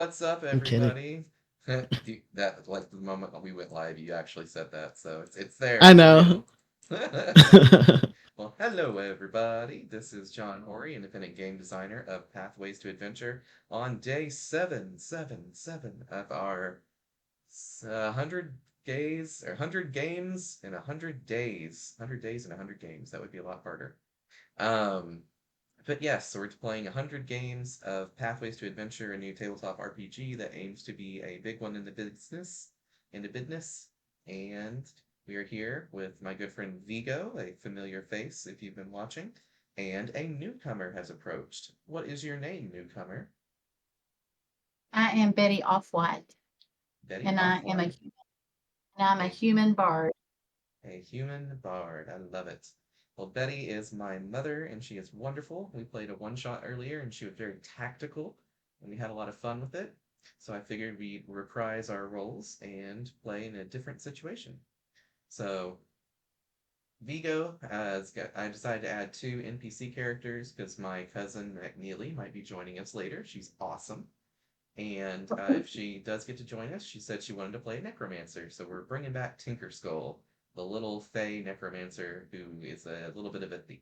What's up, I'm kidding. everybody? That like the moment we went live, you actually said that, so it's there, I it's know. real. Well, hello everybody. This is John Horry, independent game designer of Pathways to Adventure, on day 777 of our 100 days or 100 games in 100 days. 100 days and 100 games. That would be a lot harder. Um, but yes, so we're playing 100 games of Pathways to Adventure, a new tabletop RPG that aims to be a big one in the business. And we are here with my good friend Vigo, a familiar face if you've been watching, and a newcomer has approached. What is your name, newcomer? I am Betty Offwhite, Betty and Offwhite, I'm a a human bard. A human bard. I love it. Well, Betty is my mother, and she is wonderful. We played a one shot earlier, and she was very tactical, and we had a lot of fun with it. So I figured we'd reprise our roles and play in a different situation. So Vigo has got. I decided to add two NPC characters because my cousin McNeely might be joining us later. She's awesome. And if she does get to join us, she said she wanted to play a necromancer. So we're bringing back Tinker Skull, the little fey necromancer who is a little bit of a thief.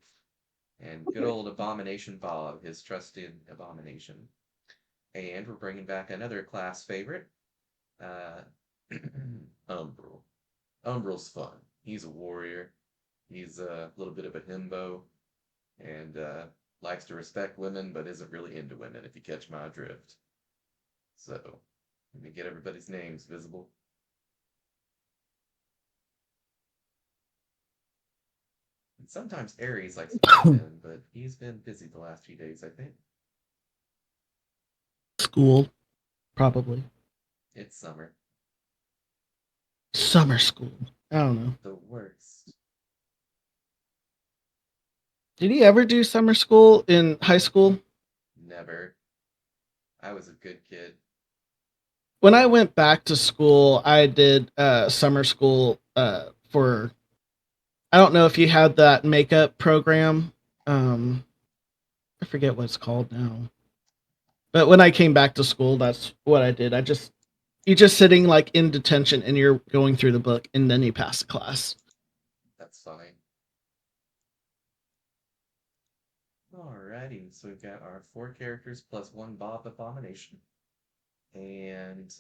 And good old Abomination Bob, his trusted abomination. And we're bringing back another class favorite, uh, Umbrel. Umbrel's fun. He's a warrior. He's a little bit of a himbo and likes to respect women, but isn't really into women, if you catch my drift. So, let me get everybody's names visible. And sometimes Aries likes to pop in, but he's been busy the last few days, I think. School, probably. It's summer. Summer school. I don't know. The worst. Did he ever do summer school in high school? Never. I was a good kid. When I went back to school, I did summer school for. I don't know if you had that makeup program. Um, I forget what it's called now. But when I came back to school, that's what I did. You're just sitting like in detention and you're going through the book and then you pass the class. That's funny. Alrighty, so we've got our four characters plus one Bob Abomination. And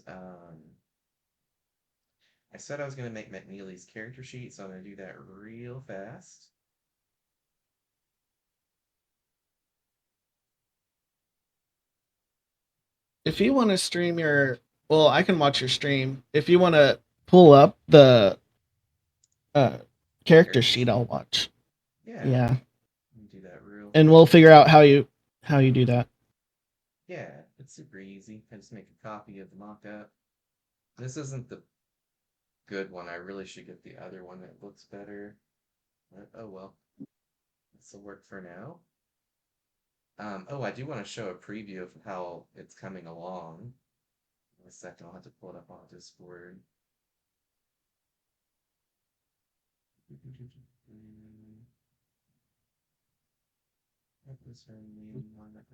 I said I was going to make McNeely's character sheet, so I'm going to do that real fast. If you want to stream your, well, I can watch your stream. If you want to pull up the uh, character Character sheet, sheet? I'll watch. Yeah, Yeah, let me do that real and we'll fast. figure out how you do that. Yeah, it's super easy. I just make a copy of the mock-up. This isn't the good one. I really should get the other one that looks better. But, oh well, this will work for now. Oh, I do want to show a preview of how it's coming along. In a second, I'll have to pull it up on Discord. What was her name on that?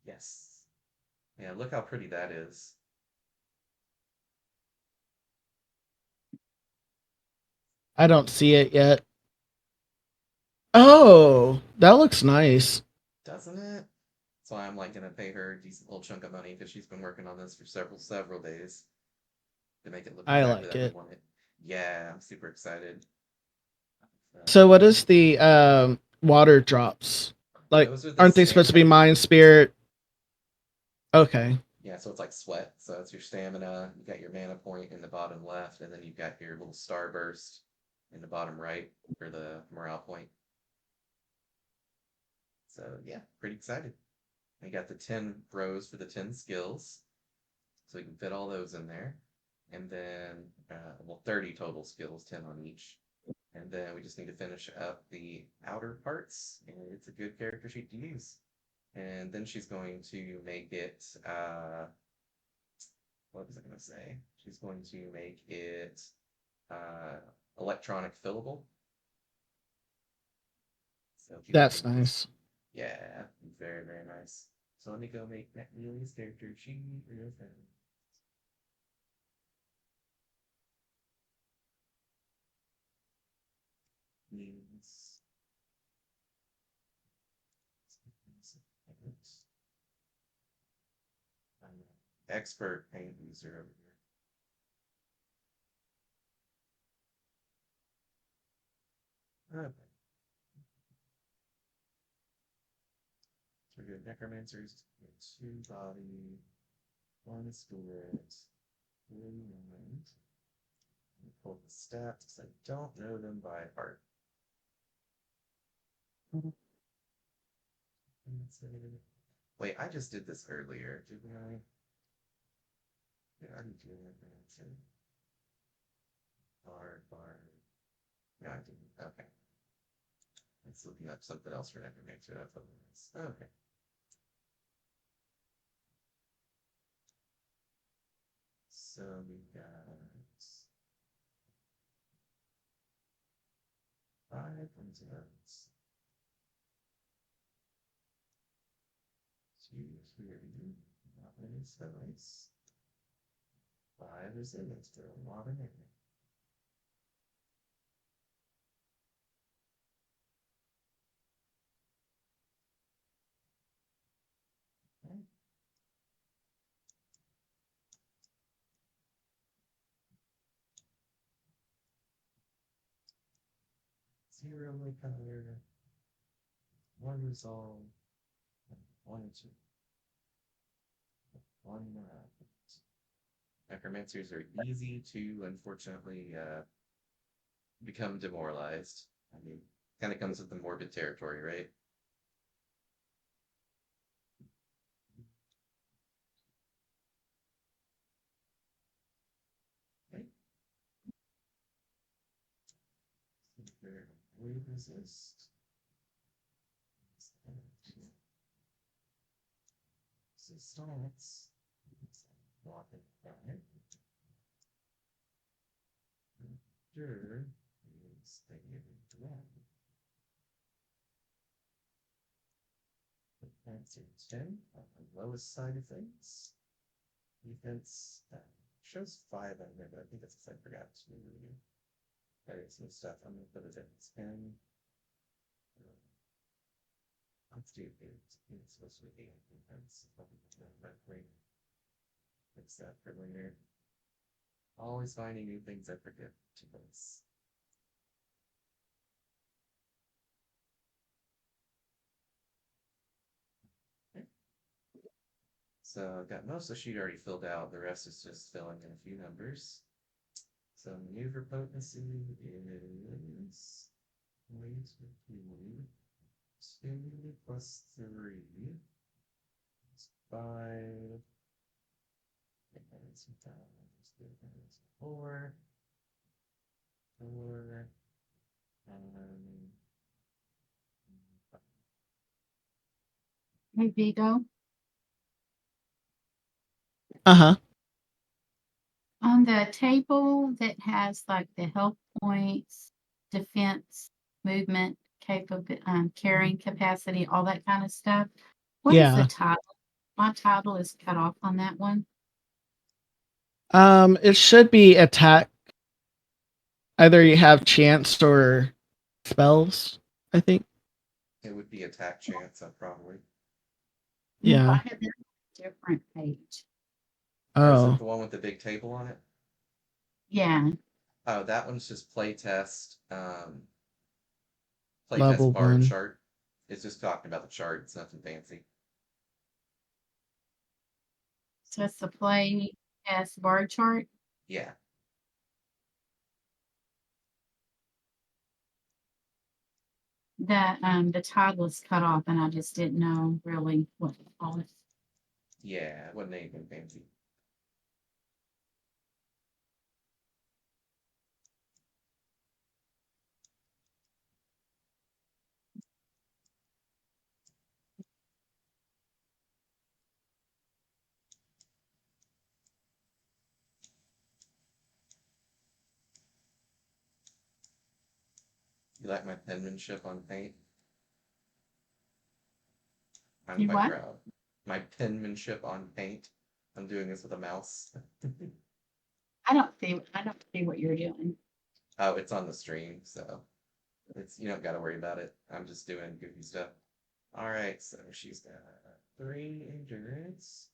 Yes. Yeah, look how pretty that is. I don't see it yet. Oh, that looks nice. Doesn't it? That's why I'm like gonna pay her a decent little chunk of money because she's been working on this for several days to make it look I exactly like like we it. want it. Yeah, I'm super excited. So, what Uh, is the water drops? Like, those are the aren't they supposed to be stamina. mind, spirit? Okay, Yeah, so it's like sweat. So it's your stamina. You got your mana point in the bottom left, and then you've got your little starburst in the bottom right for the morale point. So yeah, pretty excited. I got the 10 rows for the 10 skills, so we can fit all those in there. And then, well, 30 total skills, 10 on each. And then we just need to finish up the outer parts, and it's a good character sheet to use. And then she's going to make it, what was I going to say? She's going to make it uh, electronic fillable. So people that's can just nice. Yeah, very, very nice. So let me go make McNeely's character sheet real fast. Means I'm an expert paint user over here. Okay. So we got necromancers, two body, one spirit, three mind. Pull the stats because I don't know them by heart. Wait, I just did this earlier, didn't I? Did I already do necromancer? Bard. No, I didn't. Okay. It's looking up something else for necromancer. That's what it is. Okay. So we got five ones. Two, three, not many spells. Five resilience for a lot of enemy. Okay. Zero recover, one resolve, one two, one necromancers are easy to unfortunately become demoralized. I mean, kind of comes with the morbid territory, right? Okay. We resist. Resistance. Block it down. Sure. Is they give it one. That's 10 on the lowest side of things. Defense shows 5 on there, but I think that's because I forgot to edit some stuff. I'm gonna put it at 10. Let's do 8. It's supposed to be 8 defense. Fix that for later. Always finding new things I forget to place. Okay. So I've got most of the sheet already filled out. The rest is just filling in a few numbers. So maneuver potency is 2 plus 3 is 5. And it's 4. 4. Um, Hey, Vigo, Uh huh. on the table that has like the health points, defense, movement, carrying capacity, all that kind of stuff. What is the Yeah. title? My title is cut off on that one. It should be attack. Either you have chance or spells, I think. it would be attack chance, probably. No, I Yeah. have that on a different page. Or is it Oh, the one with the big table on it? Yeah, Oh, that one's just playtest. Playtest level bar 1. chart. It's just talking about the chart. It's nothing fancy. so it's the play as bar chart. Yeah. The title is cut off, and I just didn't know really what to call it. Yeah. It wasn't anything fancy. You like my penmanship on paint? I'm You quite what? proud. My penmanship on paint. I'm doing this with a mouse. I don't see what you're doing. Oh, it's on the stream, so it's you don't gotta worry about it. I'm just doing goofy stuff. All right, so she's got 3 endurance,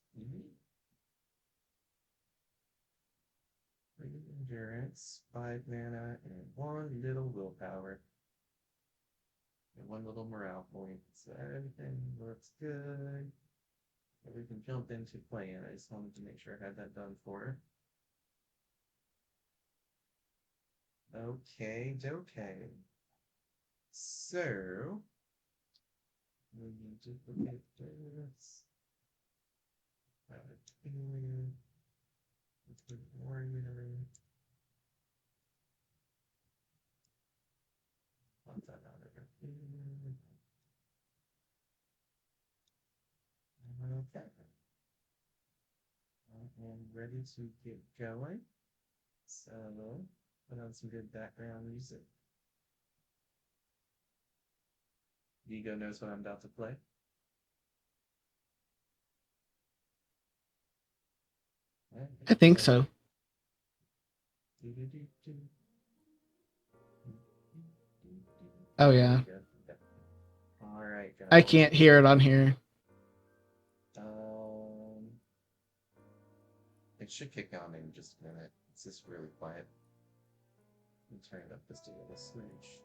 3 endurance, 5 mana, and 1 little willpower, and 1 little morale point. So everything looks good. We can jump into playing. I just wanted to make sure I had that done for her. Okay, okay. So we need to look at this. Warrior. What's that other one? Okay. I am ready to get going. So put on some good background music. Vigo knows what I'm about to play. I think so. Oh yeah. All right, I guys. can't hear it on here. Um, it should kick on in just a minute. It's just really quiet. Let me turn it up just a little smidge.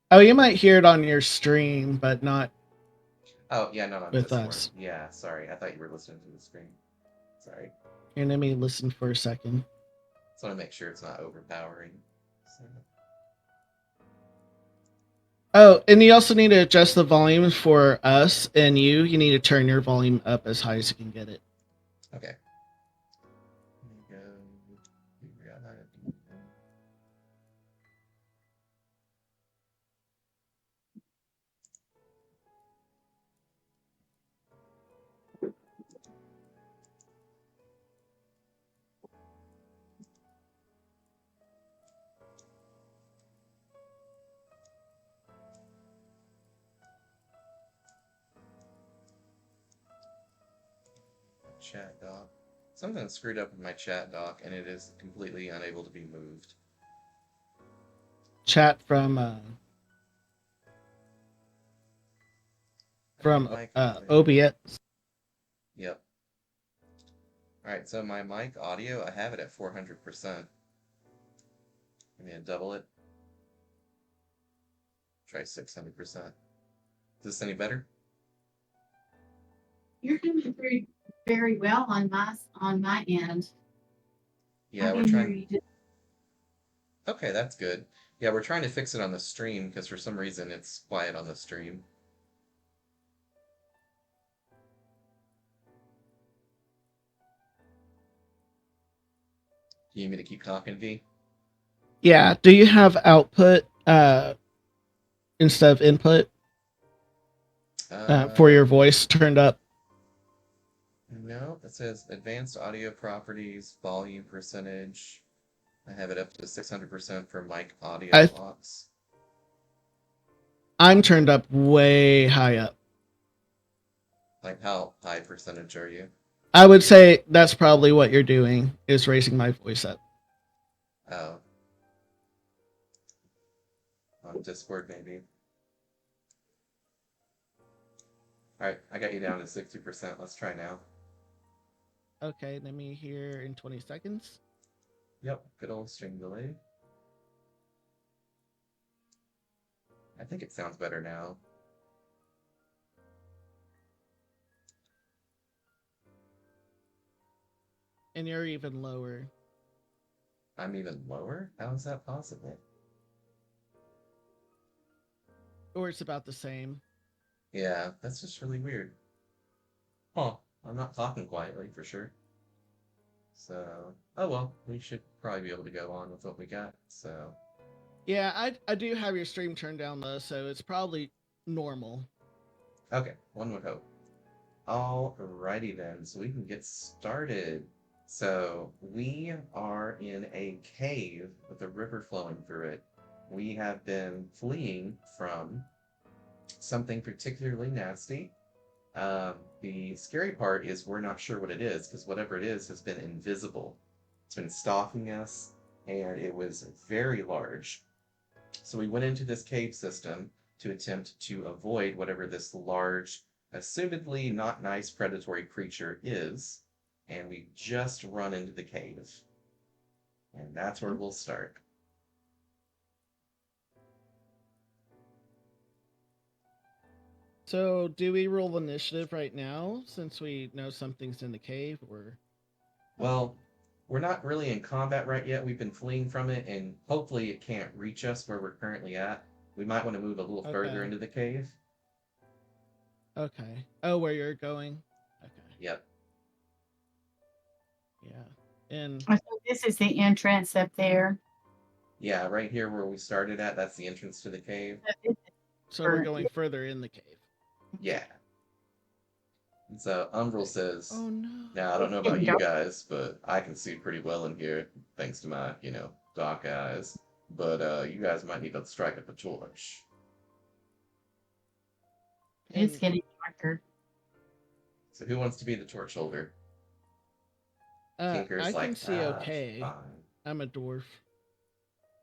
Oh, you might hear it on your stream, but not Oh, yeah, not on with Discord. us. Yeah, sorry. I thought you were listening to the screen. Sorry. Here, let me listen for a second. Just want to make sure it's not overpowering. So, Oh, and you also need to adjust the volume for us and you. You need to turn your volume up as high as you can get it. okay. Let me go figure out how to do that. Chat dock. Something screwed up with my chat dock, and it is completely unable to be moved. Chat from Mic audio. OBS. Yep. Alright, so my mic audio, I have it at 400%. I'm gonna double it. Try 600%. Is this any better? You're doing very, very well on my end. Yeah, I we're can hear trying. you. Just, Okay, that's good. Yeah, we're trying to fix it on the stream because for some reason it's quiet on the stream. Do you need me to keep talking, V? Yeah. Do you have output instead of input for Uh, your voice turned up? no, it says advanced audio properties, volume percentage. I have it up to 600% for mic audio I aux. I'm turned up way high up. Like, how high percentage are you? I would say that's probably what you're doing is raising my voice up. Oh, on Discord, maybe. Alright, I got you down to 60%. Let's try now. Okay, let me hear in 20 seconds. Yep, good old string delay. I think it sounds better now. And you're even lower. I'm even lower? How is that possible? Or it's about the same. Yeah, that's just really weird. Huh, I'm not talking quietly for sure. So, oh well, we should probably be able to go on with what we got. So, Yeah, I do have your stream turned down low, so it's probably normal. okay, one would hope. Alrighty then, so we can get started. So, we are in a cave with a river flowing through it. We have been fleeing from something particularly nasty. The scary part is we're not sure what it is because whatever it is has been invisible. It's been stalking us, and it was very large. So we went into this cave system to attempt to avoid whatever this large, assumedly not nice predatory creature is, and we just run into the cave. And that's where we'll start. So, do we roll initiative right now since we know something's in the cave, or? Well, we're not really in combat right yet. We've been fleeing from it, and hopefully it can't reach us where we're currently at. We might want to move a little further Okay. into the cave. Okay. Oh, where you're going? Okay. Yep. Yeah. And I think this is the entrance up there. Yeah, right here where we started at, that's the entrance to the cave. so we're going further in the cave. Yeah. And so Umbrel says, Oh no. now I don't know about you guys, but I can see pretty well in here, thanks to my, dark eyes. But you guys might need to strike up a torch. It's And getting darker. So who wants to be the torch holder? Tinker's I can like, see okay. fine. I'm a dwarf.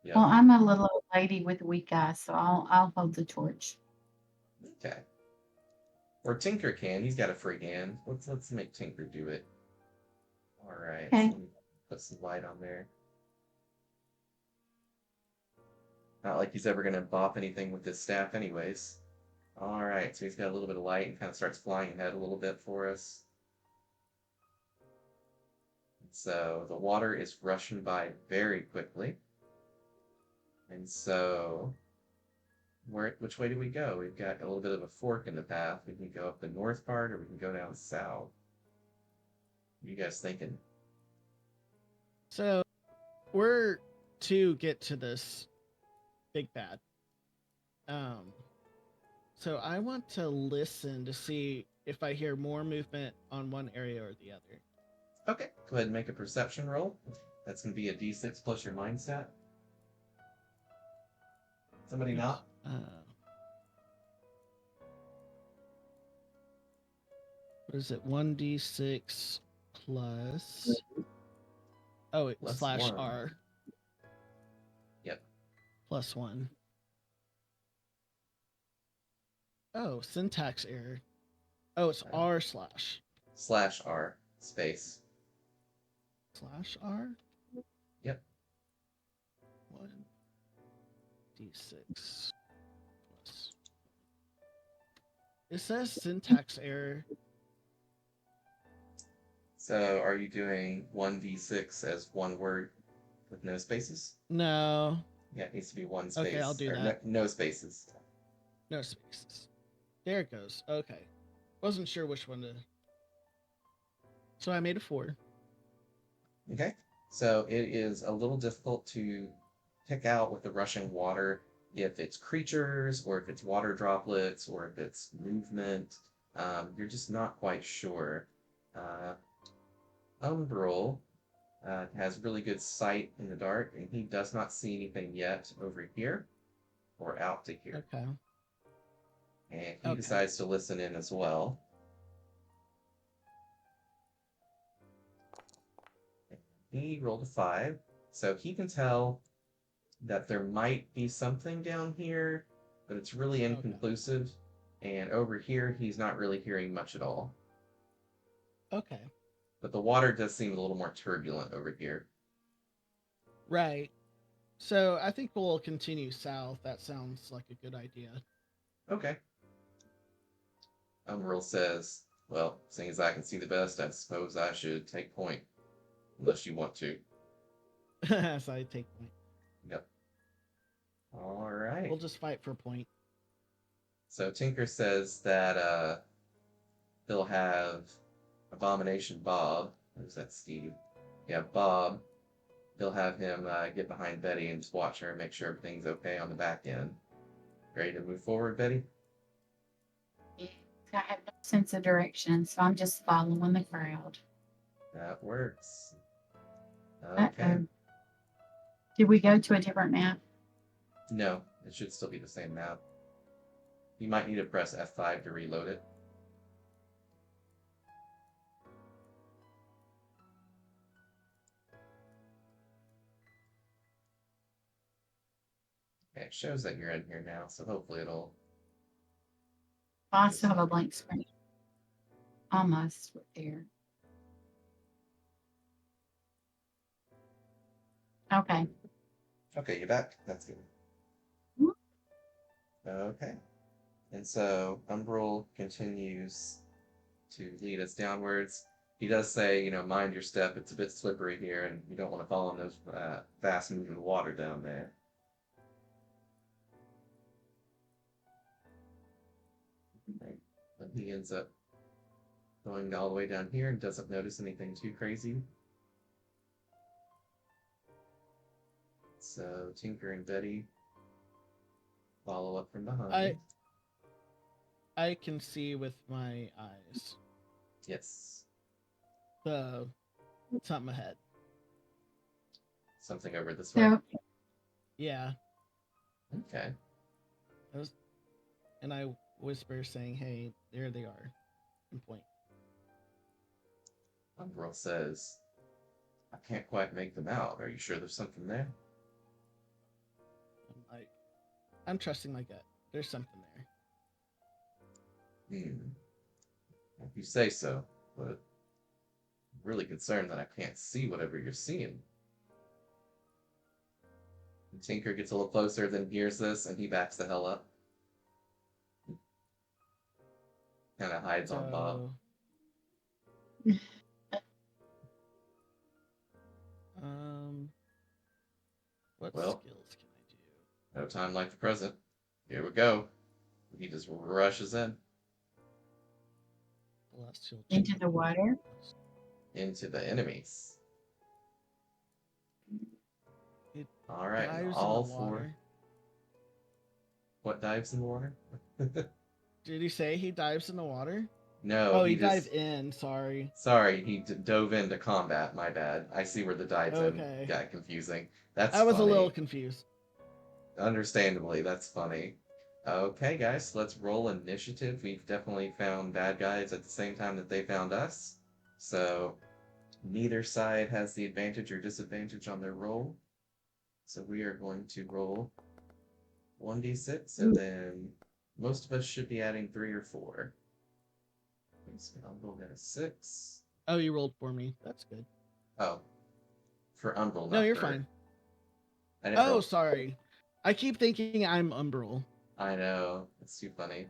Yep. Well, I'm a little old lady with weak eyes, so I'll hold the torch. Okay. Or Tinker can. He's got a free hand. Let's make Tinker do it. All right. So Okay. let me put some light on there. Not like he's ever gonna bop anything with his staff, anyways. All right. So he's got a little bit of light and kind of starts flying ahead a little bit for us. So the water is rushing by very quickly. And so which way do we go? We've got a little bit of a fork in the path. We can go up the north part or we can go down south. What are you guys thinking? So we're to get to this big bad. So I want to listen to see if I hear more movement on one area or the other. Okay, go ahead and make a perception roll. That's going to be a d6 plus your mind stat. Somebody not? What is it? 1d6 plus. Oh, it's Plus slash one. R. Yep. Plus 1. Oh, syntax error. Oh, it's R slash. Slash R space. Slash R? Yep. 1d6 plus. It says syntax error. So are you doing 1d6 as one word with no spaces? No. Yeah, it needs to be one space. Okay, I'll do that. No spaces. No spaces. There it goes. Okay. Wasn't sure which one to. So I made a 4. Okay. So it is a little difficult to pick out with the rushing water if it's creatures or if it's water droplets or if it's movement. You're just not quite sure. Umbral has really good sight in the dark, and he does not see anything yet over here or out to here. Okay. And he decides to listen in as well. He rolled a 5, so he can tell that there might be something down here, but it's really inconclusive. And over here, he's not really hearing much at all. Okay. But the water does seem a little more turbulent over here. Right. So I think we'll continue south. That sounds like a good idea. Okay. Umbral says, well, seeing as I can see the best, I suppose I should take point. Unless you want to. So I take point. Yep. All right. We'll just fight for point. So Tinker says that they'll have Abomination Bob. Who's that, Steve? Yeah, Bob. They'll have him get behind Betty and just watch her and make sure everything's okay on the back end. Ready to move forward, Betty? I have no sense of direction, so I'm just following the crowd. That works. Okay. Did we go to a different map? No, it should still be the same map. You might need to press F5 to reload it. Okay, it shows that you're in here now, so hopefully it'll. I still have a blank screen. Almost there. Okay. Okay, you're back. That's good. Okay. And so Umbral continues to lead us downwards. He does say, mind your step. It's a bit slippery here, and you don't want to fall in those fast moving water down there. Right. But he ends up going all the way down here and doesn't notice anything too crazy. So Tinker and Betty follow up from behind. I can see with my eyes Yes. the something ahead. Something over this way. So Yeah. Okay. And I whisper saying, "Hey, there they are," and point. Umbral says, I can't quite make them out. Are you sure there's something there? I'm trusting my gut. There's something there. If you say so, but I'm really concerned that I can't see whatever you're seeing. And Tinker gets a little closer, then hears this, and he backs the hell up. Kind of hides on Bob. What Well, skills can I do? No time like the present. Here we go. He just rushes in. into the water. Into the enemies. It All right, dives all in the four. water. What dives in the water? Did he say he dives in the water? No, Oh, he dive just... in. Sorry. Sorry, he dove into combat. My bad. I see where the dives in got confusing. That's I was funny. a little confused. Understandably, that's funny. Okay, guys, let's roll initiative. We've definitely found bad guys at the same time that they found us. So neither side has the advantage or disadvantage on their roll. So we are going to roll 1d6, and then most of us should be adding 3 or 4. So I'll roll that a 6. Oh, you rolled for me. That's good. Oh, for Umbral, No, not you're for... fine. I didn't roll. Sorry. I keep thinking I'm Umbral. I know. It's too funny.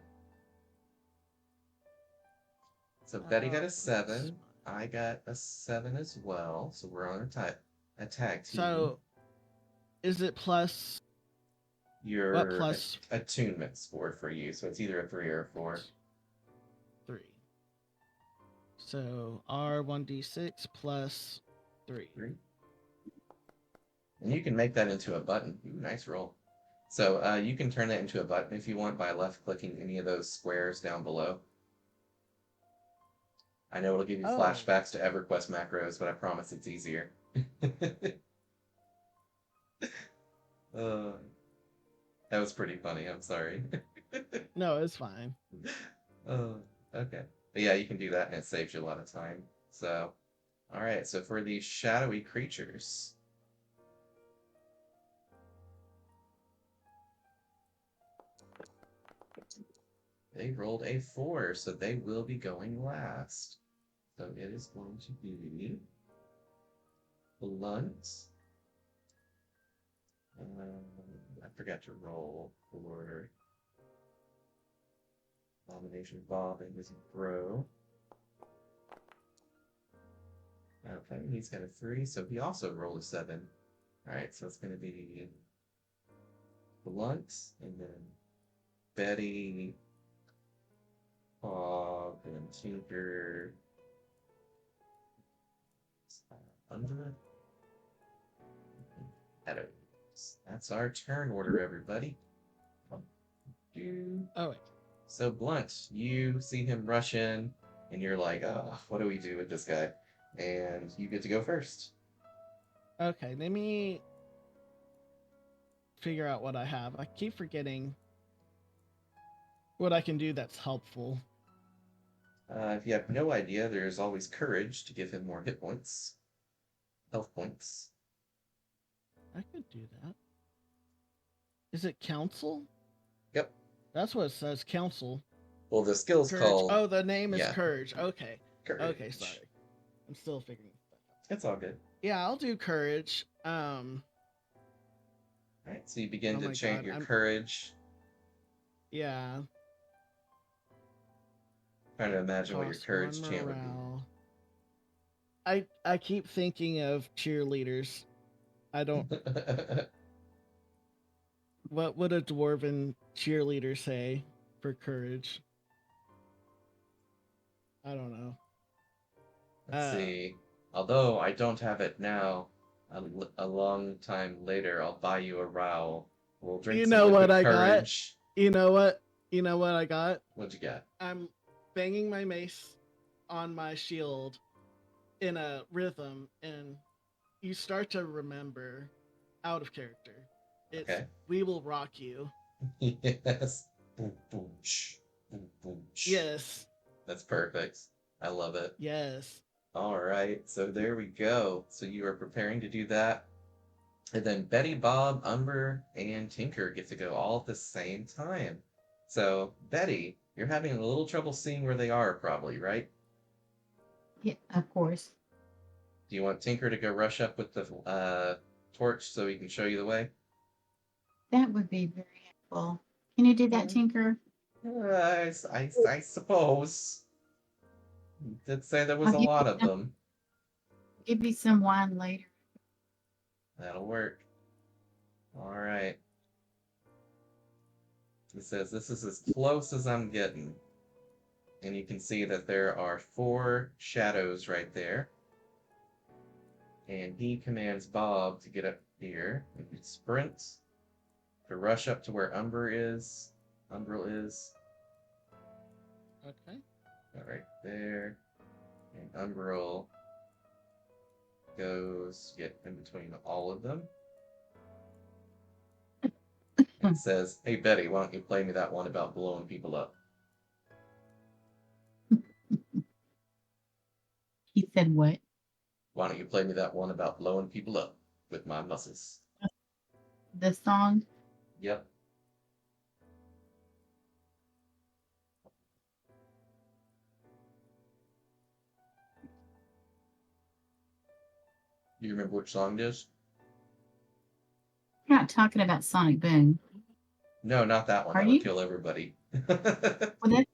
So Betty got a 7. I got a 7 as well. So we're on a tag team. So, is it plus? Your what plus? Attunement score for you. So it's either a 3 or a 4. 3. So R1d6 plus 3. 3. And you can make that into a button. Ooh, nice roll. So you can turn that into a button if you want by left-clicking any of those squares down below. I know it'll give you flashbacks to EverQuest macros, but I promise it's easier. That was pretty funny. I'm sorry. No, it's fine. Okay. But yeah, you can do that, and it saves you a lot of time. So, all right. So for these shadowy creatures, they rolled a 4, so they will be going last. So it is going to be Blunt. I forgot to roll for Abomination Bob and his bro. Okay, he's got a 3, so he also rolled a 7. Alright, so it's going to be Blunt, and then Betty, Bob, and Tinker. Under That's our turn order, everybody. Oh, wait. So Blunt, you see him rush in, and you're like, oh, what do we do with this guy? And you get to go first. Okay, let me figure out what I have. I keep forgetting. what I can do that's helpful. If you have no idea, there's always courage to give him more hit points, health points. I could do that. Is it counsel? Yep. That's what it says, counsel. Well, the skill's Courage. called, Oh, the name is yeah, courage. Okay. Okay, courage. sorry. I'm still figuring that out. It's all good. Yeah, I'll do courage. All right, so you begin Oh to my chant god. your I'm courage. yeah. Trying to imagine what your Cost one courage chant would be. morale. I keep thinking of cheerleaders. I don't what would a dwarven cheerleader say for courage? I don't know. Let's see. Although I don't have it now, a long time later, I'll buy you a row. We'll drink You some know what liquid I got? courage. You know what? You know what I got? What'd you get? I'm banging my mace on my shield in a rhythm, and you start to remember out of character. It's Okay. "We Will Rock You." Yes. Boom, boom, shh. Boom, boom, shh. Yes, That's perfect. I love it. yes. All right, so there we go. So you are preparing to do that. And then Betty, Bob, Umber, and Tinker get to go all at the same time. So, Betty, you're having a little trouble seeing where they are, probably, right? Yeah, of course. Do you want Tinker to go rush up with the torch so he can show you the way? That would be very helpful. Can you do that, Hmm. Tinker? I suppose. You did say there was I'll a lot of them. give you some wine later. That'll work. All right. He says, this is as close as I'm getting. And you can see that there are 4 shadows right there. And he commands Bob to get up here and sprint to rush up to where Umbrel is. Okay. Right there. And Umbrel goes get in between all of them. And says, hey Betty, why don't you play me that one about blowing people up? He said what? Why don't you play me that one about blowing people up with my muscles? The song? Yep. Do you remember which song it is? You're not talking about Sonic Boom, No, not that one. are That would you? kill everybody. Well,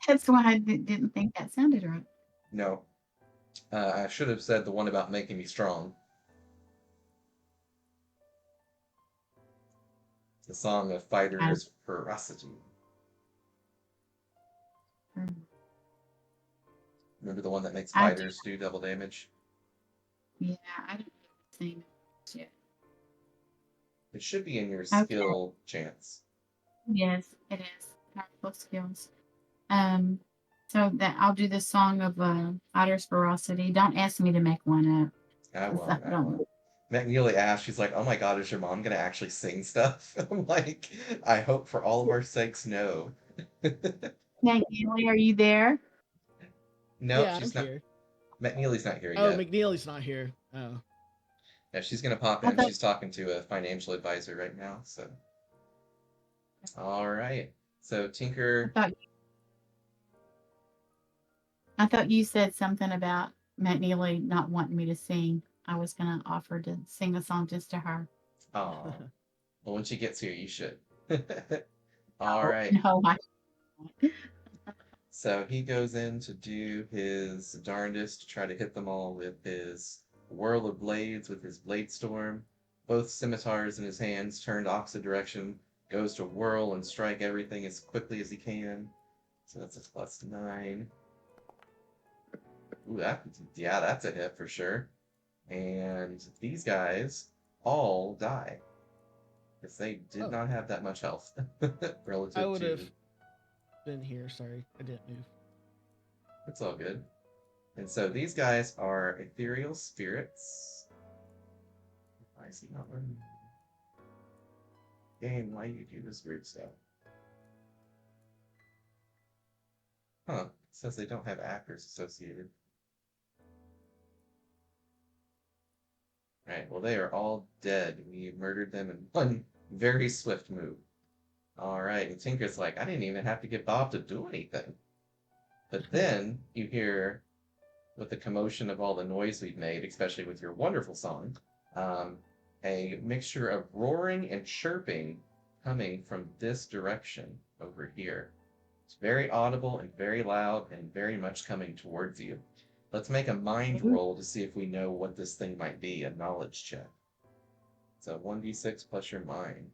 that's why I didn't think that sounded right. No. I should have said the one about making me strong. The song of I, Fighter's Ferocity. Remember the one that makes I do. fighters do double damage? Yeah, I don't sing yet. It should be in your Okay. skill chance. Yes, it is. Powerful skills. Um, so that I'll do the song of Otter's Ferocity. Don't ask me to make one up. I 'Cause I won't. I don't. won't. McNeely asked, she's like, oh my god, is your mom going to actually sing stuff? I'm like, I hope for all of our sakes, no. Hey, Haley, are you there? No, Yeah, I'm she's not. here. McNeely's not here Oh, yet. McNeely's not here. Oh. Yeah, she's going to pop I in. thought She's talking to a financial advisor right now. So, all right. So, I Tinker, thought I thought you said something about Matt Neely not wanting me to sing. I was gonna offer to sing a song just to her. aw. Well, when she gets here, you should. All Oh, right. no, I So he goes in to do his darndest to try to hit them all with his whirl of blades, with his blade storm. Both scimitars in his hands turned opposite direction, goes to whirl and strike everything as quickly as he can. So that's a +9. Ooh, yeah, that's a hit for sure. And these guys all die because they did Oh, not have that much health I relative would have to. been here. Sorry, I didn't move. It's all good. And so these guys are ethereal spirits. Why is he not learning? Game, why do you do this weird stuff? Huh. It says they don't have actors associated. Right, well, they are all dead. We murdered them in one very swift move. All right, and Tinker's like, I didn't even have to get Bob to do anything. But then you hear, with the commotion of all the noise we've made, especially with your wonderful song, um, a mixture of roaring and chirping coming from this direction over here. It's very audible and very loud and very much coming towards you. Let's make a mind Ooh, roll to see if we know what this thing might be, a knowledge check. So 1d6 plus your mind.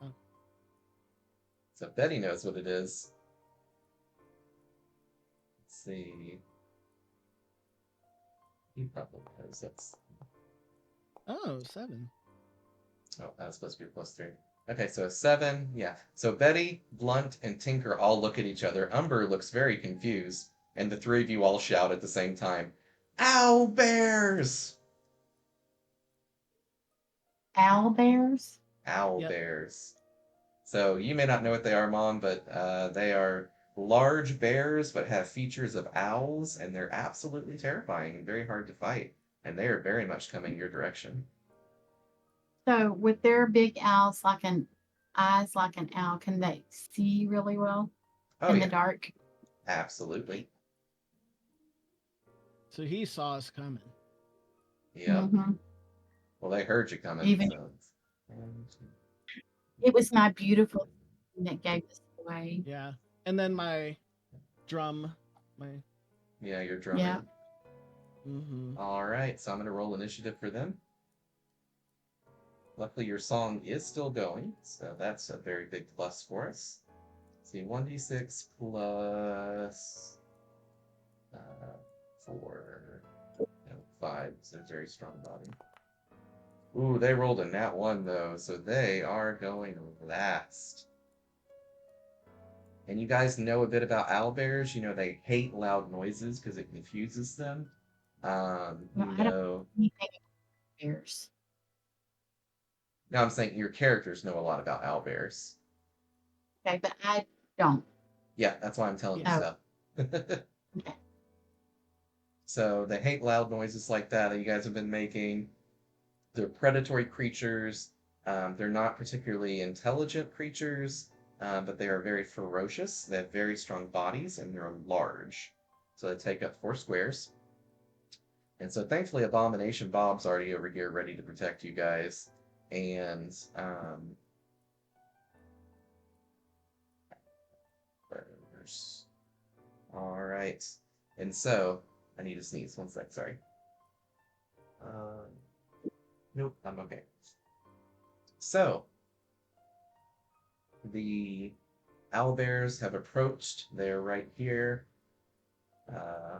Oh, So Betty knows what it is. Let's see. He probably knows. That's oh, 7. Oh, that's supposed to be a plus 3. Okay, so a 7. Yeah. So Betty, Blunt, and Tinker all look at each other. Umber looks very confused, and the three of you all shout at the same time, Owl bears! owl bears. Owl Yep. bears. So you may not know what they are, Mom, but they are large bears but have features of owls, and they're absolutely terrifying and very hard to fight. And they are very much coming your direction. So with their big owls, like an eyes like an owl, can they see really well Oh, in the yeah, dark? absolutely. So he saw us coming. Yep. Hmm. Well, they heard you coming, Even so. it was my beautiful that gave us away. Yeah. And then my drum, my. Yeah, you're Yeah. drumming. Mm-hmm. All right, so I'm going to roll initiative for them. Luckily, your song is still going, so that's a very big plus for us. See, 1d6 plus 4, no, 5, so a very strong body. Ooh, they rolled a nat 1, though, so they are going last. And you guys know a bit about owlbears. You know they hate loud noises because it confuses them. Well, You I don't know know anything about bears. Now I'm saying your characters know a lot about owlbears. Okay, but I don't. Yeah, that's why I'm telling you Yeah. Oh, stuff. okay. So they hate loud noises like that you guys have been making. They're predatory creatures. They're not particularly intelligent creatures, but they are very ferocious. They have very strong bodies and they're large. So they take up 4 squares. And so thankfully, Abomination Bob's already over here ready to protect you guys. And all right. And so I need to sneeze. 1 sec. Sorry. Um, nope. I'm okay. So the owlbears have approached. They're right here.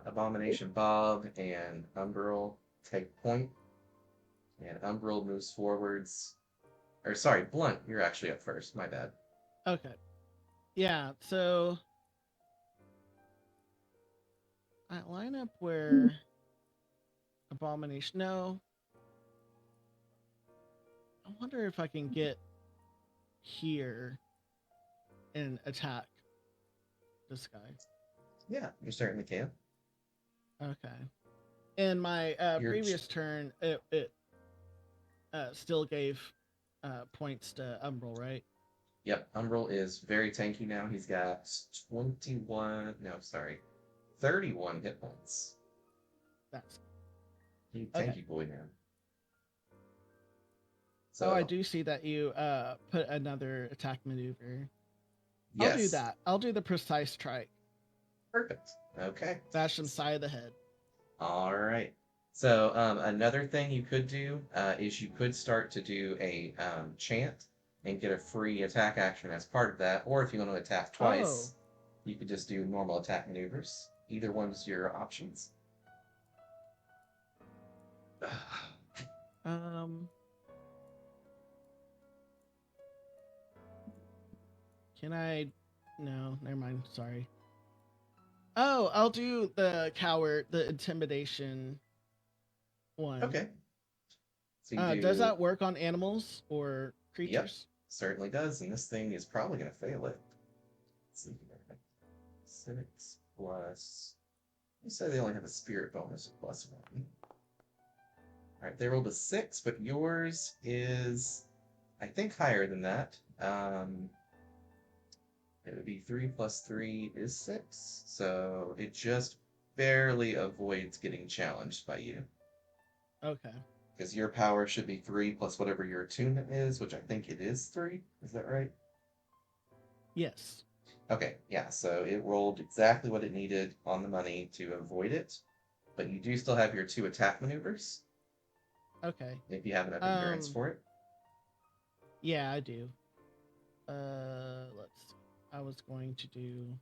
Abomination Bob and Umbrel take point, and Umbrel moves forwards. Or sorry, Blunt, you're actually up first. My bad. Okay. Yeah. So I line up where Abomination. No. I wonder if I can get here and attack this guy. Yeah, you certainly can. Okay. In my You're previous turn, it still gave points to Umbral, right? Yep, Umbrel is very tanky now. He's got 21, no, sorry, 31 hit points. That's He okay. tanky boy now. Oh, I So, do see that you put another attack maneuver. I'll do yes, that. I'll do the precise strike. perfect. Okay. Bash him side of the head. All right. So, another thing you could do is you could start to do a chant and get a free attack action as part of that. Or if you want to attack Oh. twice, you could just do normal attack maneuvers. Either one's your options. Um. Can I? No, never mind. Sorry. Oh, I'll do the coward, the intimidation one. Okay. So you Does do that work on animals or? Yep, creatures. certainly does, and this thing is probably going to fail it. Let's see here. 6 plus. You say they only have a spirit bonus of +1. All right, they rolled a 6, but yours is, I think, higher than that. It would be 3 plus 3 is 6, so it just barely avoids getting challenged by you. Okay. Because your power should be 3 plus whatever your attunement is, which I think it is 3. Is that right? Yes. Okay, yeah, so it rolled exactly what it needed on the money to avoid it, but you do still have your 2 attack maneuvers Okay. if you have enough endurance for it. Yeah, I do. Let's see. I was going to do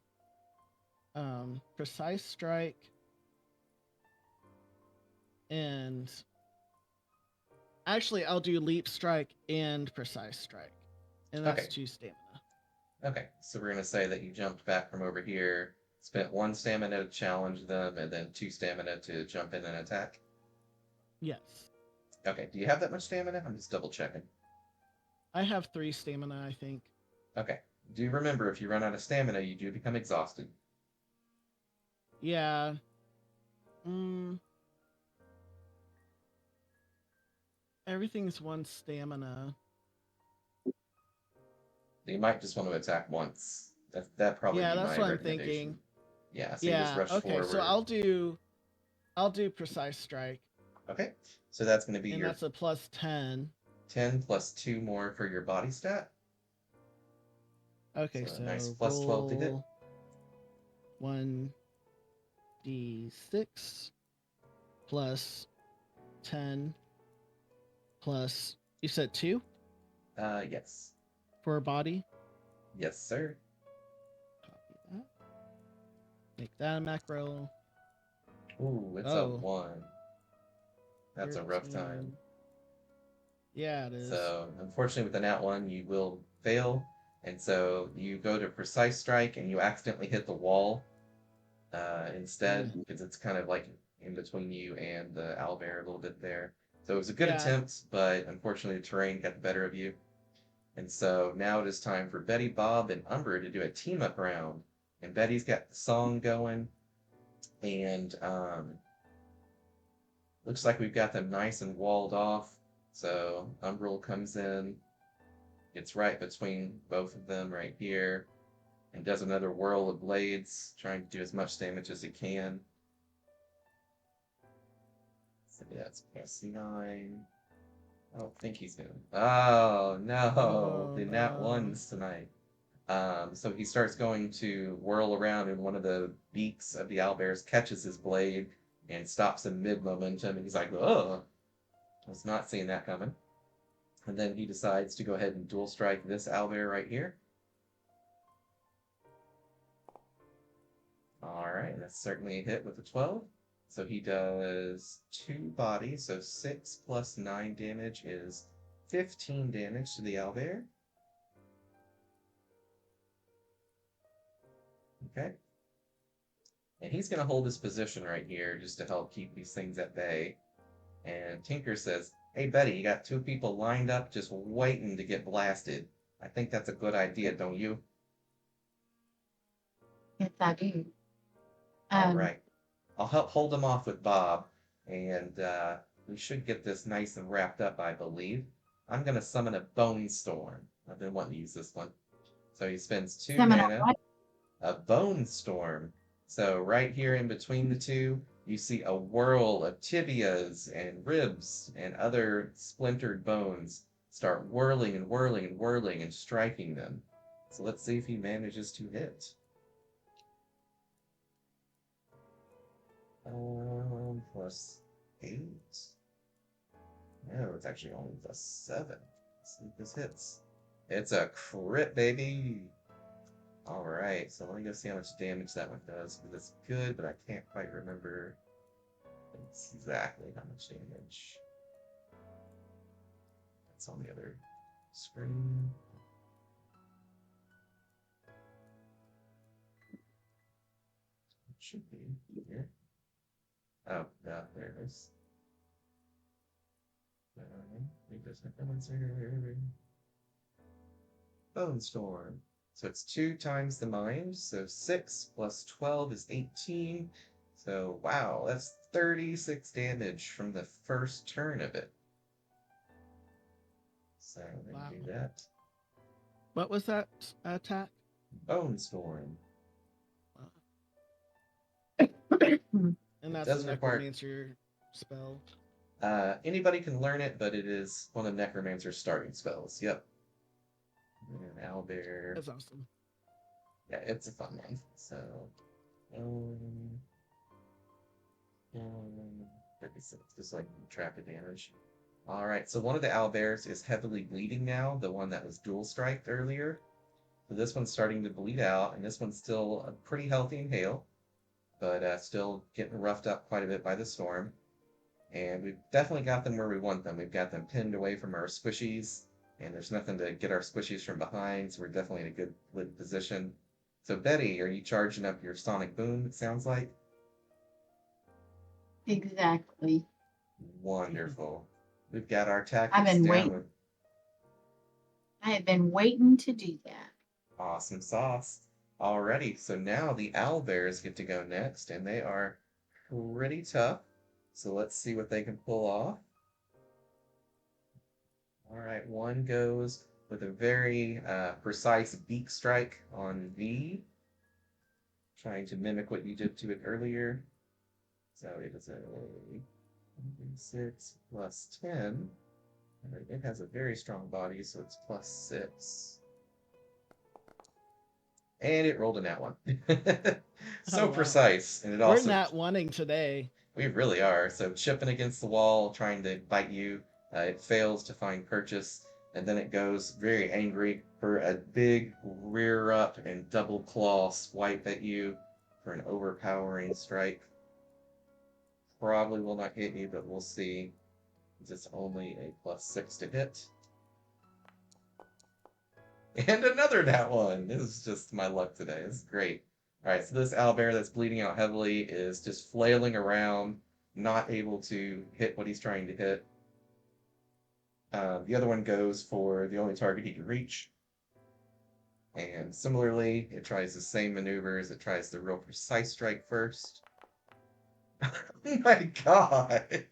precise strike and actually I'll do leap strike and precise strike. And that's Okay. 2 stamina. Okay, so we're going to say that you jumped back from over here, spent 1 stamina to challenge them, and then 2 stamina to jump in and attack. Yes. Okay, do you have that much stamina? I'm just double checking. I have 3 stamina, I think. Okay, do remember if you run out of stamina, you do become exhausted. Yeah. Everything's 1 stamina. You might just want to attack once. That'd probably Yeah, be that's my what I'm recommendation. thinking. Yeah, so you just Yeah, rush okay. So forward. I'll do precise strike. Okay, so that's going to be And your that's a plus 10. 10 plus 2 more for your body stat. Okay, So a nice so plus 12 to hit. roll 1d6 plus 10 plus, you said 2 Yes. for a body. Yes, sir. Copy that. Make that a macro. Ooh, it's a Oh, 1. That's a rough time. 13. Yeah, it is. So, unfortunately, with the nat 1, you will fail. And so you go to precise strike and you accidentally hit the wall instead, because it's kind of like in between you and the owlbear a little bit there. So it was a good Yeah. attempt, but unfortunately, the terrain got the better of you. And so now it is time for Betty, Bob, and Umber to do a team up round. And Betty's got the song going, and looks like we've got them nice and walled off. So Umbrel comes in, gets right between both of them right here, and does another whirl of blades, trying to do as much damage as he can. So yeah, it's +9. I don't think he's gonna. Oh no, Oh, the nat no. ones tonight. So he starts going to whirl around, and one of the beaks of the owlbears catches his blade and stops him mid momentum, and he's like, "Oh, I was not seeing that coming." And then he decides to go ahead and dual strike this owlbear right here. All right, that's certainly a hit with a 12. So he does 2 bodies, so 6 plus 9 damage is 15 damage to the owlbear. Okay. And he's going to hold his position right here just to help keep these things at bay. And Tinker says, "Hey, Betty, you got 2 people lined up just waiting to get blasted. I think that's a good idea, don't you?" Yes, I do. All Um, right. I'll help hold him off with Bob, and we should get this nice and wrapped up, I believe. I'm going to summon a Bone Storm. I've been wanting to use this one. So he spends 2 Some of mana. what? A Bone Storm. So right here in between the two, you see a whirl of tibias and ribs and other splintered bones start whirling and whirling and whirling and striking them. So let's see if he manages to hit. +8. No, it's actually only +7. Let's see if this hits. It's a crit, baby. All right, so let me go see how much damage that one does, because it's good, but I can't quite remember exactly how much damage. That's on the other screen. It should be here. Oh, yeah, there it is. Make this answer. Bone Storm. So it's 2 times the mind. So 6 plus 12 is 18. So wow, that's 36 damage from the first turn of it. So I'm Wow. gonna do that. What was that attack? Bone Storm. And It that's a does require necromancer spell. anybody can learn it, but it is one of Necromancer's starting spells. Yep. And Owlbear. That's awesome. Yeah, it's a fun one. So, um, 36, just like trap advantage. All right, so one of the owlbears is heavily bleeding now, the one that was dual striked earlier. So this one's starting to bleed out, and this one's still pretty healthy and hale, but still getting roughed up quite a bit by the storm. And we've definitely got them where we want them. We've got them pinned away from our squishies, and there's nothing to get our squishies from behind, so we're definitely in a good position. So Betty, are you charging up your sonic boom, it sounds like? Exactly. Wonderful. We've got our I've tactics been down. waiting. I have been waiting to do that. Awesome sauce. Alrighty, so now the owlbears get to go next, and they are pretty tough. So let's see what they can pull off. All right, one goes with a very precise beak strike on V, trying to mimic what you did to it earlier. So it is a 6 plus 10. And it has a very strong body, so it's plus 6. And it rolled a nat one. So Oh wow. precise. And it We're also, not wanting today. we really are. So chipping against the wall, trying to bite you. It fails to find purchase. And then it goes very angry for a big rear up and double claw swipe at you for an overpowering strike. Probably will not hit you, but we'll see. It's only a plus 6 to hit. And another nat one. This is just my luck today. This is great. All right, so this owlbear that's bleeding out heavily is just flailing around, not able to hit what he's trying to hit. The other one goes for the only target he can reach. And similarly, it tries the same maneuvers. It tries the real precise strike first. Oh my god!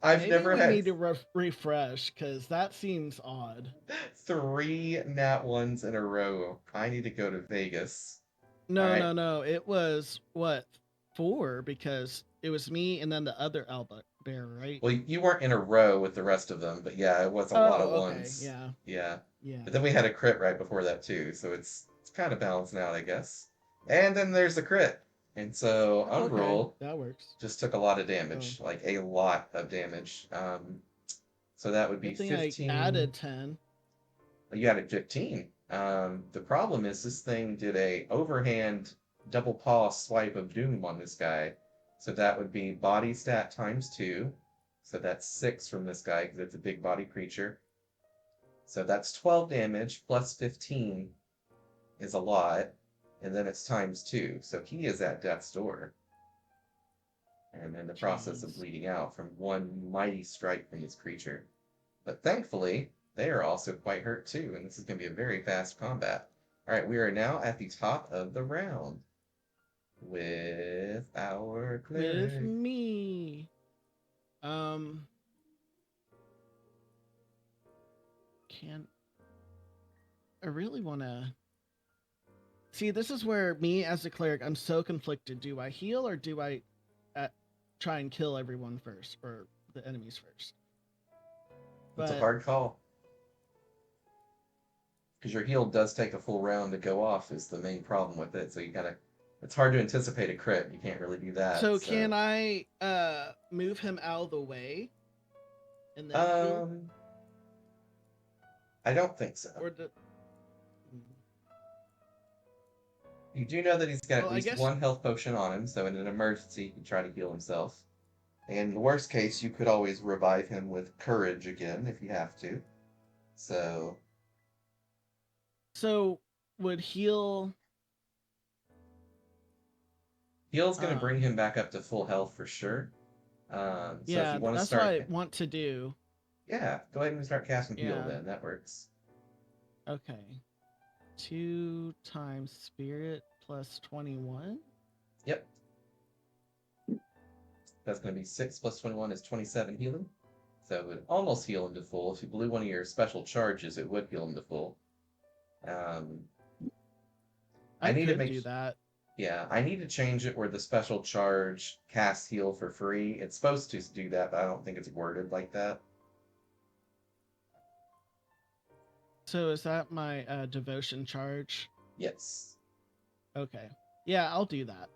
I've Maybe never we had need to refresh because that seems odd. 3 nat ones in a row. I need to go to Vegas. All No, right. no, no. It was what 4 because it was me and then the other Alba bear, right? Well, you weren't in a row with the rest of them, but yeah, it was a lot of Oh, okay. ones. Yeah. Yeah. Yeah. But then we had a crit right before that too, so it's kind of balancing out, I guess. And then there's the crit. And so Oh, okay. Umbral That works. just took a lot of Oh, damage, like a lot of damage. So that would be good thing I 15. added 10. You added 15. The problem is this thing did a overhand double paw swipe of doom on this guy. So that would be body stat times 2. So that's 6 from this guy because it's a big body creature. So that's 12 damage plus 15 is a lot. And then it's times 2. So he is at death's door. And in the process of Jeez. bleeding out from one mighty strike from this creature. But thankfully, they are also quite hurt too, and this is going to be a very fast combat. All right, we are now at the top of the round with our With cleric. me. Um can I really want to see, this is where me as a cleric, I'm so conflicted. Do I heal or do I try and kill everyone first or the enemies first? It's a But hard call because your heal does take a full round to go off is the main problem with it. So you gotta, it's hard to anticipate a crit. You can't really do that. so So, can I move him out of the way and then heal? um, I don't think so. Or the You do know that he's got well, at I least guess one health potion on him, so in an emergency, he can try to heal himself. And in the worst case, you could always revive him with courage again if you have to. So, so would heal heal's going to bring um him back up to full health for sure. So if yeah, you want to that's what start, I want to do. yeah, go ahead and start casting heal Yeah. then. That works. Okay. 2 times spirit plus 21. Yep. That's going to be 6 plus 21 is 27 healing. So it would almost heal him to full. If you blew one of your special charges, it would heal him to full. Um, I I need to could make do that. Yeah, I need to change it where the special charge casts heal for free. It's supposed to do that, but I don't think it's worded like that. So is that my devotion charge? Yes. Okay. Yeah, I'll do that.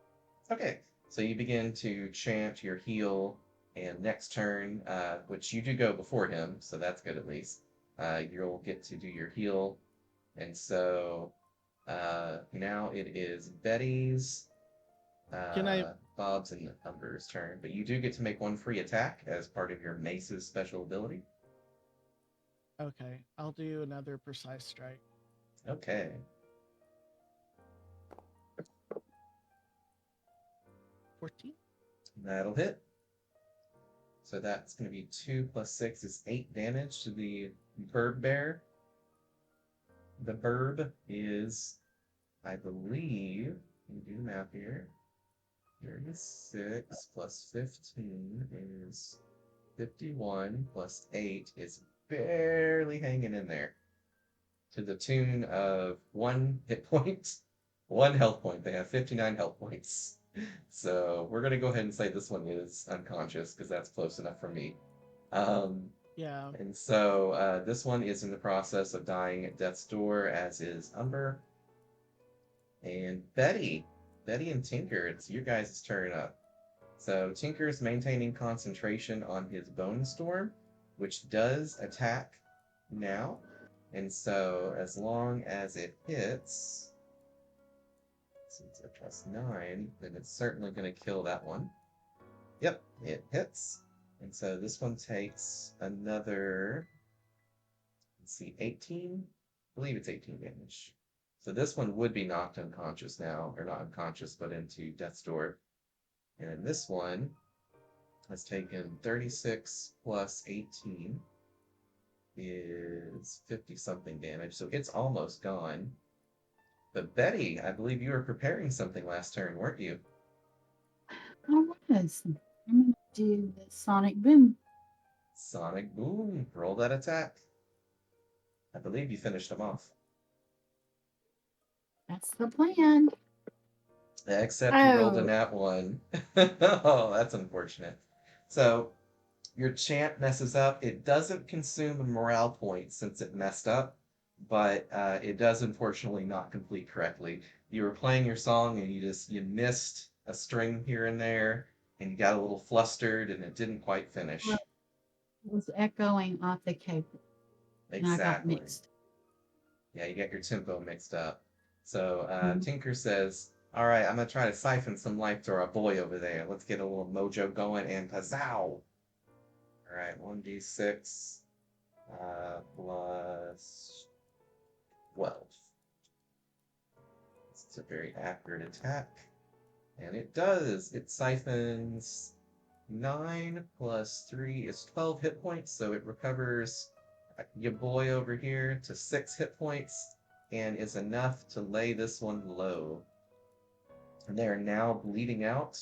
Okay, so you begin to chant your heal, and next turn, which you do go before him, so that's good at least. You'll get to do your heal, and so now it is Betty's, Can I Bob's, and Umber's turn, but you do get to make one free attack as part of your Mace's special ability. Okay, I'll do another precise strike. Okay. 14. That'll hit. So that's going to be 2 plus 6 is 8 damage to the Burb Bear. The Burb is, I believe, let me do the math here. 36 plus 15 is 51 plus 8 is barely hanging in there to the tune of 1 hit point, 1 health point. They have 59 health points. So we're going to go ahead and say this one is unconscious because that's close enough for me. Um, Yeah. and so this one is in the process of dying at death's door, as is Umber. And Betty. Betty and Tinker, it's your guys' turn up. So Tinker is maintaining concentration on his Bone Storm, which does attack now. And so as long as it hits, since it's a plus 9, then it's certainly going to kill that one. Yep, it hits. And so this one takes another, let's see, 18? I believe it's 18 damage. So this one would be knocked unconscious now, or not unconscious, but into death's door. And then this one has taken 36 plus 18 is 50 something damage, so it's almost gone. But Betty, I believe you were preparing something last turn, weren't you? I was. I'm gonna do the sonic boom. Sonic Boom, roll that attack. I believe you finished him off. That's the plan. Except you rolled a Oh, nat 1. Oh, that's unfortunate. So your chant messes up. It doesn't consume a morale point since it messed up, but it does unfortunately not complete correctly. You were playing your song and you missed a string here and there, and you got a little flustered and it didn't quite well, finish. it was echoing off the cable, and I got Exactly. mixed. Yeah, you get your tempo mixed up. So Mhm. Tinker says, "All right, I'm gonna try to siphon some life to our boy over there. Let's get a little mojo going and pazzow." All right, 1d6 plus 12. It's a very accurate attack. And it does. It siphons 9 plus 3 is 12 hit points, so it recovers your boy over here to 6 hit points and is enough to lay this one low. And they are now bleeding out.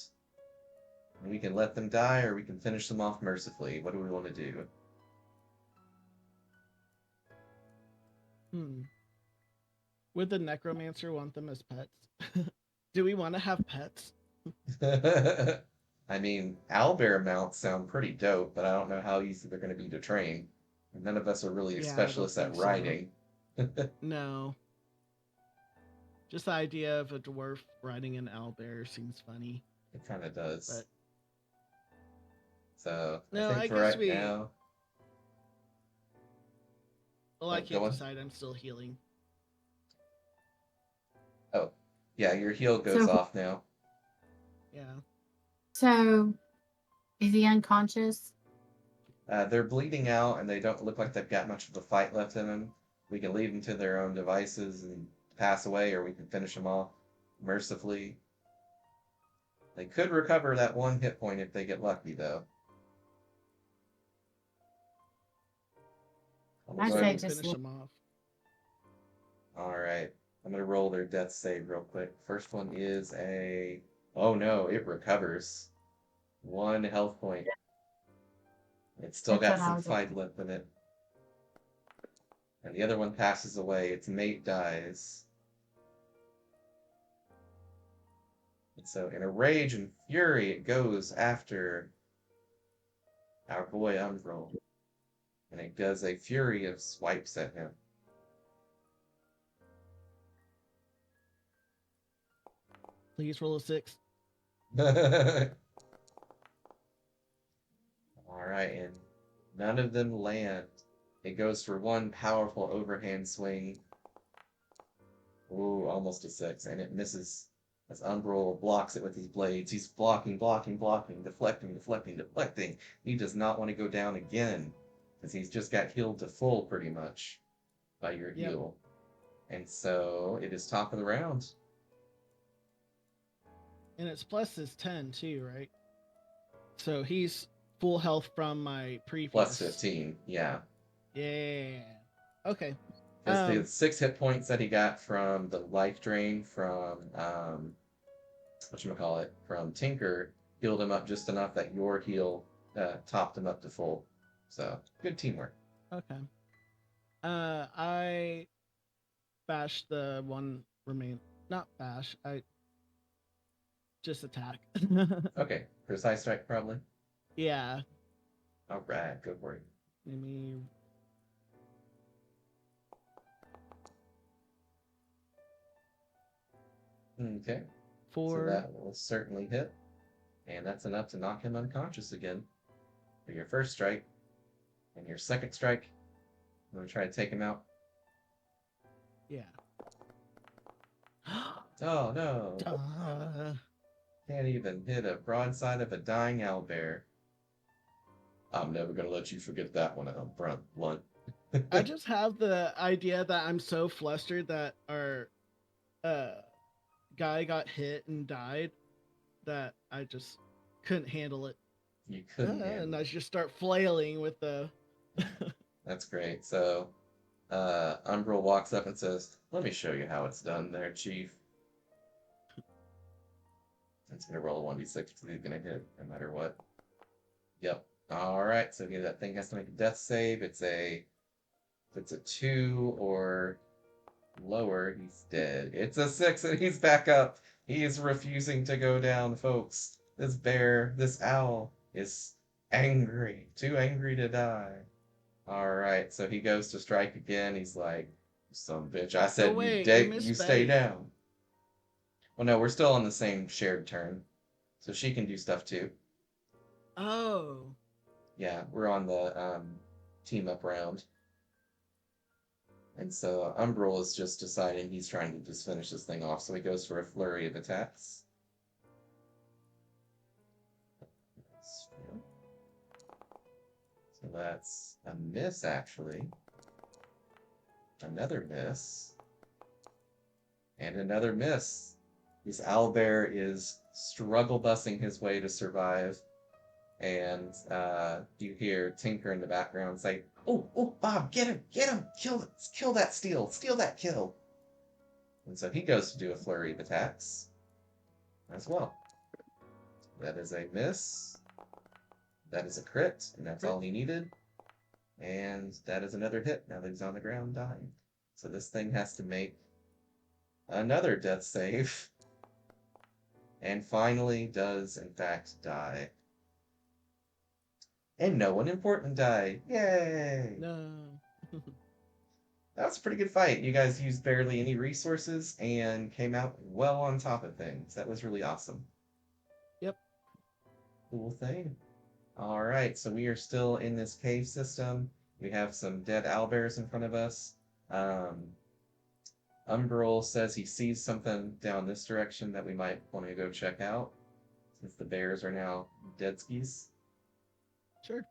And we can let them die or we can finish them off mercifully. What do we want to do? Would the necromancer want them as pets? Do we want to have pets? I mean, owlbear mounts sound pretty dope, but I don't know how easy they're going to be to train. None of us are really Yeah, I don't specialists at think so. riding. No. Just the idea of a dwarf riding an owlbear seems funny. It kind of does. But So I no, think I for guess right we. now, Well, I oh, can't go on. decide. I'm still healing. Oh, yeah, your heal goes So, off now. Yeah. so is he unconscious? They're bleeding out and they don't look like they've got much of a fight left in them. We can leave them to their own devices and pass away, or we can finish them off mercifully. They could recover that 1 hit point if they get lucky, though. I'm I gonna I go say say ahead we and just finish them off. All right. I'm gonna roll their death save real quick. First one is a. Oh no, it recovers 1 health point. It's still That's got what I some was fight looking. left in it. And the other one passes away. Its mate dies. And so, in a rage and fury, it goes after our boy Umbral. And it does a fury of swipes at him. Please roll a 6. Alright, and none of them land. It goes for one powerful overhand swing. Ooh, almost a 6, and it misses as Umbral blocks it with his blades. He's blocking, blocking, blocking, deflecting, deflecting, deflecting. He does not want to go down again, because he's just got healed to full pretty much by your Yep. heal. And so it is top of the round. And its plus is 10 too, right? So he's full health from my previous. Plus 15, yeah. Yeah. Okay. Because the 6 hit points that he got from the life drain from whatchamacallit, from Tinker healed him up just enough that your heal topped him up to full. So good teamwork. Okay. I bash the one remain. Not bash. I just attack. Okay, precise strike probably. Yeah. All right, go for it. Let me. Okay, so 4. that will certainly hit, and that's enough to knock him unconscious again for your first strike. And your second strike, I'm gonna try to take him out. Yeah. Oh no! Duh. Can't even hit a broadside of a dying owlbear. I'm never gonna let you forget that one, Blunt. I just have the idea that I'm so flustered that our uh guy got hit and died that I just couldn't handle it. You couldn't And handle I it. just start flailing with the. That's great. So, Umbral walks up and says, "Let me show you how it's done there, Chief." It's gonna roll a 1d6 because he's gonna hit no matter what. Yep. Alright, so again, that thing has to make a death save. If it's a 2 or lower, he's dead. It's a 6 and he's back up. He is refusing to go down, folks. This bear, this owl, is angry. Too angry to die. Alright, so he goes to strike again. He's like, "Some bitch, I Oh said wait, you you missed stay Betty. down." Well, no, we're still on the same shared turn. So she can do stuff too. Oh. Yeah, we're on the team up round. And so Umbral is just deciding he's trying to just finish this thing off, so he goes for a flurry of attacks. So that's a miss, actually. Another miss. And another miss. This owlbear is struggle bussing his way to survive. And you hear Tinker in the background say, "Oh, oh, Bob, get him, kill that steal that kill." And so he goes to do a flurry of attacks as well. That is a miss. That is a crit, and that's Crit. all he needed. And that is another hit. Now that he's on the ground dying. So this thing has to make another death save. And finally does, in fact, die. And no one important died. Yay! No. That was a pretty good fight. You guys used barely any resources and came out well on top of things. That was really awesome. Yep. Cool thing. All right, so we are still in this cave system. We have some dead owlbears in front of us. Umbral says he sees something down this direction that we might want to go check out, since the bears are now dead skis. Sure.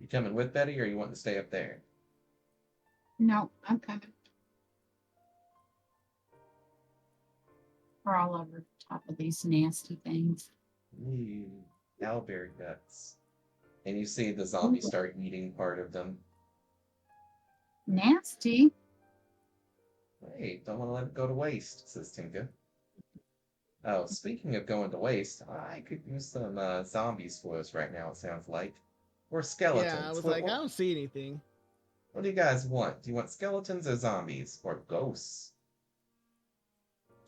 You coming with Betty, or you want to stay up there? No, I'm coming. We're all over top of these nasty things. Ooh, owlbear guts. And you see the Ooh, zombies start eating part of them. nasty. Hey, don't want to let it go to waste, says Tinka. Oh, speaking of going to waste, I could use some zombies for us right now, it sounds like. Or Yeah, I skeletons. was What, like, I what, don't see anything. what do you guys want? Do you want skeletons or zombies? Or ghosts?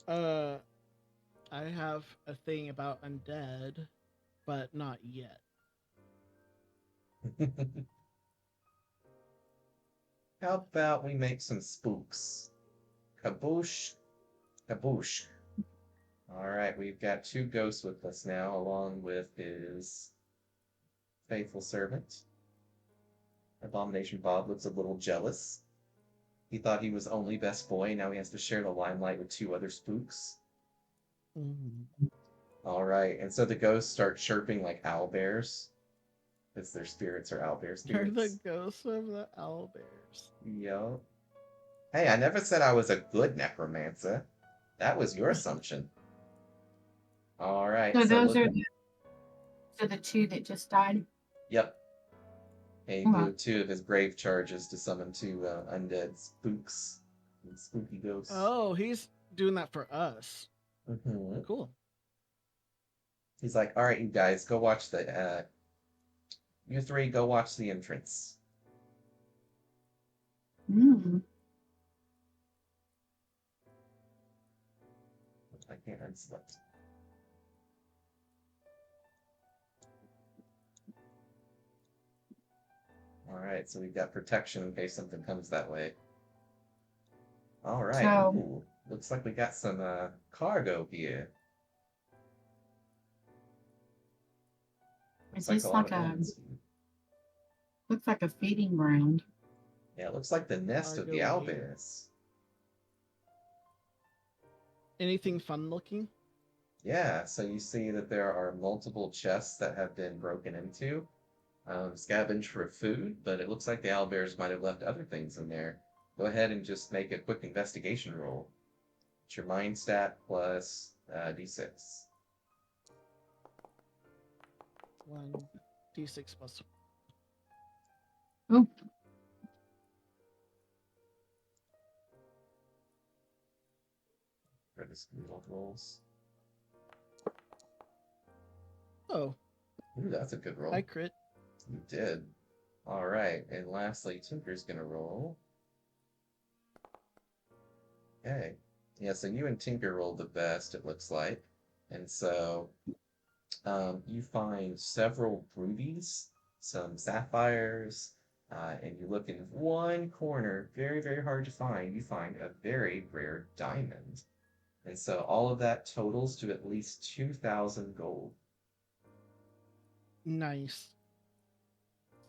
Uh, I have a thing about undead, but not yet. How about we make some spooks? Kaboosh, kaboosh. Alright, we've got two ghosts with us now, along with his faithful servant. Abomination Bob looks a little jealous. He thought he was only best boy, now he has to share the limelight with two other spooks. Mm-hmm. Alright, and so the ghosts start chirping like owlbears, because their spirits are owlbear They're the spirits. ghosts of the owlbears. Yup. Hey, I never said I was a good necromancer. That was your assumption. Alright, So so those look. are the two that just died. Yep, he Wow. blew two of his grave charges to summon two undead spooks and spooky ghosts. Oh, he's doing that for us. Hmm. Cool. He's like, all right, you guys, go watch the. You three, go watch the entrance. Mm. I can't unselect. All right, so we've got protection in case something comes that way. All right, So ooh, looks like we got some cargo here. is Looks like a this lot like of a enemies. looks like a feeding ground? Yeah, it looks like the nest of the Cargo here. owlbears. Anything fun looking? Yeah, so you see that there are multiple chests that have been broken into, scavenge for food, but it looks like the owlbears might have left other things in there. Go ahead and just make a quick investigation roll. It's your mind stat plus d6. 1d6 plus. Oh, For the skill rolls. Oh, Ooh, that's a good I roll. crit. You did. All right, and lastly, Tinker's gonna roll. Okay. Yeah, so you and Tinker rolled the best, it looks like. And so you find several rubies, some sapphires, and you look in one corner, very, very hard to find, you find a very rare diamond. And so all of that totals to at least 2,000 gold. Nice.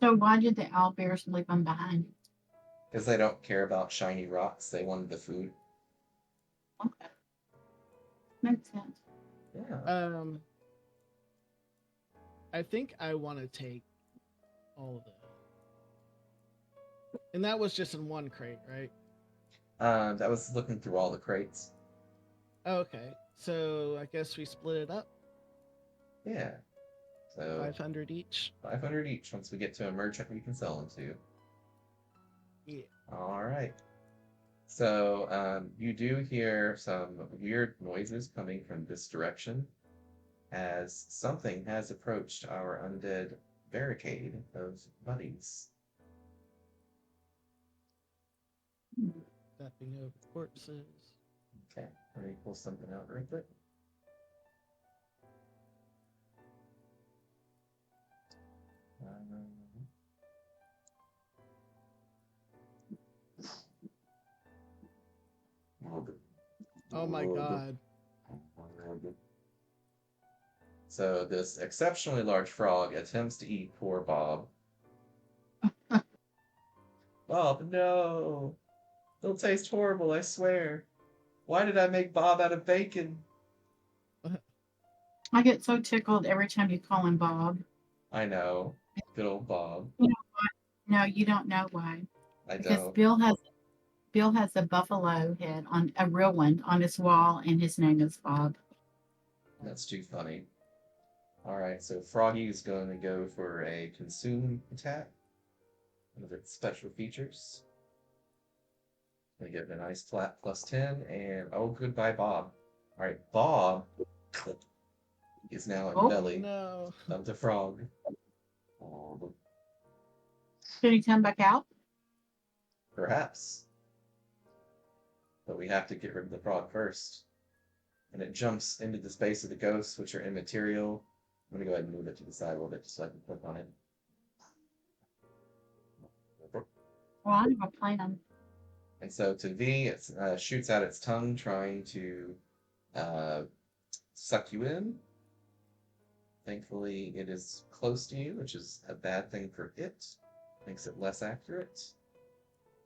so why did the owlbears leave them behind? Because they don't care about shiny rocks, they wanted the food. Okay, makes sense. Yeah. I think I want to take all of it. And that was just in one crate, right? That was looking through all the crates. Okay. So I guess we split it up. Yeah. So 500 each. 500 each once we get to a merchant we can sell them to. Yeah. All right. So you do hear some weird noises coming from this direction as something has approached our undead barricade of buddies. Stepping over corpses. Okay, let me pull something out real quick. Oh my god. So this exceptionally large frog attempts to eat poor Bob. Bob, no! It'll taste horrible, I swear. Why did I make Bob out of bacon? I get so tickled every time you call him Bob. I know. Good old Bob. You know, no, you don't know why. I Because don't. Bill has a buffalo head on a real one on his wall, and his name is Bob. That's too funny. All Alright, so Froggy is going to go for a consume attack. One of its special features. Gonna get a nice flat +10, and oh, goodbye, Bob. Alright, Bob is now in Oh. belly No. of the frog. Oh, Should he come back out? perhaps. But we have to get rid of the frog first. And it jumps into the space of the ghosts, which are immaterial. I'm gonna go ahead and move it to the side a little bit just so I can click on it. Well, I have a plan. And so to V, it shoots out its tongue, trying to suck you in. Thankfully, it is close to you, which is a bad thing for it. Makes it less accurate.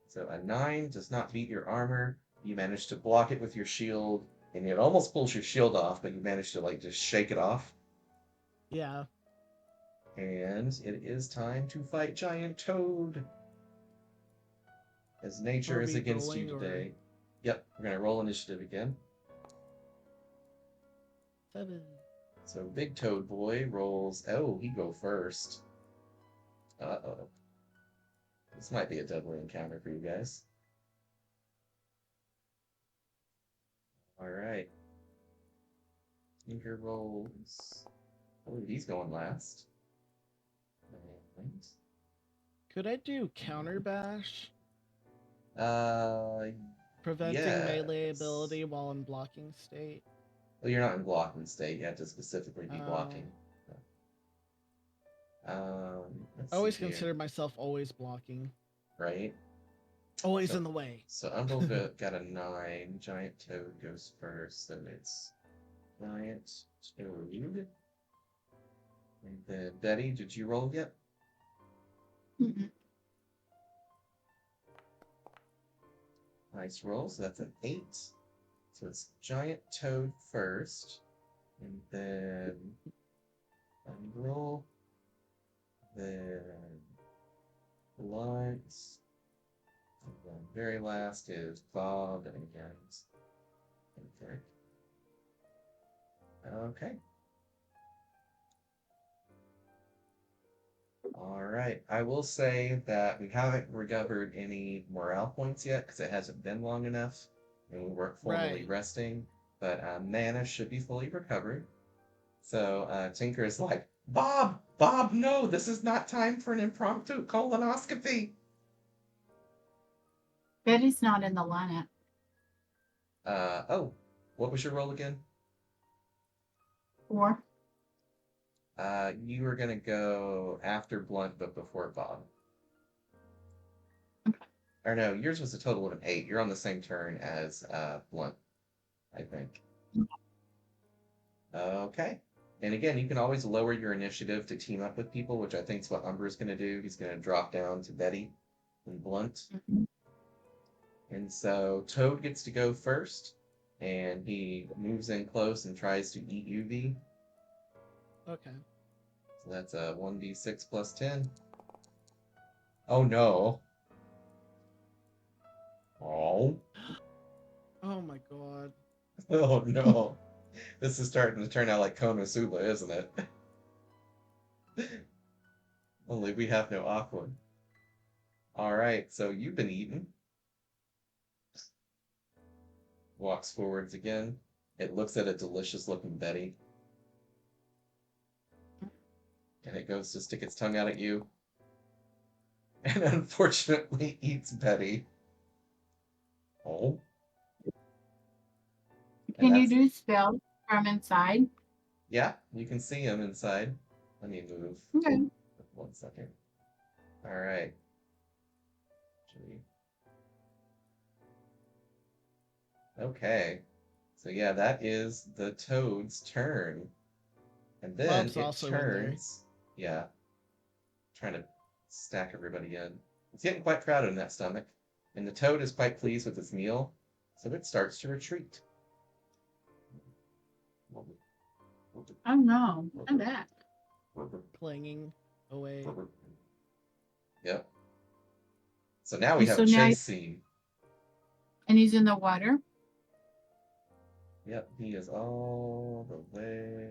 So a 9 does not beat your armor. You manage to block it with your shield, and it almost pulls your shield off, but you manage to like just shake it off. Yeah. And it is time to fight Giant Toad. As nature Are is we against you rolling, or- today. Yep, we're gonna roll initiative again. 7. So Big Toad Boy rolls. Oh, he go first. Uh-oh. This might be a deadly encounter for you guys. Alright. Tinker rolls. Oh, he's going last. And, Could I do counter bash? uh, Preventing yes. melee ability while in blocking state? Well, you're not in blocking state. You have to specifically be Oh. blocking. Let's I always see here. consider myself always blocking. Right? Always So- in the way. So got a 9. Giant Toad goes first, so it's Giant Toad. And then Betty, did you roll yet? Mm-mm. Nice roll, so that's an 8. So it's Giant Toad first, and then roll, then Blunt, and then very last is Bob and Derek. Okay. All right. I will say that we haven't recovered any morale points yet because it hasn't been long enough, and we weren't formally Right. resting. But mana should be fully recovered. So Tinker is like, Bob, no, this is not time for an impromptu colonoscopy. Betty's not in the lineup. Oh, what was your roll again? 4. You were gonna go after Blunt, but before Bob. Okay. Or no, yours was a total of an 8. You're on the same turn as Blunt, I think. Okay. And again, you can always lower your initiative to team up with people, which I think is what Umber's gonna do. He's gonna drop down to Betty and Blunt. Mm-hmm. And so Toad gets to go first, and he moves in close and tries to eat UV. Okay. So that's a 1d6 plus 10. Oh no. Oh. Oh my god. Oh no. This is starting to turn out like Konosuba, isn't it? Only we have no Aqua. Alright, so you've been eaten. Walks forwards again. It looks at a delicious looking Betty. And it goes to stick its tongue out at you. And unfortunately eats Betty. Oh. Can you do spells from inside? Yeah, you can see him inside. Let me move. Okay. 1 second. Alright. Okay. So yeah, that is the Toad's turn. And then Bob's it also in there. turns. Yeah. Trying to stack everybody in. It's getting quite crowded in that stomach. And the Toad is quite pleased with its meal, so it starts to retreat. Oh no, I'm back. Clanging away. Yep. So now we have So a now- chase scene. And he's in the water. Yep, he is all the way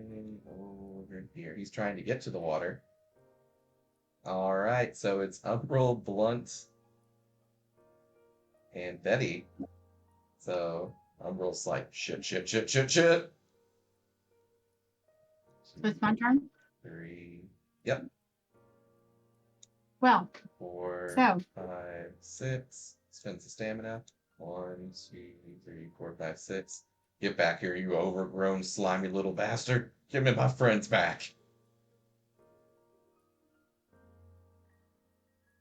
over over here. He's trying to get to the water. All right, so it's Umbral, Blunt, and Betty. So Umbral's like, shit, shit, shit, shit, shit. So it's my turn. 3, yep, Well, 4, so 5, 6. Spends the stamina. 1, 2, 3, 4, 5, 6. Get back here, you overgrown, slimy little bastard. Give me my friends back.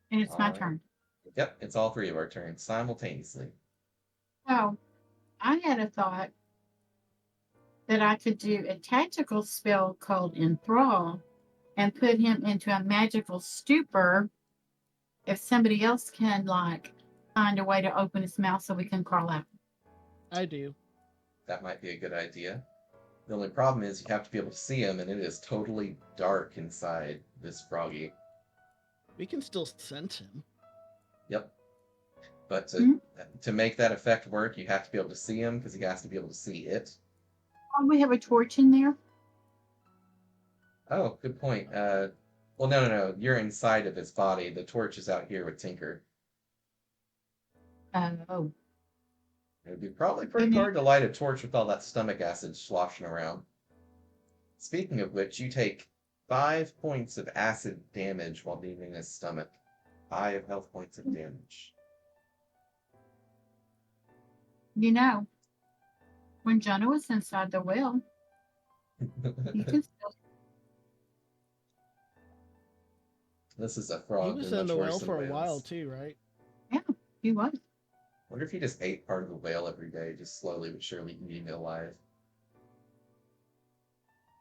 and it's All my right. turn. Yep, it's all three of our turns simultaneously. So I had a thought that I could do a tactical spell called Enthrall and put him into a magical stupor if somebody else can like find a way to open his mouth so we can crawl out. I do. That might be a good idea. The only problem is you have to be able to see him, and it is totally dark inside this froggy. We can still sense him. Yep. But Hmm? to make that effect work, you have to be able to see him because he has to be able to see it. Oh, we have a torch in there. Oh, good point. Well, no. You're inside of his body. The torch is out here with Tinker. Oh, It would be probably but pretty hard to light a torch with all that stomach acid sloshing around. Speaking of which, you take 5 points of acid damage while leaving his stomach. 5 health points of damage. you know, when Jonah was inside the well, you can still. This is a He frog. was They're in much the worse well than for a while whales. too, right? Yeah, he was. Wonder if he just ate part of the whale every day, just slowly but surely eating it alive.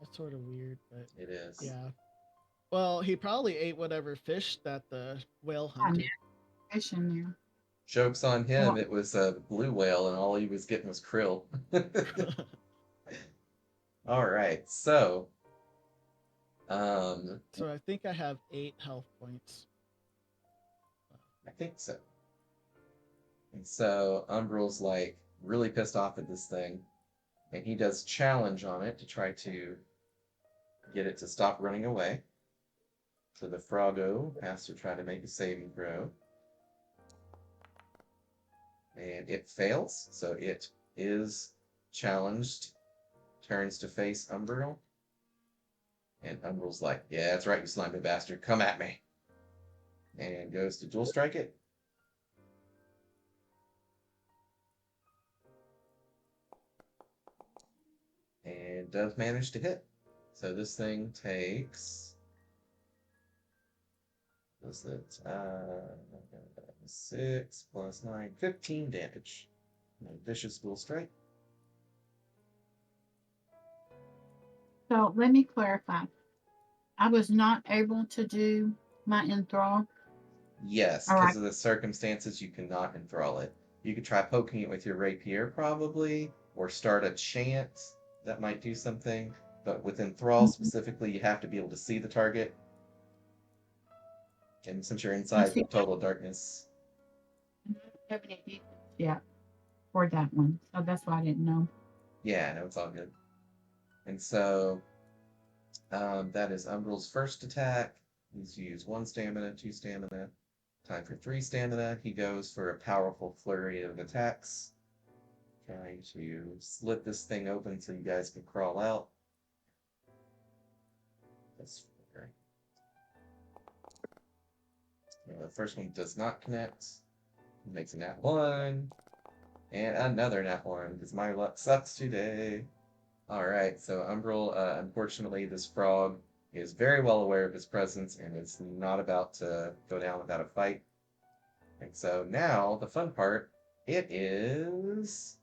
That's sort of weird, but It is. yeah. Well, he probably ate whatever fish that the whale I know hunted. fish in there. Joke's on him, Well, it was a blue whale and all he was getting was krill. Alright, so, um, So I think I have 8 health points. I think so. And so Umbral's like really pissed off at this thing, and he does challenge on it to try to get it to stop running away. So the Froggo has to try to make a saving throw. And it fails, so it is challenged, turns to face Umbral. And Umbral's like, yeah, that's right, you slimy bastard, come at me. And goes to dual strike it. And does manage to hit. So this thing takes, was it 6 plus 9, 15 damage. Vicious dual strike. so let me clarify. I was not able to do my enthrall. Yes, All right. because of the circumstances, you cannot enthrall it. You could try poking it with your rapier, probably, or start a chant. That might do something. But with enthrall Mhm. specifically, you have to be able to see the target. And since you're I inside see. total darkness, I don't have any defense yet for that one, so that's why I didn't know. yeah, no, it's all good. And so that is Umbral's first attack. He's used 1 stamina, 2 stamina. Time for 3 stamina. He goes for a powerful flurry of attacks. Trying to slit this thing open so you guys can crawl out. That's fair. The first one does not connect. Makes a nat 1. And another nat 1, because my luck sucks today. Alright, so Umbral, unfortunately, this frog is very well aware of his presence and is not about to go down without a fight. And so now, the fun part, it is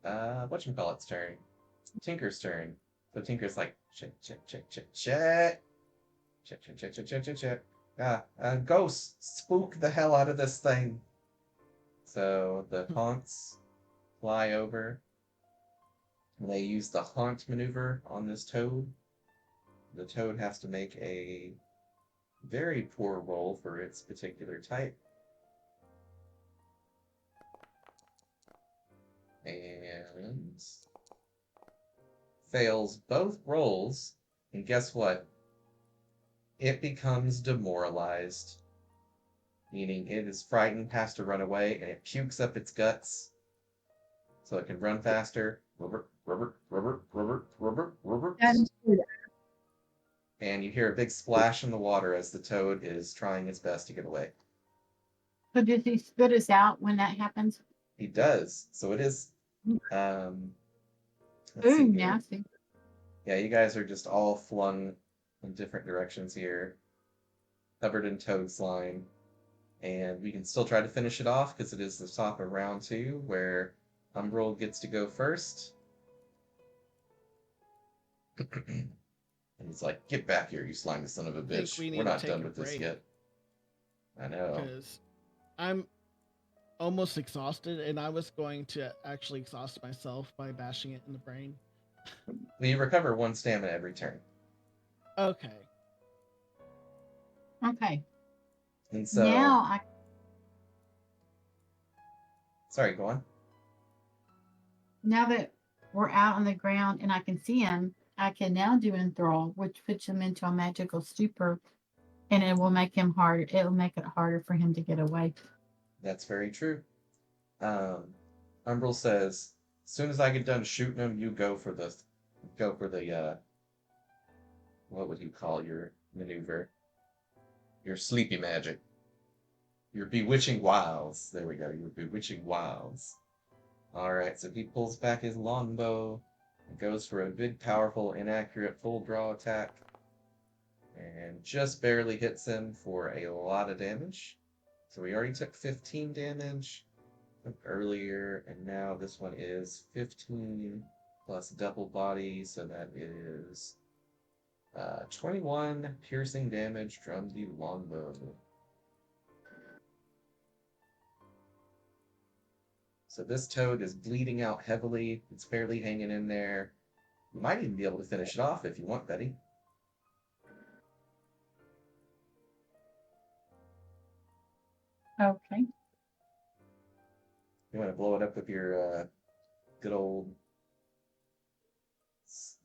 whatchamacallit's turn. Tinker's turn. So Tinker's like, check, check, check, check, check. Check, check, check, check, check, check, check. Ghost, spook the hell out of this thing. So the haunts fly over. And they use the haunt maneuver on this toad. The toad has to make a very poor roll for its particular type. And fails both rolls, And guess what? It becomes demoralized, meaning it is frightened, has to run away, and it pukes up its guts so it can run faster. Rubber, rubber, rubber, rubber, rubber, rubber. That is true. And you hear a big splash in the water as the toad is trying its best to get away. So does he spit us out when that happens? He does. So it is. Um, let's Ooh, see here. nasty. Yeah, you guys are just all flung in different directions here, covered in toad slime. And we can still try to finish it off because it is the top of round 2 where Umbral gets to go first. And he's like, "Get back here, you slimy son of a I think bitch. we We're need to not take done a with this break yet." I know. because I'm almost exhausted, and I was going to actually exhaust myself by bashing it in the brain. Well, you recover 1 stamina every turn. Okay. Okay. And so, Now I sorry, go on. now that we're out on the ground and I can see him, I can now do enthrall, which puts him into a magical stupor, and it will make him harder. It will make it harder for him to get away. That's very true. Umbral says, "As soon as I get done shooting him, you go for the, what would you call your maneuver? Your sleepy magic. Your bewitching wiles. There we go. Your bewitching wiles." All right, so he pulls back his longbow and goes for a big, powerful, inaccurate full draw attack and just barely hits him for a lot of damage. So we already took 15 damage earlier, and now this one is 15 plus double body, so that is 21 piercing damage from the longbow. So this toad is bleeding out heavily. It's barely hanging in there. You might even be able to finish it off if you want, Betty. Okay. You want to blow it up with your good old,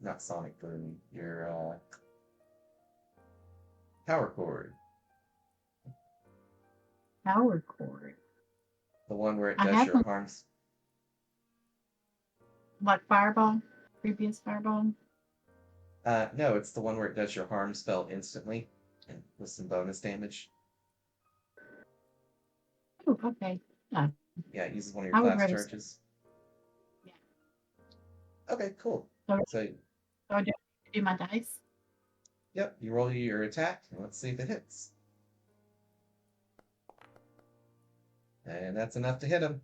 not sonic boom, your power chord. Power cord. The one where it I does have your one harms. like fireball, previous fireball. No, it's the one where it does your harm spell instantly and with some bonus damage. Oh, okay. No, Yeah, it uses one of your I would class rather. charges. Yeah. Okay, cool. So, So, so I do my dice. yep, you roll your attack, and let's see if it hits. And that's enough to hit him.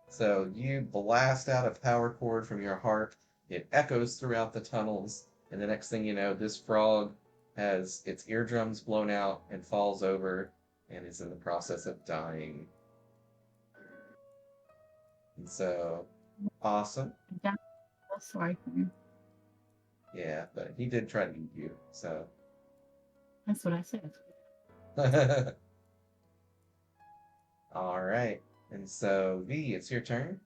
So you blast out a power cord from your heart. It echoes throughout the tunnels, and the next thing you know, this frog has its eardrums blown out and falls over and is in the process of dying. And so, awesome. I'm sorry for him. Yeah, but he did try to eat you, so. That's what I said. All right. And so, V, it's your turn.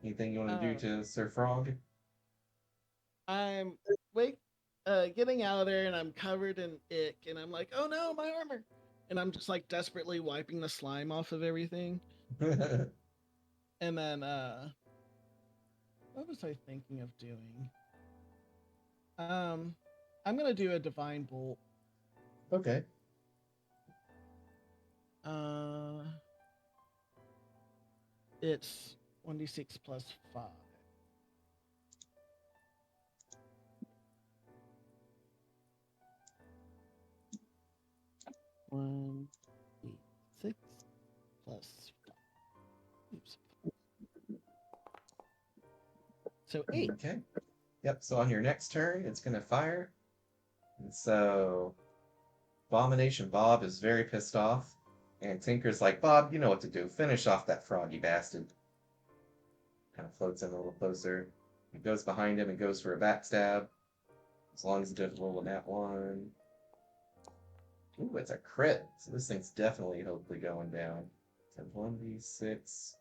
Anything you want to do Uh, to Sir Frog? I'm wake, getting out of there, and I'm covered in ick, and I'm like, oh no, my armor! And I'm just like desperately wiping the slime off of everything. And then, what was I thinking of doing? I'm gonna do a divine bolt. Okay. Uh, it's 1d6 plus 5. One d6 plus 5. Oops. So 8. Okay. Yep, so on your next turn, it's going to fire. And so Abomination Bob is very pissed off. And Tinker's like, "Bob, you know what to do. Finish off that frog, you bastard." Kind of floats in a little closer. He goes behind him and goes for a backstab. As long as he doesn't roll a nat 1. Ooh, it's a crit. So this thing's definitely hopefully going down. So 1d6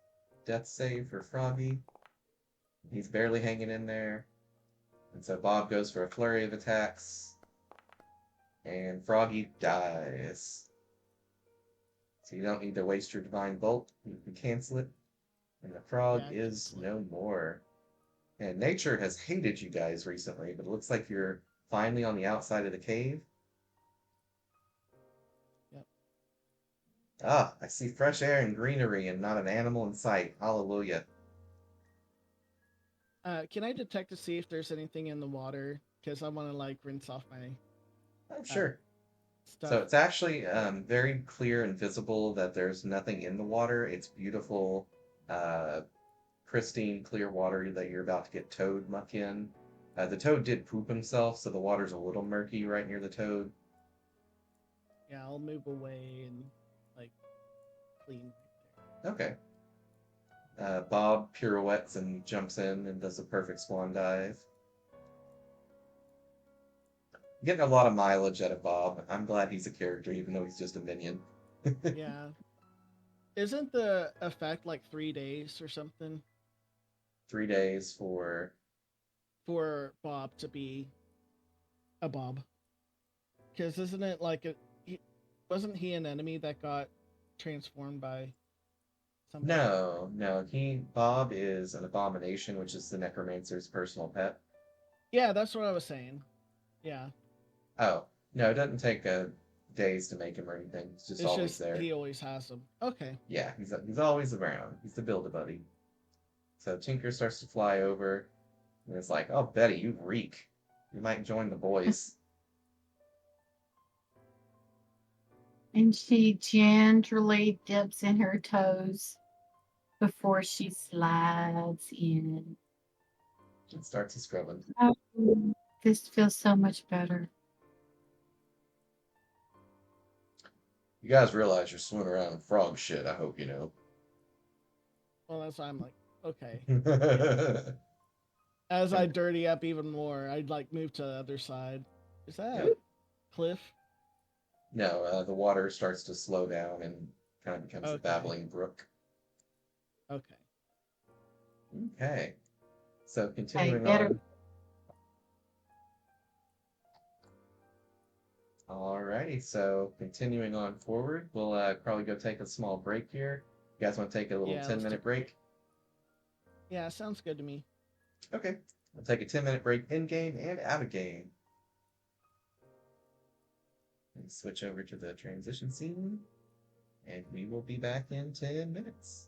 death save for Froggy. He's barely hanging in there. And so Bob goes for a flurry of attacks. And Froggy dies. So you don't need to waste your Divine Bolt. You can cancel it. And the frog Yeah, is cancel it. no more. And nature has hated you guys recently, but it looks like you're finally on the outside of the cave. Yep. Ah, I see fresh air and greenery and not an animal in sight. Hallelujah. Can I detect to see if there's anything in the water? Because I want to like rinse off my Oh, uh, sure. So stuff. it's actually very clear and visible that there's nothing in the water. It's beautiful, uh, pristine, clear water that you're about to get toad muck in. The toad did poop himself, so the water's a little murky right near the toad. Yeah, I'll move away and like clean Okay. Bob pirouettes and jumps in and does a perfect swan dive. Getting a lot of mileage out of Bob. I'm glad he's a character, even though he's just a minion. right there. Yeah. Isn't the effect like 3 days or something 3 days for. for Bob to be a Bob? Because isn't it like wasn't he an enemy that got transformed by somebody? No, no. Bob is an abomination, which is the necromancer's personal pet. Yeah, that's what I was saying. Yeah, Oh, no, it doesn't take days to make him or anything. He's just it's always just there. he always has them. Okay. Yeah, he's always around. He's the Build-A-Buddy. So Tinker starts to fly over, and it's like, oh, Betty, you reek. You might join the boys. And she gingerly dips in her toes before she slides in. And starts to scrubbing. Oh, this feels so much better. You guys realize you're swimming around in frog shit, I hope you know. Well, that's why I'm like, okay, yeah. And As I dirty up even more, I'd like move to the other side. Is that yep. a cliff? No, the water starts to slow down and kind of becomes a Okay. babbling brook. Okay. Okay. So Okay, continuing better. on. Alrighty, so continuing on forward, we'll probably go take a small break here. You guys want to take a little Yeah, 10 let's minute take a break? break. Yeah, sounds good to me. Okay. We'll take a 10-minute break in game and out of game. And switch over to the transition scene, and we will be back in 10 minutes.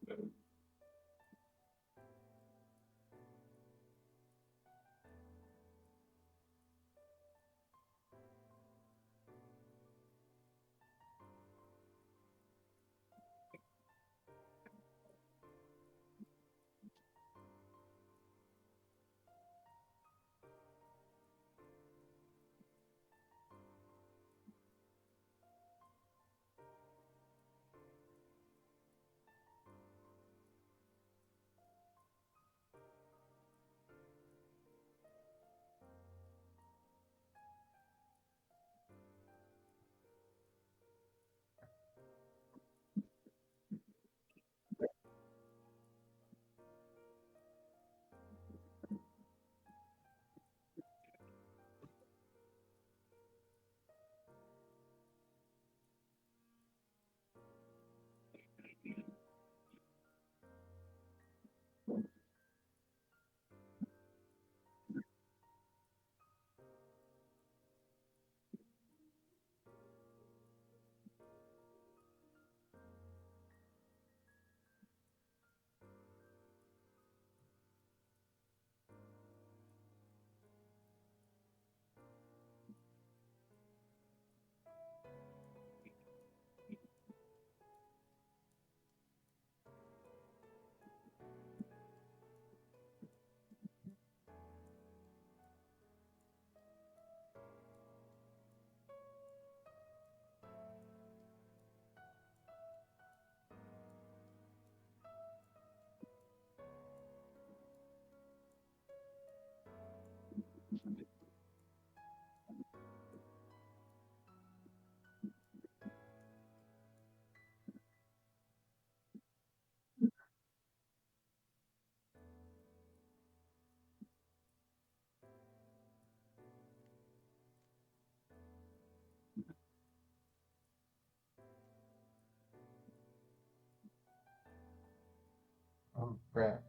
Oh, crap.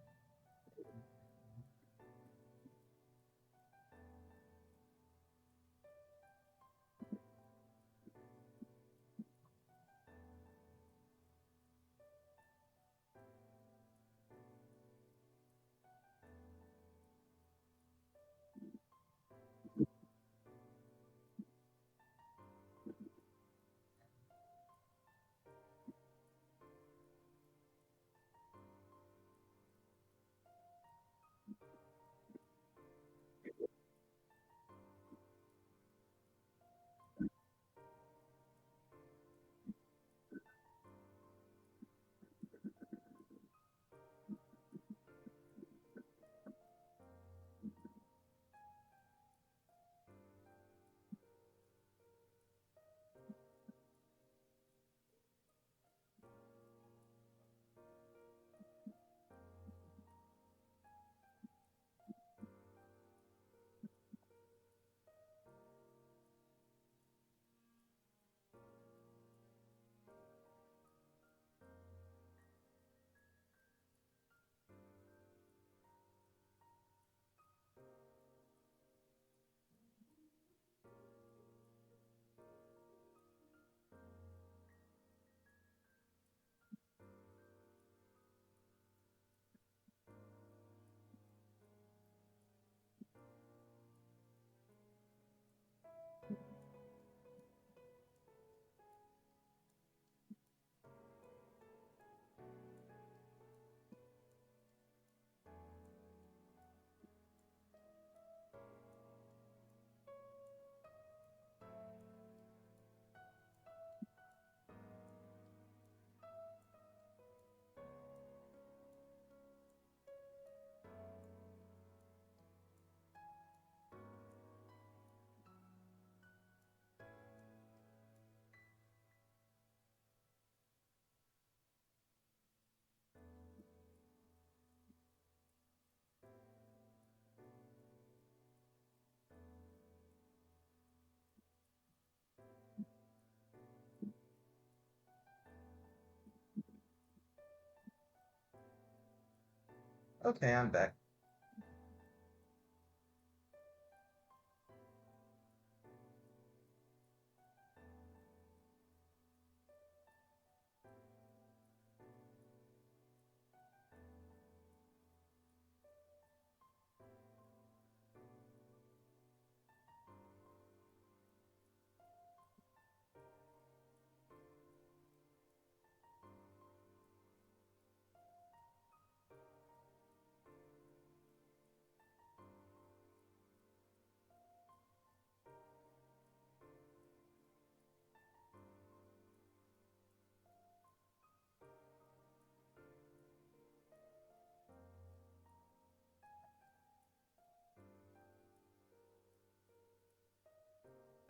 Okay, I'm back.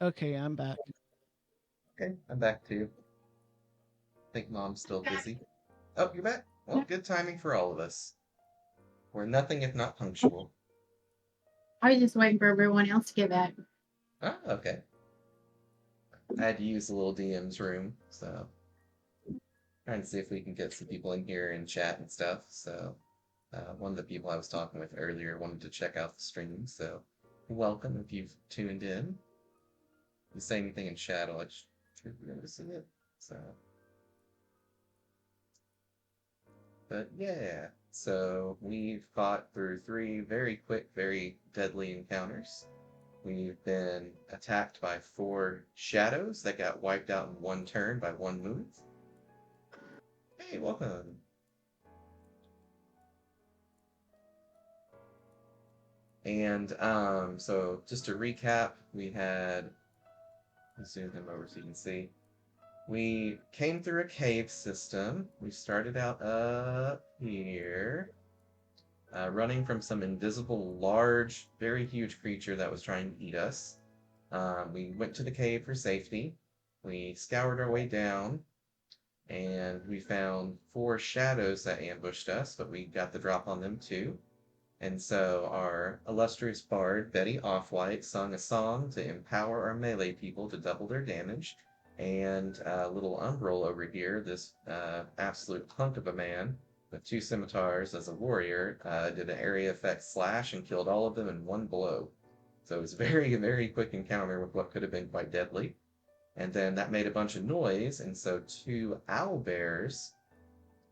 Okay, I'm back. Okay, I'm back too. Think mom's still busy. Oh, you're back? Well, Yeah. good timing for all of us. We're nothing if not punctual. I was just waiting for everyone else to get back. Ah, okay. I had to use the little DM's room, so trying to see if we can get some people in here and chat and stuff. So one of the people I was talking with earlier wanted to check out the stream, so welcome if you've tuned in. If you say anything in chat, I'll let you notice it. So, but yeah, so we've fought through 3 very quick, very deadly encounters. We've been attacked by 4 shadows that got wiped out in 1 turn by 1 move. Hey, welcome. And so just to recap, we had, let's zoom him over so you can see. We came through a cave system. We started out up here, running from some invisible, large, very huge creature that was trying to eat us. We went to the cave for safety. We scoured our way down, and we found 4 shadows that ambushed us, but we got the drop on them too. And so our illustrious bard, Betty Offwhite, sung a song to empower our melee people to double their damage. And little Umbral over here, this absolute hunk of a man with 2 scimitars as a warrior, did an area effect slash and killed all of them in 1 blow. So it was a very, very quick encounter with what could have been quite deadly. And then that made a bunch of noise, and so 2 owlbears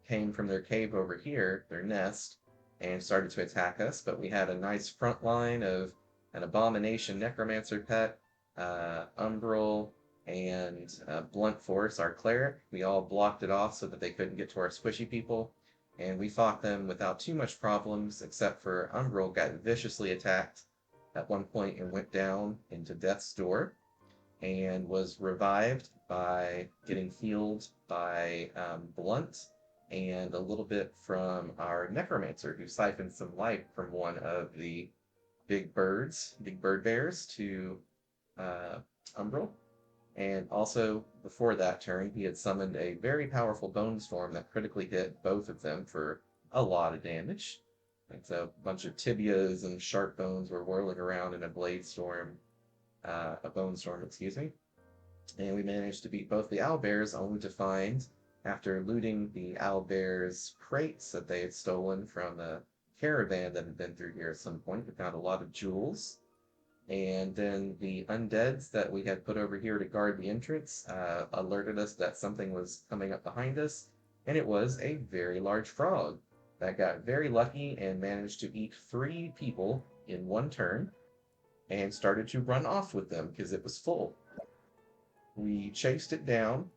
came from their cave over here, their nest, and started to attack us. But we had a nice front line of an abomination necromancer pet, Umbral, and Blunt Force, our cleric. We all blocked it off so that they couldn't get to our squishy people. And we fought them without too much problems, except for Umbral got viciously attacked at one point and went down into death's door and was revived by getting healed by Blunt and a little bit from our necromancer who siphoned some life from one of the big birds, big bird bears, to uh, Umbral. And also, before that turn, he had summoned a very powerful bone storm that critically hit both of them for a lot of damage. And so a bunch of tibias and sharp bones were whirling around in a blade storm, a bone storm, excuse me. And we managed to beat both the owlbears, only to find, after looting the owlbears' crates that they had stolen from a caravan that had been through here at some point, we found a lot of jewels. And then the undeads that we had put over here to guard the entrance alerted us that something was coming up behind us, and it was a very large frog that got very lucky and managed to eat 3 people in 1 turn and started to run off with them because it was full. We chased it down,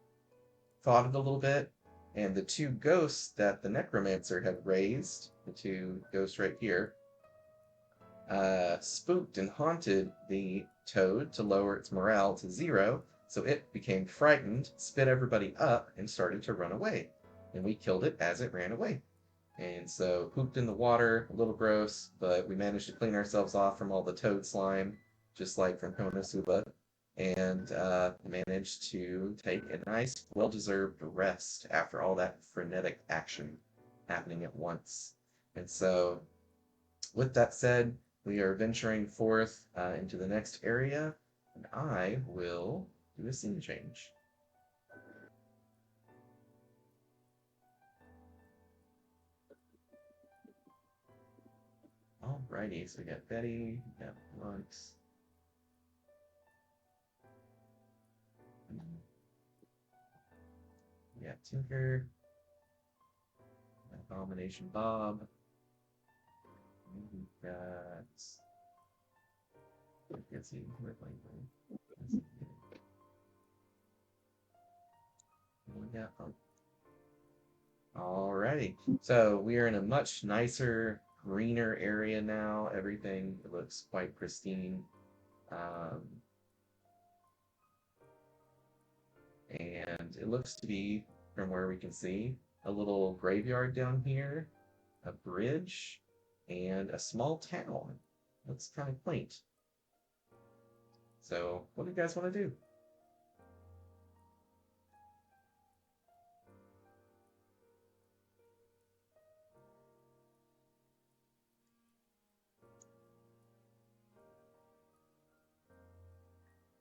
fought it a little bit, and the 2 ghosts that the necromancer had raised, the 2 ghosts right here, spooked and haunted the toad to lower its morale to 0, so it became frightened, spit everybody up, and started to run away. And we killed it as it ran away. And so pooped in the water, a little gross, but we managed to clean ourselves off from all the toad slime, just like from Konosuba, and managed to take a nice, well-deserved rest after all that frenetic action happening at once. And so, with that said, we are venturing forth into the next area, and I will do a scene change. Alrighty, so we got Betty, we got Blunt, we got Tinker, Abomination Bob, and we've got. Let's see, we're playing. We got Alrighty, so we are in a much nicer, greener area now. Everything looks quite pristine. Um, and it looks to be, from where we can see, a little graveyard down here, a bridge, and a small town. Looks kind of quaint. So, what do you guys want to do?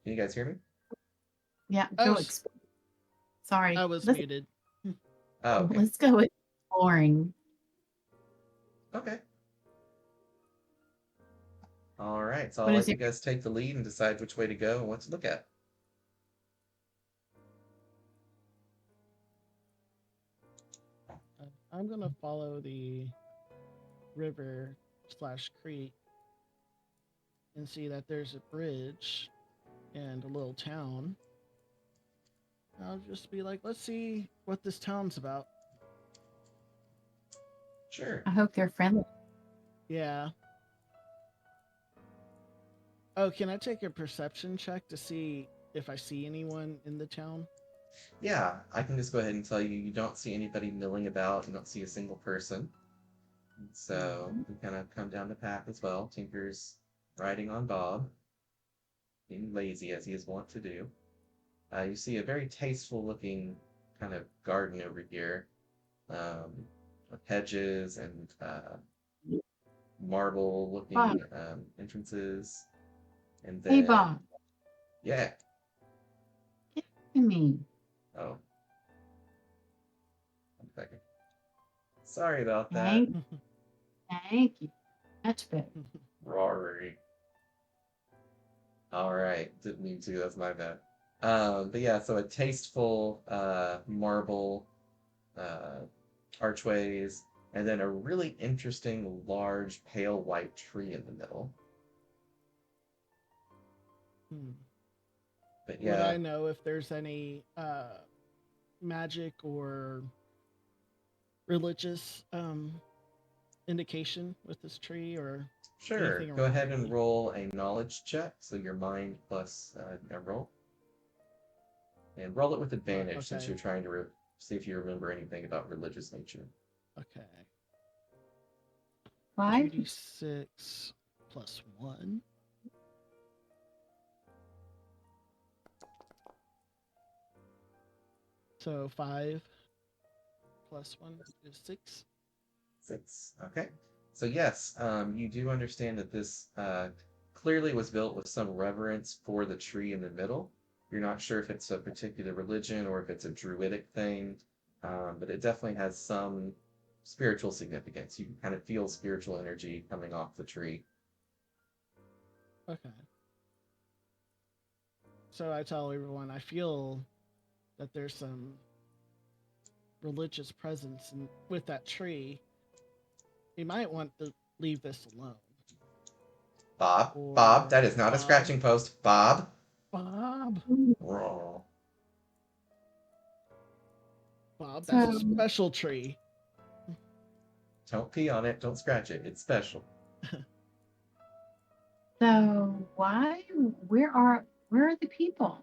Can you guys hear me? Yeah, I go was sorry. I was Let's muted. Oh, okay. let's go exploring. Okay. All right. So I'll What is let it? you guys take the lead and decide which way to go and what to look at. I'm gonna follow the river slash creek and see that there's a bridge and a little town. I'll just be like, let's see what this town's about. Sure. I hope they're friendly. Yeah. Oh, can I take a perception check to see if I see anyone in the town? Yeah, I can just go ahead and tell you you don't see anybody milling about. You don't see a single person. So we kind of come down the path as well. Tinker's riding on Bob, being lazy as he is wont to do. You see a very tasteful looking kind of garden over here, with hedges and marble Bob, looking entrances. And hey then, Bob, yeah, give it to me. oh, one second. Sorry about that. Thank, thank you. Much better. Rory. All right, didn't mean to. That's my bad. But yeah, so a tasteful marble uh, archways, and then a really interesting large pale white tree in the middle. Hmm. But Would yeah, I know if there's any magic or religious indication with this tree or sure. anything Go around ahead and really? roll a knowledge check. So your mind plus a roll, and roll it with advantage since Okay. you're trying to see if you remember anything about religious nature. Okay. Five. 2d6 plus 1. So 5 plus 1 is 6. 6. Okay. So yes, you do understand that this clearly was built with some reverence for the tree in the middle. You're not sure if it's a particular religion or if it's a druidic thing, but it definitely has some spiritual significance. You can kind of feel spiritual energy coming off the tree. Okay. So I tell everyone I feel that there's some religious presence with that tree. You might want to leave this alone. Bob, Or that is not a Bob. scratching post. Bob. Bob. Roar. Bob, that's a So, special tree. Don't pee on it. Don't scratch it. It's special. so why? Where are the people?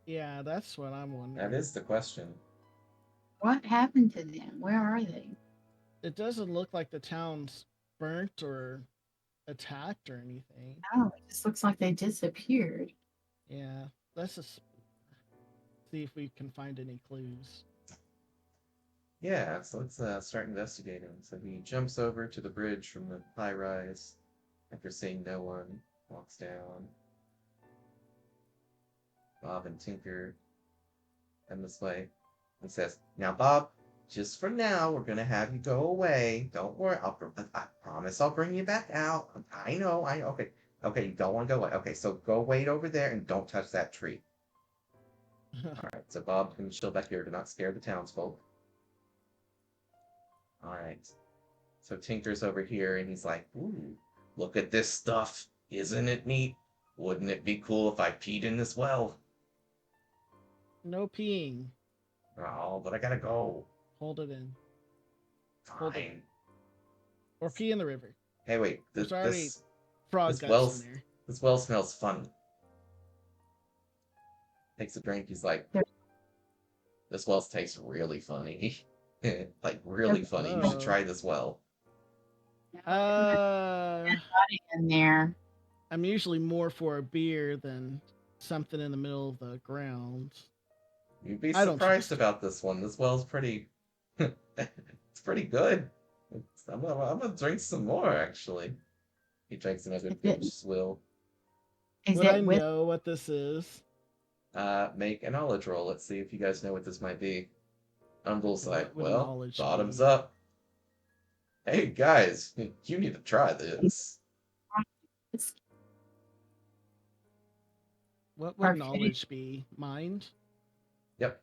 Yeah, that's what I'm That wondering. is the question. What happened to them? Where are they? It doesn't look like the town's burnt or attacked or anything. Oh, it just looks like they disappeared. Yeah, let's just see if we can find any clues. Yeah, so let's start investigating. So he jumps over to the bridge from the high rise after seeing no one, walks down. Bob and Tinker come this way and says, "Now, Bob, just for now, we're gonna have you go away. Don't worry. I promise I'll bring you back out. I know. Okay, okay. You don't want to go away. Okay, so go wait over there and don't touch that tree. All right. So Bob can chill back here to not scare the townsfolk. All right. So Tinker's over here and he's like, "Ooh, look at this stuff. Isn't it neat? Wouldn't it be cool if I peed in this well? No peeing. Oh, but I gotta go. Hold it in. Hold it in. Fine. Or pee in the river. Hey, wait. There's already This frog this guts well in there. this well smells funny." Takes a drink. He's like, They're, "This well tastes really funny, like they're really funny. You should Oh. try this well." in Uh, there. I'm usually more for a beer than something in the middle of the ground. You'd be I don't surprised trust it. about this one. This well's pretty. It's pretty good. I'm gonna drink some more, actually. He drinks another Is good it, swill. is Would I it with know what this is? Make a knowledge roll. Let's see if you guys know what this might be. Umble's like, What would well, knowledge bottoms be? up. Hey guys, you need to try this. What would or could it, knowledge be? Mind? Yep.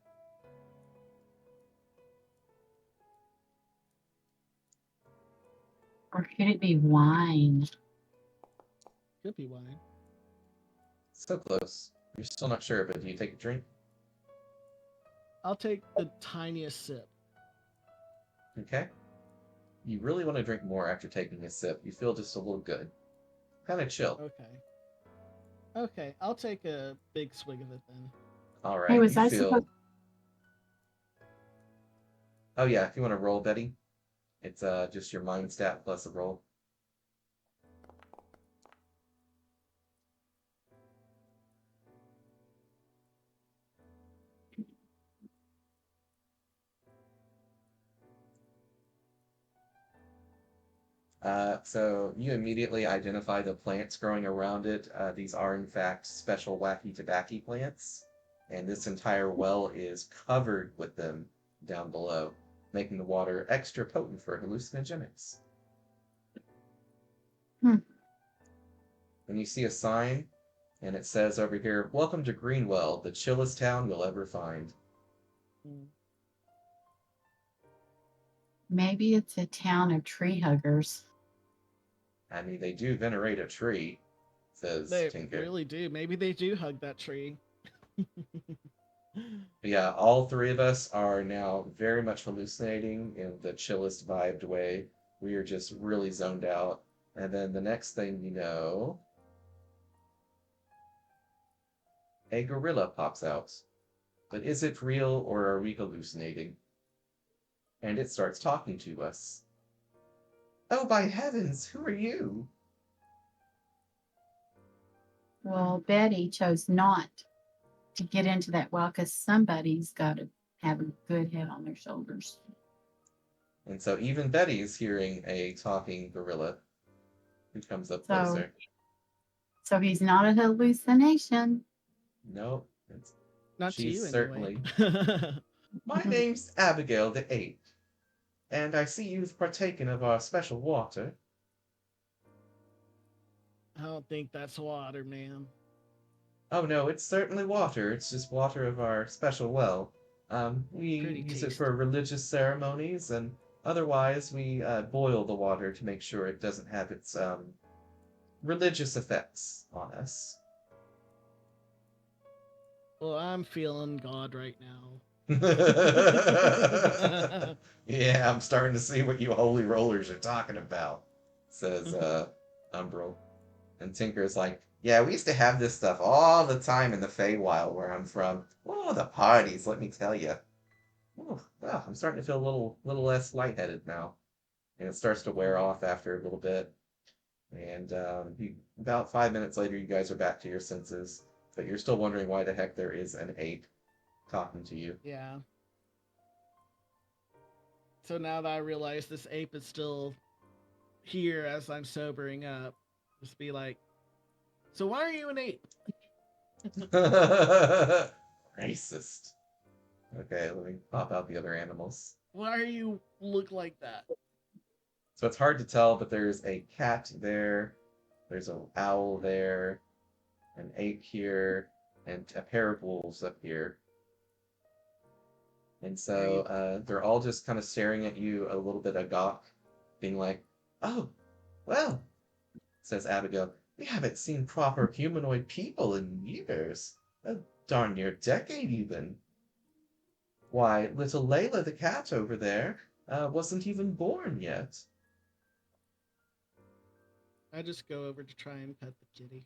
or could it be wine? Could be wine. So close. You're still not sure, but do you take a drink? I'll take the tiniest sip. Okay. You really want to drink more after taking a sip. You feel just a little good. Kind of chill. Okay. Okay, I'll take a big swig of it then. All Hey, right. was You I supposed? feel. Oh yeah. If you want to roll, Betty, it's just your mind stat plus a roll. So you immediately identify the plants growing around it. These are, in fact, special wacky tobacco plants, and this entire well is covered with them down below, making the water extra potent for hallucinogenics. Hmm. And you see a sign, and it says over here, "Welcome to Greenwell, the chillest town you'll ever find." Mm. Maybe it's a town of tree huggers. I mean, they do venerate a tree, says They Tinker. really do. Maybe they do hug that tree. But yeah, all three of us are now very much hallucinating in the chillest vibed way. We are just really zoned out. And then the next thing you know, a gorilla pops out. But is it real or are we hallucinating? And it starts talking to us. Oh, by heavens, who are you? Well, Betty chose not to get into that well because somebody's got to have a good head on their shoulders. And so even Betty's hearing a talking gorilla who comes up So, closer. so he's not a hallucination. No, it's, Not to she's you, anyway. certainly. I My name's Abigail the Eighth, and I see you've partaken of our special water. don't think that's water, ma'am. Oh no, it's certainly water. It's just water of our special well. We Pretty use it tasty. for religious ceremonies, and otherwise we boil the water to make sure it doesn't have its religious effects on us. Well, I'm feeling God right now. Yeah, I'm starting to see what you holy rollers are talking about, says Umbral. And Tinker's like, yeah, we used to have this stuff all the time in the Feywild where I'm from. Oh, the parties, let me tell you. Oh, well, I'm starting to feel a little less lightheaded now. And it starts to wear off after a little bit. And about 5 minutes later, you guys are back to your senses. But you're still wondering why the heck there is an ape talking to you. Yeah. So now that I realize this ape is still here as I'm sobering up, just be like, so why are you an ape? Racist. Okay, let me pop out the other animals. Why are you look like that? So it's hard to tell, but there's a cat there, there's an owl there, an ape here, and a pair of wolves up here. And Are so you they're all just kind of staring at you a little bit agawk, being like, "Oh, well," says Abigail, "we haven't seen proper humanoid people in years. A darn near decade, even. Why, little Layla the cat over there wasn't even born yet." I just go over to try and pet the kitty.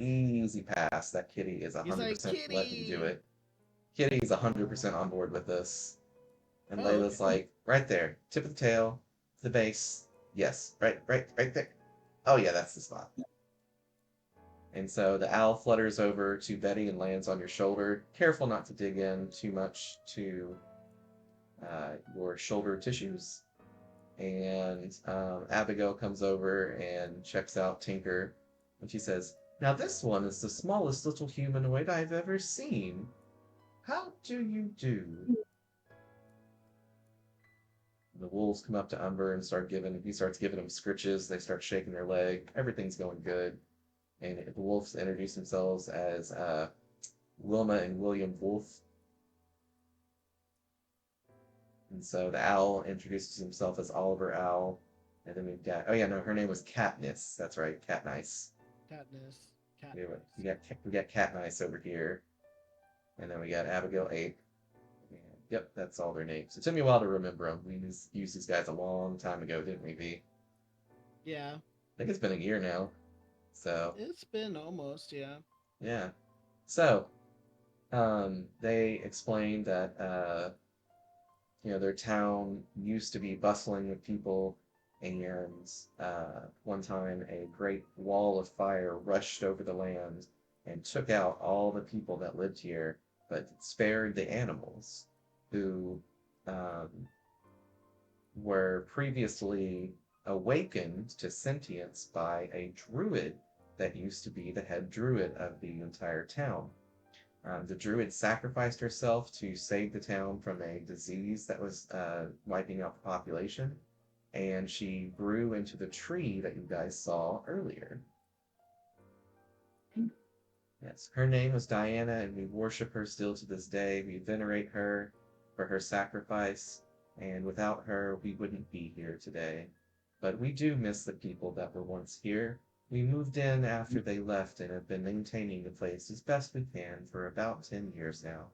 Easy pass. That kitty is He's like, 100% letting you do kitty. it. Kitty's Oh, 100% on board with this. And oh Layla's okay. like, right there, tip of the tail, the base. Yes, right there. Oh yeah, that's the spot. And so the owl flutters over to Betty and lands on your shoulder. Careful not to dig in too much to your shoulder tissues. And Abigail comes over and checks out Tinker. And she says, "Now, this one is the smallest little humanoid I've ever seen. How do you do?" The wolves come up to Umber and he starts giving them scritches. They start shaking their leg. Everything's going good. And the wolves introduce themselves as Wilma and William Wolf. And so the owl introduces himself as Oliver Owl. And then we've got, oh yeah, no, her name was Katniss. That's right, Katniss. Katniss. We, Katniss. we got we got Katniss over here. And then we got Abigail Ape. And yep, that's all their names. It took me a while to remember them. We used these guys a long time ago, didn't we, V? Yeah. I think it's been a year now. So, It's been almost, yeah. yeah. So, they explained that their town used to be bustling with people, and one time a great wall of fire rushed over the land and took out all the people that lived here, but spared the animals who um, were previously awakened to sentience by a druid that used to be the head druid of the entire town. The druid sacrificed herself to save the town from a disease that was wiping out the population, and she grew into the tree that you guys saw earlier. Yes, her name was Diana, and we worship her still to this day. We venerate her for her sacrifice, and without her, we wouldn't be here today. But we do miss the people that were once here. We moved in after they left and have been maintaining the place as best we can for about 10 years now.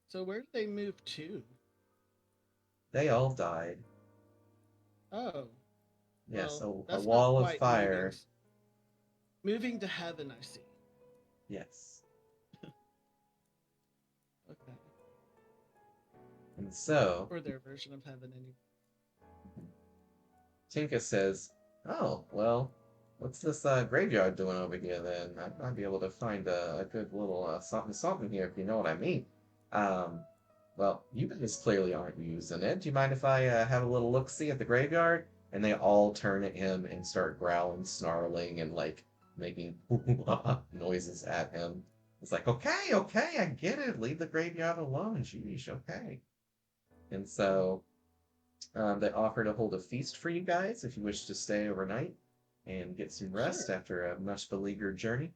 So where did they move to? They all died. Oh, Yes, well, a that's not wall of quite moving. fire. Moving to heaven, I see. Yes. Okay. And so, Or their version of heaven, anyway. Tinka says, "Oh, well, what's this graveyard doing over here then? I might be able to find a good little something something here, if you know what I mean. Um, well, you guys clearly aren't using it. Do you mind if I have a little look-see at the graveyard?" And they all turn at him and start growling, snarling, and like making noises at him. It's like, okay, okay, I get it. Leave the graveyard alone, sheesh, okay. And so they offer to hold a feast for you guys if you wish to stay overnight and get some rest Sure. after a much beleaguered journey.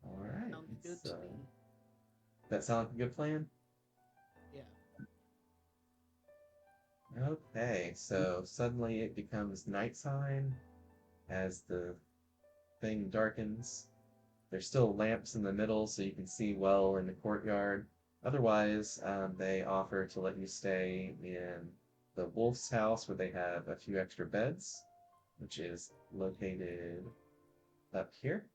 All right. Sounds good to me. That sound like a good plan? Yeah. Okay, so suddenly it becomes nighttime as the thing darkens. There's still lamps in the middle so you can see well in the courtyard. Otherwise, they offer to let you stay in the wolf's house where they have a few extra beds, which is located up here.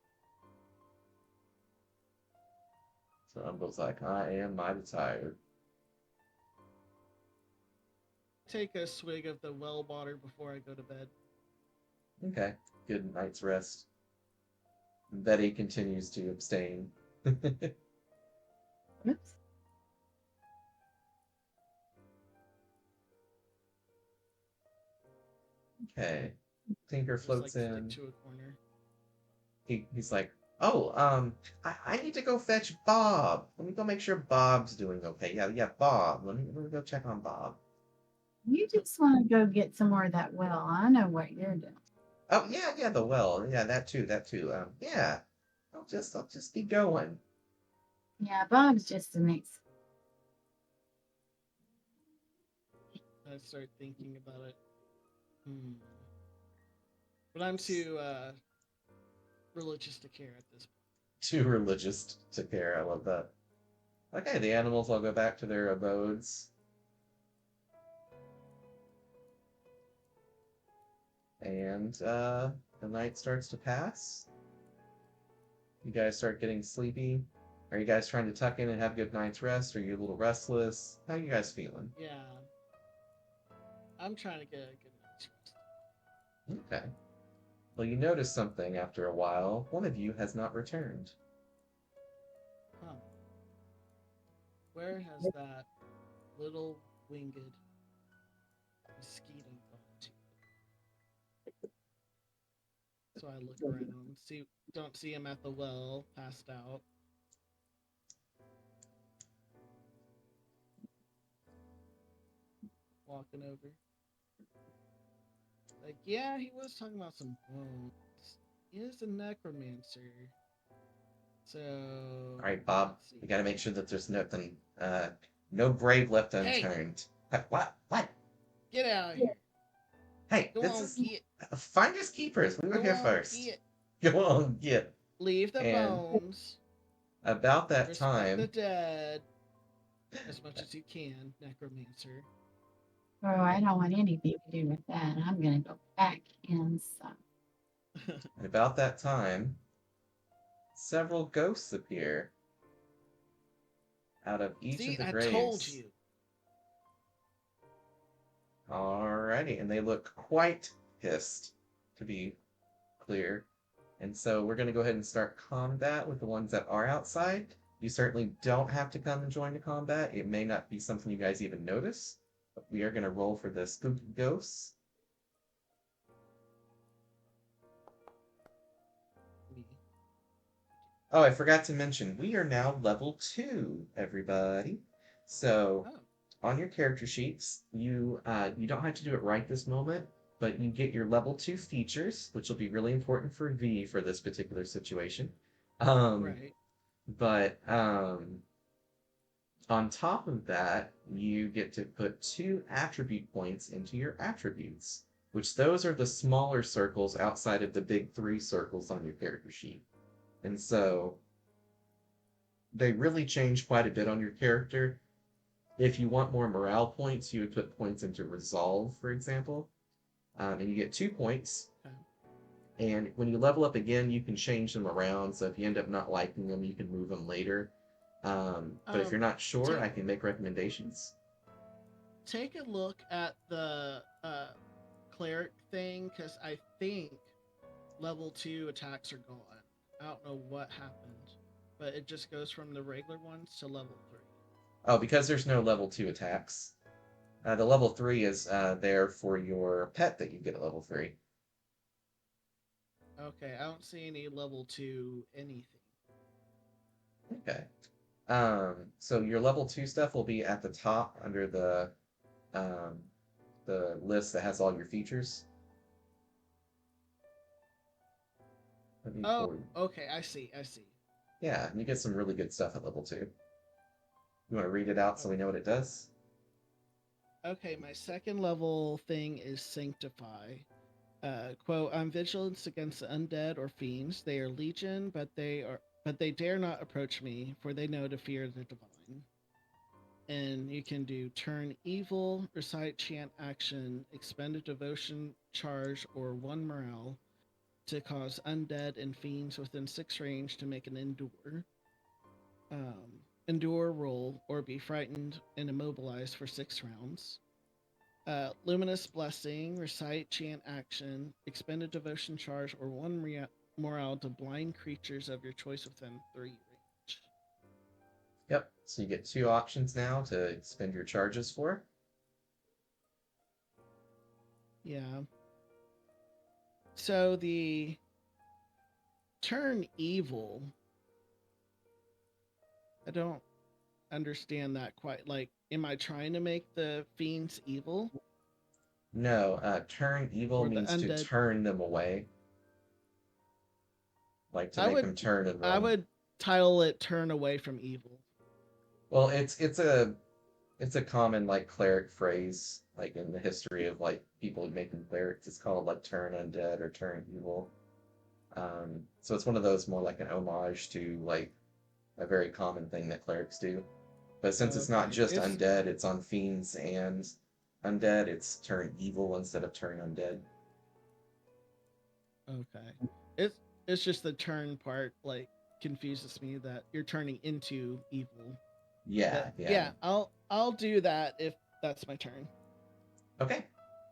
So Umble's like, "I am mighty tired." Take a swig of the well water before I go to bed. Okay, good night's rest. Betty continues to abstain. Oops. Okay, Tinker Just like floats stick in. to a corner. He's like, "Oh, I need to go fetch Bob. Let me go make sure Bob's doing okay. Yeah, yeah, Bob. Let me go check on Bob." You just want to go get some more of that well. I know what you're doing. Oh, yeah, yeah, the well. Yeah, that too, that too. Yeah. I'll just be going. Yeah, Bob's just an ex. I start thinking about it. But I'm too religious to care at this point. Too religious to care. I love that. Okay, the animals all go back to their abodes. And the night starts to pass. You guys start getting sleepy. Are you guys trying to tuck in and have a good night's rest? Are you a little restless? How you guys feeling? Yeah. I'm trying to get a good night's rest. Okay. Well, you notice something after a while. One of you has not returned. Huh. Where has that little winged mosquito gone to? So I look around, don't see him at the well, passed out. Walking over. Like, yeah, he was talking about some bones. He is a necromancer. So All right, Bob. let's see. We got to make sure that there's no grave left Hey, unturned. What? What? get out of here. Hey, Go this on, is get. finders keepers. We were Go here on, first. get. Go on, get. Leave the And bones. about that Respect the time, dead as much as you can, necromancer. Oh, I don't want anything to do with that. I'm gonna go back inside. at about that time, several ghosts appear out of each of See, the I told graves. you. Alrighty, and they look quite pissed, to be clear. And so we're going to go ahead and start combat with the ones that are outside. You certainly don't have to come and join the combat. It may not be something you guys even notice, but we are going to roll for the spooky ghosts. Me. Oh, I forgot to mention, we are now level 2, everybody. So Oh, on your character sheets, you don't have to do it right this moment, but you get your level 2 features, which will be really important for V for this particular situation. Um, right. but on top of that, you get to put 2 attribute points into your attributes, which those are the smaller circles outside of the big 3 circles on your character sheet. And so they really change quite a bit on your character. If you want more morale points, you would put points into resolve, for example, and you get 2 points. Okay. And when you level up again, you can change them around. So if you end up not liking them, you can move them later. But if you're not sure, Take I can make recommendations. take a look at the cleric thing, because I think level 2 attacks are gone. I don't know what happened, but it just goes from the regular ones to level 3. Oh, because there's no level 2 attacks. The level 3 is there for your pet that you get at level 3. Okay, I don't see any level 2 anything. Okay. So your level 2 stuff will be at the top under um, the list that has all your features. Let me Oh, pull. okay, I see. Yeah, and you get some really good stuff at level 2. You want to read it out so we know what it does? Okay, my second level thing is Sanctify. Quote, I'm vigilant against the undead or fiends. They are legion, but they dare not approach me, for they know to fear the divine. And you can do turn evil, recite chant action, expend a devotion charge, or one morale to cause undead and fiends within 6 range to make an endure roll, or be frightened and immobilized for 6 rounds. Luminous Blessing, recite chant action, expend a devotion charge, or one morale to blind creatures of your choice within 3 range. Yep. So you get 2 options now to spend your charges for. Yeah. So the turn evil, I don't understand that quite. Like, am I trying to make the fiends evil No, turn evil or the means to undead? turn them away, like to I make would them turn and I run. would title it turn away from evil. Well, it's a common like cleric phrase, like in the history of like people making clerics. It's called like turn undead or turn evil. So it's one of those more like an homage to like a very common thing that clerics do. But since it's not Okay. just undead, it's on fiends and undead, it's turn evil instead of turn undead. Okay. It's just the turn part like confuses me that you're turning into evil. Yeah, But yeah. yeah, I'll do that if that's my turn. Okay.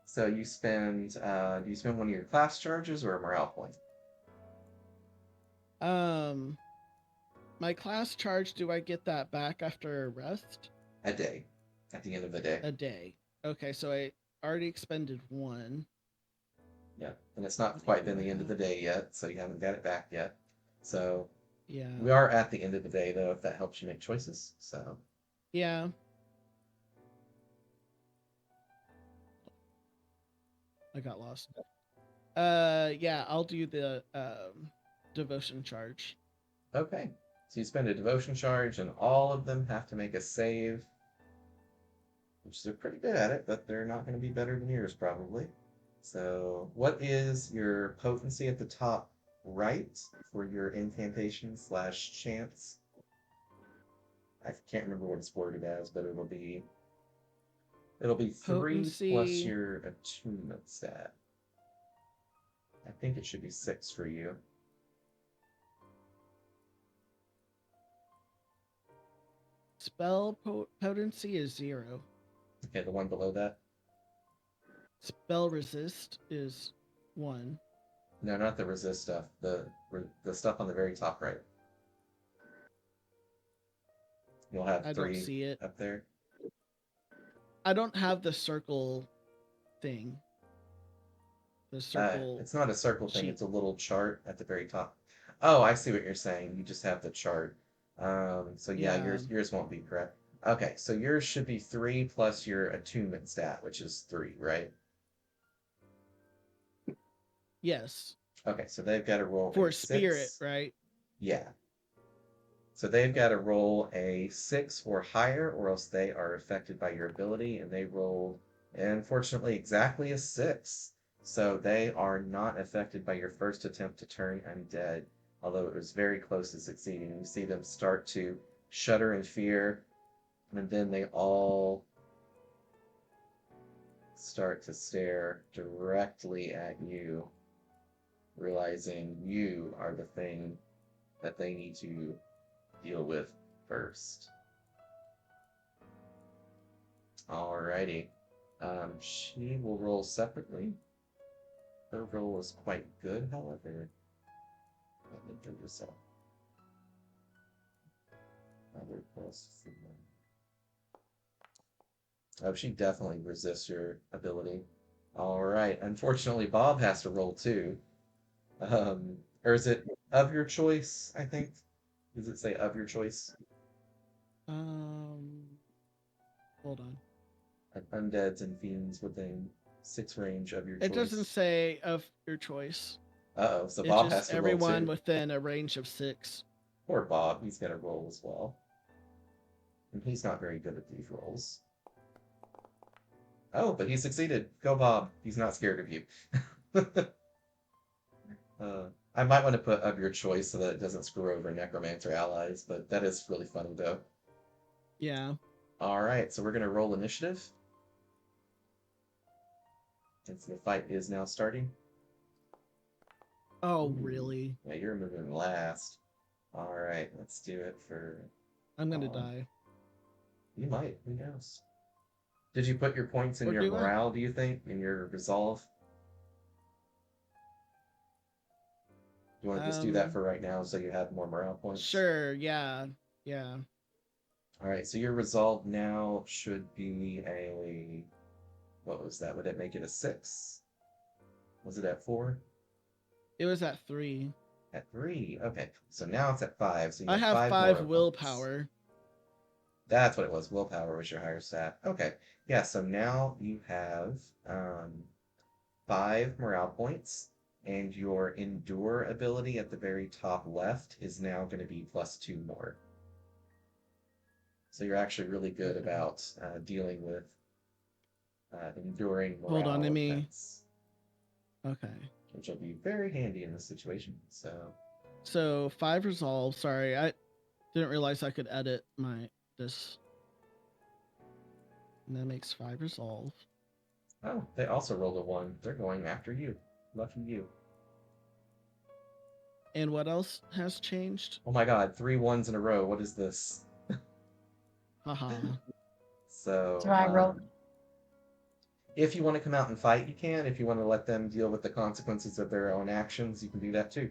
So you spend do you spend one of your class charges or a morale point? Um, my class charge, do I get that back after a rest? A day. At the end of the day. A day. Okay, so I already expended one. Yeah. And it's not How many quite do been I the end of have? the day yet, so you haven't got it back yet. So Yeah. we are at the end of the day though, if that helps you make choices. So Yeah. I got lost. Yeah, I'll do the devotion charge. okay. So you spend a devotion charge and all of them have to make a save, which they're pretty good at it, but they're not going to be better than yours probably. So what is your potency at the top right for your incantation slash chance? I can't remember what it's worded as, but it'll be 3 plus Potency. your attunement stat. I think it should be 6 for you. Spell potency is 0. Okay, the one below that. Spell resist is 1. No, not the resist stuff. The stuff on the very top right. You'll have I don't 3 see it. up there. I don't have the circle thing. The circle It's not a circle thing. sheet. It's a little chart at the very top. Oh, I see what you're saying. You just have the chart. So yeah, Yeah. yours won't be correct. Okay, so yours should be 3 plus your attunement stat, which is 3, right? Yes. Okay, so they've got to roll a For spirit, 6. right? Yeah. So they've got to roll a 6 or higher, or else they are affected by your ability, and they rolled, unfortunately, exactly a 6. So they are not affected by your first attempt to turn undead, although it was very close to succeeding. You see them start to shudder in fear, and then they all start to stare directly at you, realizing you are the thing that they need to deal with first. Alrighty. She will roll separately. Her roll is quite good, however. Let me do this up. Another plus 4. Oh, she definitely resists your ability. Alright. Unfortunately, Bob has to roll too. Or is it of your choice, I think? Does it say of your choice? Um hold on. Undeads and fiends within 6 range of your It doesn't choice. say of your choice. Uh-oh, so It's Bob just has to roll everyone too. within a range of 6. Poor Bob, he's got to roll as well. And he's not very good at these rolls. Oh, but he succeeded. Go, Bob. He's not scared of you. I might want to put of your choice so that it doesn't screw over Necromancer allies, but that is really funny, though. Yeah. All right, so we're going to roll initiative. Since the fight is now starting. Oh, Ooh. really? Yeah, you're moving last. All right, let's do it for... I'm gonna die. You might. Who knows? Did you put your points in Or your do I? morale, do you think? In your resolve? You want to just do that for right now so you have more morale points? Sure, yeah. Yeah. All right, so your resolve now should be a... What was that? Would it make it a 6? Was it at 4? It was at 3. At 3. Okay, so now it's at 5, so you I have have 5 5 more points. willpower. That's what it was. Willpower was your higher stat. Okay, yeah, so now you have 5 morale points, and your endure ability at the very top left is now going to be plus 2 more. So you're actually really good Okay. about dealing with enduring Hold on, let morale me. effects, Okay. which will be very handy in this situation. So, So 5 resolve. Sorry, I didn't realize I could edit this. And that makes 5 resolve. oh, they also rolled a 1. They're going after you. Lucky you. And what else has changed? Oh my god, 3 1s in a row. What is this? Haha. So So, I roll. if you want to come out and fight, you can. If you want to let them deal with the consequences of their own actions, you can do that too.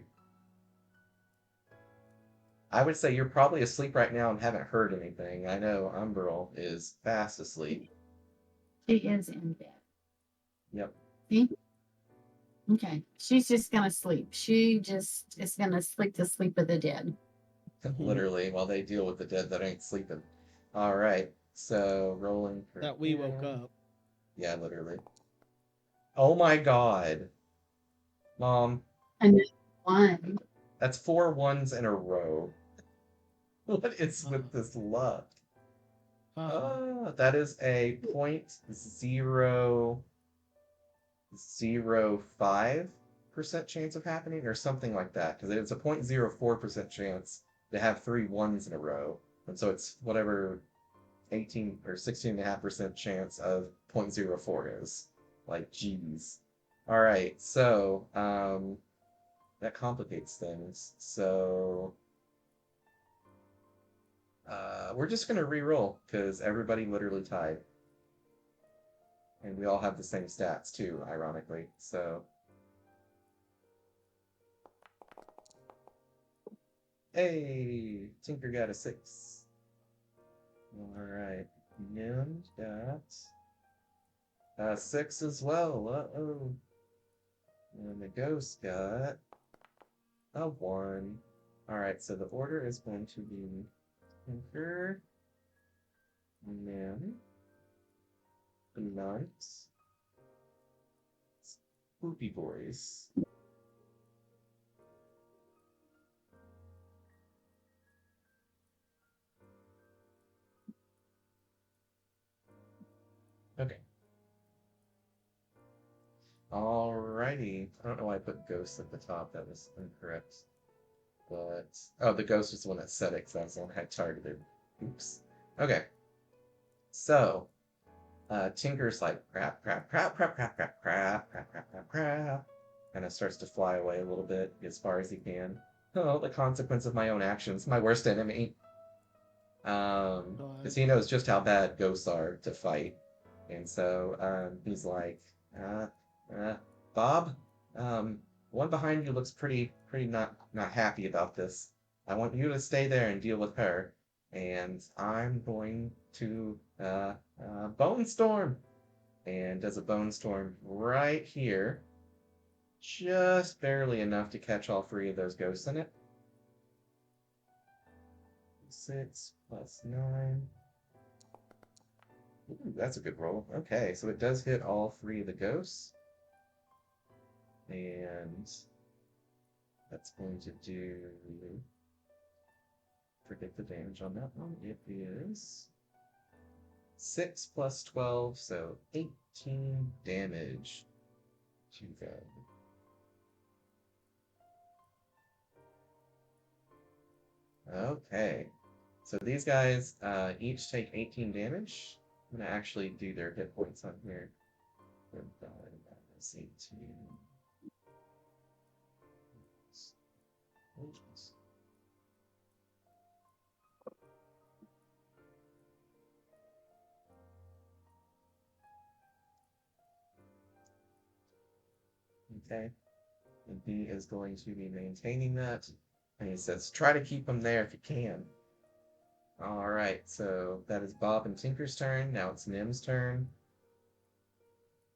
I would say you're probably asleep right now and haven't heard anything. I know Umbral is fast asleep. She is in bed. Yep. See? Okay. She's just gonna sleep. She just is gonna sleep the sleep of the dead. Literally, while they deal with the dead that ain't sleeping. All right. So rolling for That we woke him. up. Yeah, literally. Oh my god. Mom, Another one. that's 4 1s in a row. What is Haha. with this luck? Haha. That is a 0.005% chance of happening or something like that. Because it's a 0.04% chance to have 3 1s in a row. And so it's whatever 18 or 16.5% chance of 0.04 is. Like, geez. All right, so that complicates things. So we're just gonna re-roll because everybody literally tied, and we all have the same stats too, ironically. So, hey, Tinker got a 6. All right, Nim got a 6 as well. Uh-oh. And the ghost got a 1. All right, so the order is going to be Tinker, Nim, Blunt, Spoopy Boys. Okay. Alrighty. I don't know why I put ghost at the top. That was incorrect. But oh, the ghost was the one that said it because I was the one I had targeted. Oops. Okay. So Tinker's like crap, crap, crap, crap, crap, crap, crap, crap, crap, crap, crap. Kind of starts to fly away a little bit as far as he can. Oh, the consequence of my own actions. My worst enemy. Because God. he knows just how bad ghosts are to fight, and so he's like, uh, uh, Bob, um, one behind you looks pretty not happy about this. I want you to stay there and deal with her, and I'm going to bone storm, and does a bone storm right here, just barely enough to catch all 3 of those ghosts in it. 6 plus 9. Ooh, that's a good roll. Okay, so it does hit all 3 of the ghosts. And that's going to do. Forget the damage on that one. It is 6 plus 12, so 18 damage to them. Okay, so these guys each take 18 damage. I'm going to actually do their hit points on here. Minus 18. Okay, and he is going to be maintaining that. And he says, try to keep him there if you can. All right, so that is Bob and Tinker's turn. Now it's Nim's turn.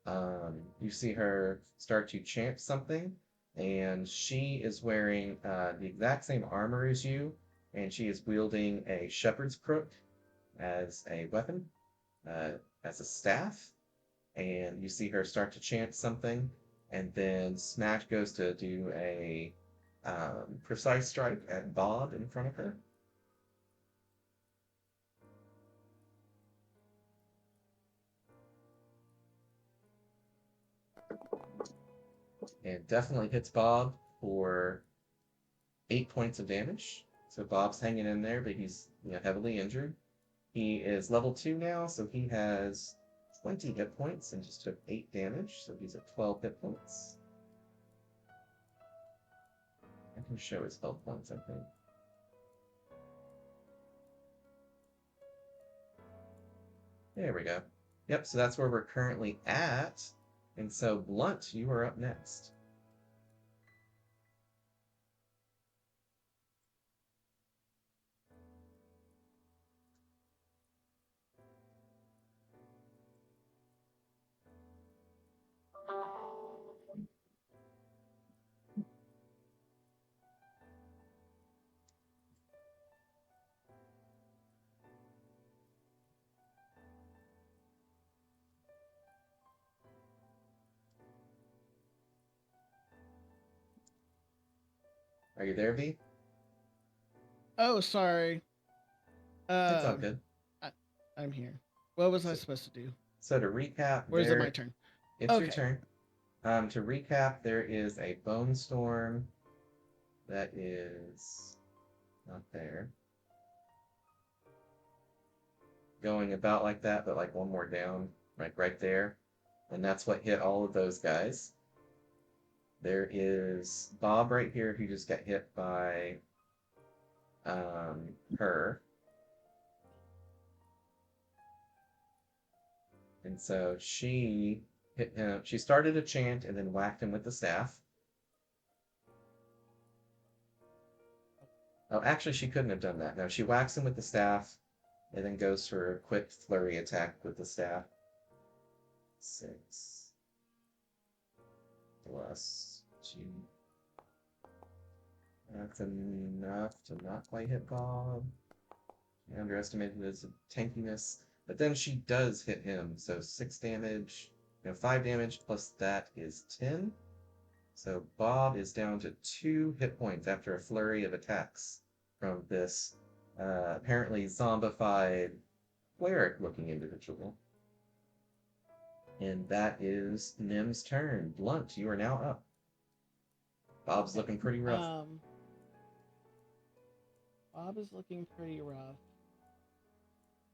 You see her start to chant something, and she is wearing the exact same armor as you, and she is wielding a shepherd's crook as a weapon, uh, as a staff. And you see her start to chant something, and then Smash goes to do a precise strike at Bob in front of her. And definitely hits Bob for 8 points of damage. So Bob's hanging in there, but he's heavily injured. He is level 2 now, so he has 20 hit points and just took 8 damage, so he's at 12 hit points. Let's show his health points, I think. There we go. Yep, so that's where we're currently at. And so, Blunt, you are up next. Are you there, V? Oh, sorry. It's all good. I, I'm here. What was I So, supposed to do? so to recap, Or is it my turn? it's your Okay. turn. To recap, there is a bone storm that is not there. Going about like that, but like one more down, like right there. And that's what hit all of those guys. There is Bob right here who just got hit by her. And so she hit him. She started a chant and then whacked him with the staff. Oh, actually, she couldn't have done that. No, she whacks him with the staff and then goes for a quick flurry attack with the staff. 6 plus 2. That's enough to not quite hit Bob. I underestimated his tankiness. But then she does hit him. So 6 damage. 5 damage plus that is 10. So Bob is down to 2 hit points after a flurry of attacks from this apparently zombified cleric-looking individual. And that is Nim's turn. Blunt, you are now up. Bob's looking pretty rough. Bob is looking pretty rough.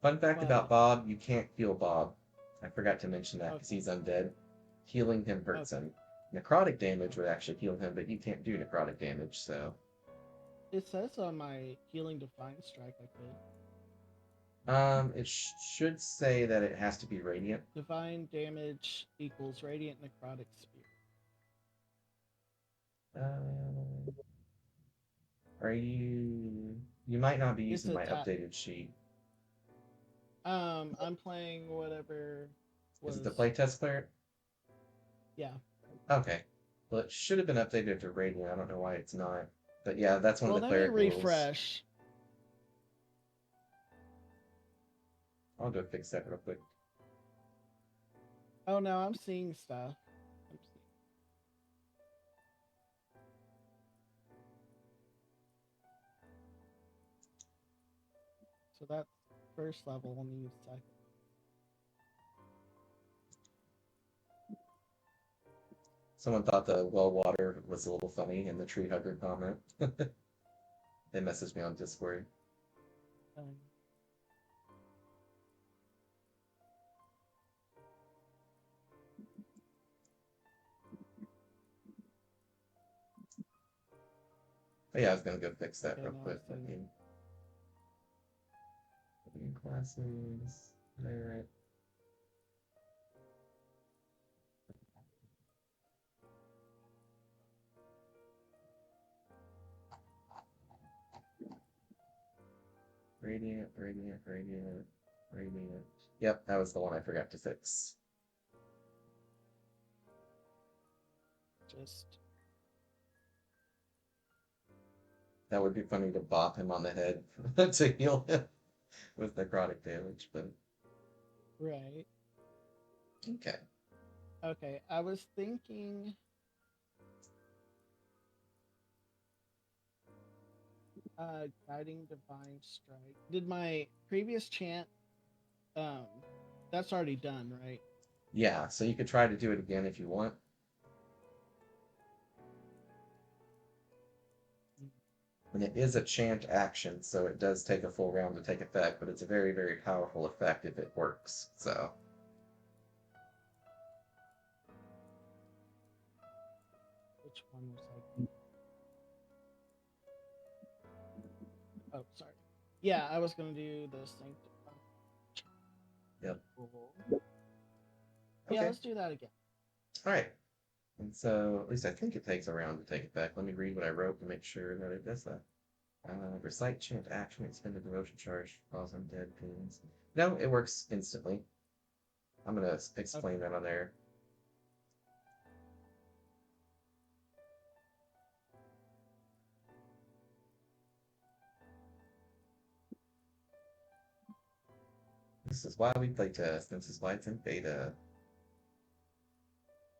Fun fact about Bob, you can't heal Bob. I forgot to mention that because he's undead. Healing him hurts him. Necrotic damage would actually heal him, but you can't do necrotic damage, so... It says on my Healing Divine Strike I could. It should say that it has to be radiant. Divine damage equals radiant necrotic spear. Are you... You might not be using my updated sheet. I'm playing whatever was... Is it the playtest player? Yeah. Okay. Well, it should have been updated to radiant. I don't know why it's not. But yeah, that's one of the cleric rules. Well, let me refresh. I'll go fix that real quick. Oh no, I'm seeing stuff. So that's first level, we'll need second. Someone thought the well water was a little funny in the tree hugger comment. They messaged me on Discord. But yeah, I was gonna go fix that real quick. Classes. There. Radiant, radiant, radiant, radiant. Yep, that was the one I forgot to fix. That would be funny to bop him on the head to heal him with necrotic damage, but... Right. Okay. Okay, I was thinking... Guiding Divine Strike. Did my previous chant... that's already done, right? Yeah, so you could try to do it again if you want. And it is a chant action, so it does take a full round to take effect, but it's a very, very powerful effect if it works, so... Which one was I? Oh, sorry. Yeah, I was gonna do the sanctify. Yep. Yeah, Okay. let's do that again. All right. And so, at least I think it takes a round to take it back. Let me read what I wrote to make sure that it does that. Recite chant action, expend a devotion charge, cause undead beings. No, it works instantly. I'm gonna explain Okay. that on there. This is why we play test. This is why it's in beta.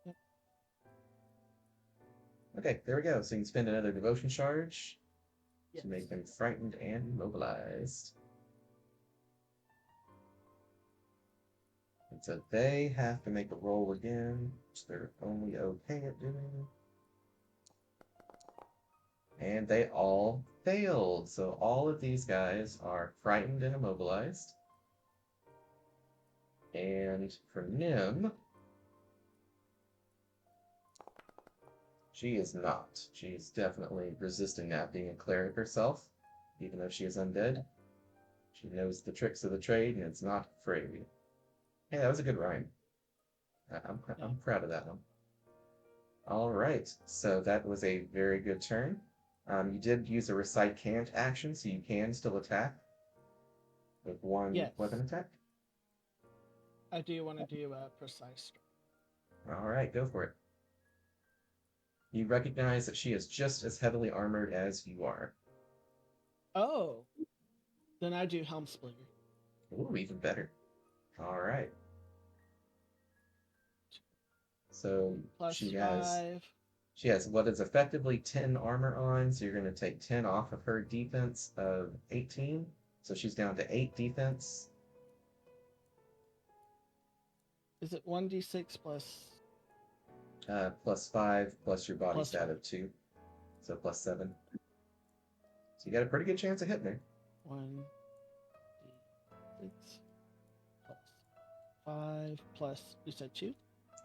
Yep. Okay, there we go. So you can spend another devotion charge Yes. to make them frightened and immobilized. And so they have to make a roll again, which they're only okay at doing. And they all failed. So all of these guys are frightened and immobilized. And for Nim, she is not. She's definitely resisting that, being a cleric herself, even though she is undead. She knows the tricks of the trade and is not afraid. Hey, that was a good rhyme. I'm proud of that one. All right, so that was a very good turn. You did use a recite can't action, so you can still attack with one Yes. weapon attack. I do want to do a precise strike. All right, go for it. You recognize that she is just as heavily armored as you are. Oh, then I do helm splitter. Ooh, even better. All right. So Plus she has 5. she has what is effectively 10 armor on, so you're going to take 10 off of her defense of 18. So she's down to 8 defense. Is it 1d6 plus Plus 5 plus your body plus stat 5? of 2. So plus 7. So you got a pretty good chance of hitting her. 1d6 plus 5 plus, you said 2?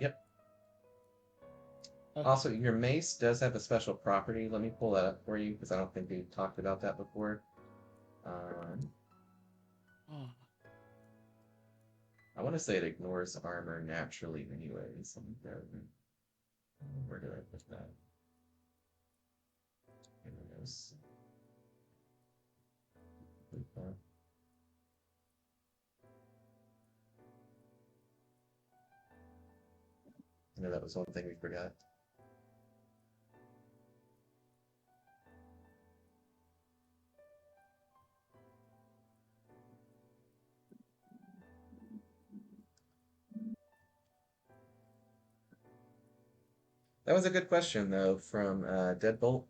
Yep. Okay. Also, your mace does have a special property. Let me pull that up for you because I don't think we talked about that before. Oh. I want to say it ignores armor naturally anyways. Where did I put that? Here it goes. I know that was one thing we forgot. That was a good question, though, from Deadbolt.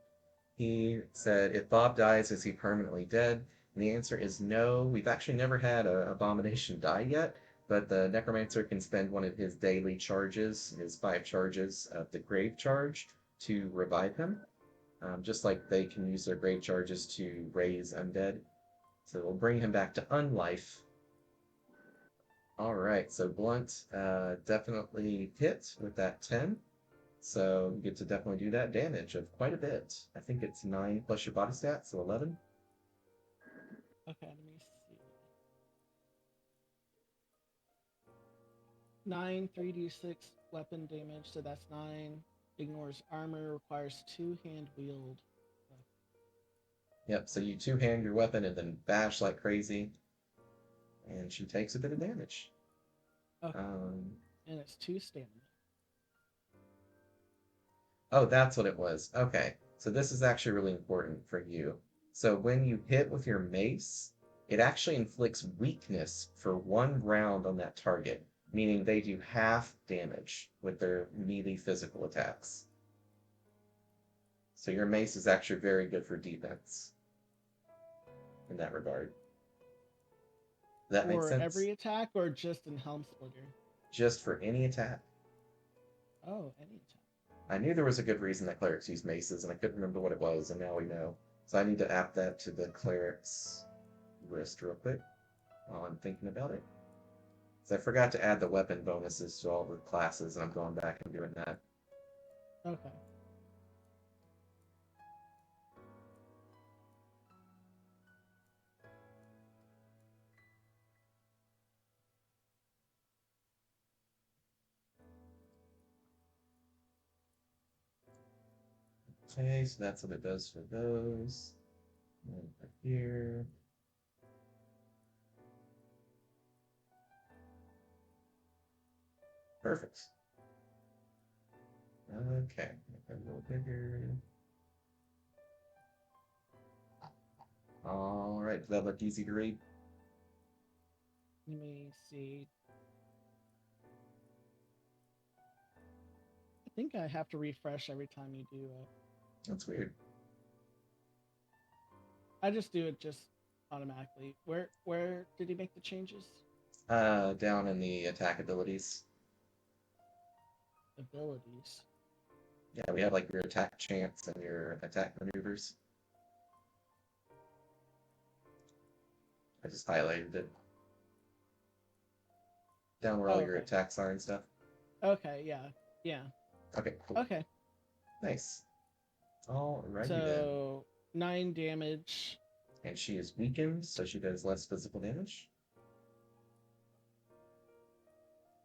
He said, if Bob dies, is he permanently dead? And the answer is no. We've actually never had an abomination die yet, but the necromancer can spend one of his daily charges, his 5 charges of the grave charge, to revive him. Just like they can use their grave charges to raise undead. So we'll bring him back to unlife. All right, so Blunt definitely hit with that 10. So you get to definitely do that damage of quite a bit. I think it's 9 plus your body stat, so 11. Okay, let me see. 9 3d6 weapon damage, so that's 9. Ignores armor, requires 2 hand wield. Yep, so you two-hand your weapon and then bash like crazy. And she takes a bit of damage. Okay. Um, And it's 2 stamina. oh, that's what it was. Okay, so this is actually really important for you. So when you hit with your mace, it actually inflicts weakness for 1 round on that target, meaning they do half damage with their melee physical attacks. So your mace is actually very good for defense in that regard. That makes For sense? every attack or just in helm splitter? Just for any attack. Oh, any attack. I knew there was a good reason that clerics use maces, and I couldn't remember what it was, and now we know. So I need to add that to the cleric's list real quick while I'm thinking about it. So I forgot to add the weapon bonuses to all the classes, and I'm going back and doing that. Okay. Okay, so that's what it does for those. And right here. Perfect. Okay, make that a little bigger. All right, does that look easy to read? Let me see. I think I have to refresh every time you do it. That's weird. I just do it just automatically. Where did he make the changes? Down in the attack abilities. Abilities. Yeah, we have like your attack chance and your attack maneuvers. I just highlighted it. Down where Oh, all your okay. attacks are and stuff. Okay, yeah. Yeah. Okay, cool. Okay. Nice. Alrighty then. So 9 damage. And she is weakened, so she does less physical damage.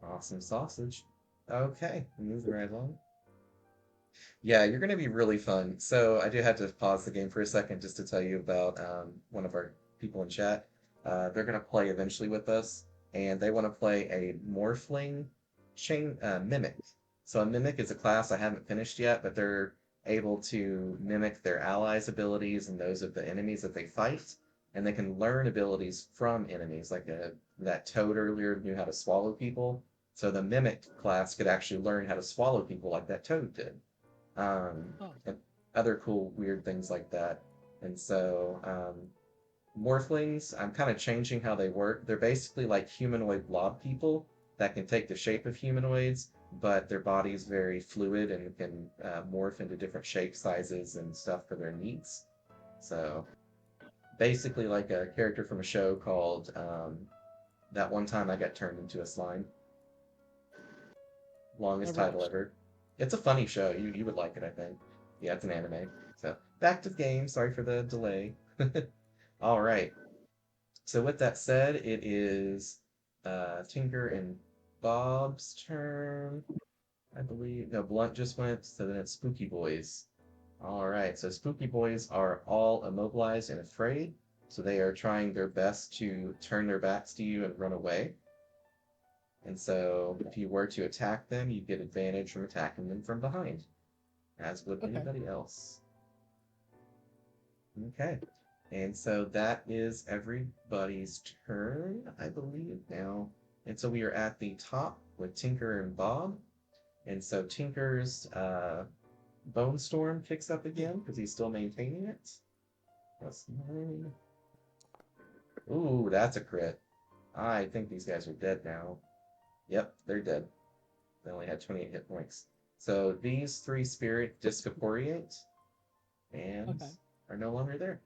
Awesome sausage. Okay, moving right along. Yeah, you're going to be really fun. So I do have to pause the game for a second just to tell you about one of our people in chat. They're going to play eventually with us, and they want to play a Morphling chain mimic. So a mimic is a class I haven't finished yet, but they're able to mimic their allies' abilities and those of the enemies that they fight, and they can learn abilities from enemies. Like that toad earlier knew how to swallow people, so the mimic class could actually learn how to swallow people like that toad did, Oh, and other cool, weird things like that. And so, morphlings, I'm kind of changing how they work. They're basically like humanoid blob people that can take the shape of humanoids, but their body's very fluid and can morph into different shape sizes and stuff for their needs. So, basically, like a character from a show called That One Time I Got Turned Into a Slime. Longest never title watched it. ever. It's a funny show. You would like it, I think. Yeah, it's an anime. So back to the game. Sorry for the delay. All right. So with that said, it is Tinker and Bob's turn, I believe. No, Blunt just went, so then it's Spooky Boys. All right. So Spooky Boys are all immobilized and afraid, so they are trying their best to turn their backs to you and run away. And so if you were to attack them, you get advantage from attacking them from behind, as would Okay. anybody else. Okay. And so that is everybody's turn, I believe, now. And so we are at the top with Tinker and Bob. And so Tinker's Bone Storm kicks up again because he's still maintaining it. Plus 9. Ooh, that's a crit. I think these guys are dead now. Yep, they're dead. They only had 28 hit points. So these 3 spirit discorporate and Okay. are no longer there.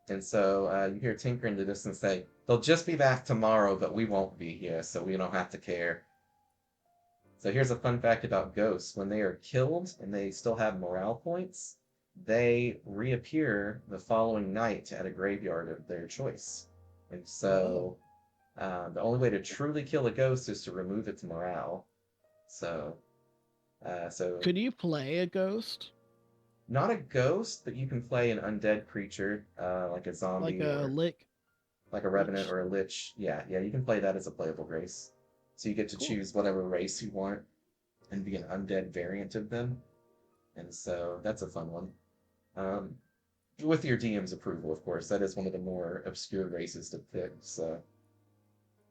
And so you hear Tinker in the distance say, "They'll just be back tomorrow, but we won't be here, so we don't have to care." So here's a fun fact about ghosts. When they are killed and they still have morale points, they reappear the following night at a graveyard of their choice. And Whoa. so the only way to truly kill a ghost is to remove its morale. So, so Could you play a ghost? not a ghost, but you can play an undead creature, like a Like zombie a or lick like a revenant lich? or a lich. Yeah, yeah, you can play that as a playable race. So you get to Cool. choose whatever race you want and be an undead variant of them. And so that's a fun one. Um, with your DM's approval, of course. That is one of the more obscure races to pick. So,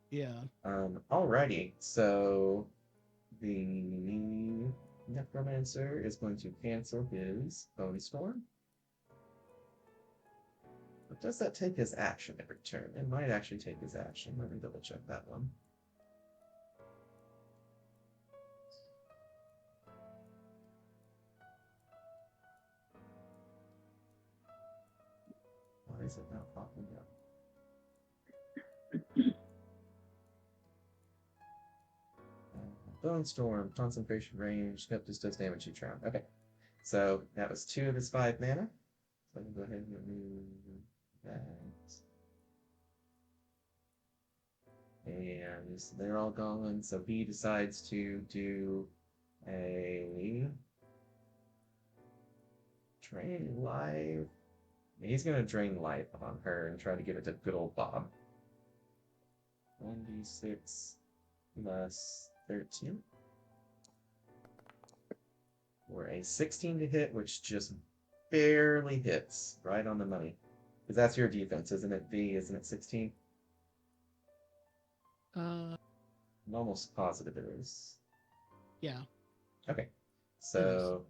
Yeah. alrighty. So the Necromancer is going to cancel his Bone Storm. But does that take his action every turn? It might actually take his action. Let me double check that one. Why is it not popping up? Bone Storm, concentration range. Nope, this does damage each round. Okay. So that was 2 of his 5 mana. So I can go ahead and remove that. And they're all gone. So he decides to do a drain life. He's gonna drain life on her and try to give it to good old Bob. 1d6 plus 13. Or a 16 to hit, which just barely hits. Right on the money. Because that's your defense, isn't it, V? Isn't it 16? Uh, I'm almost positive it is. yeah, Okay. it is. So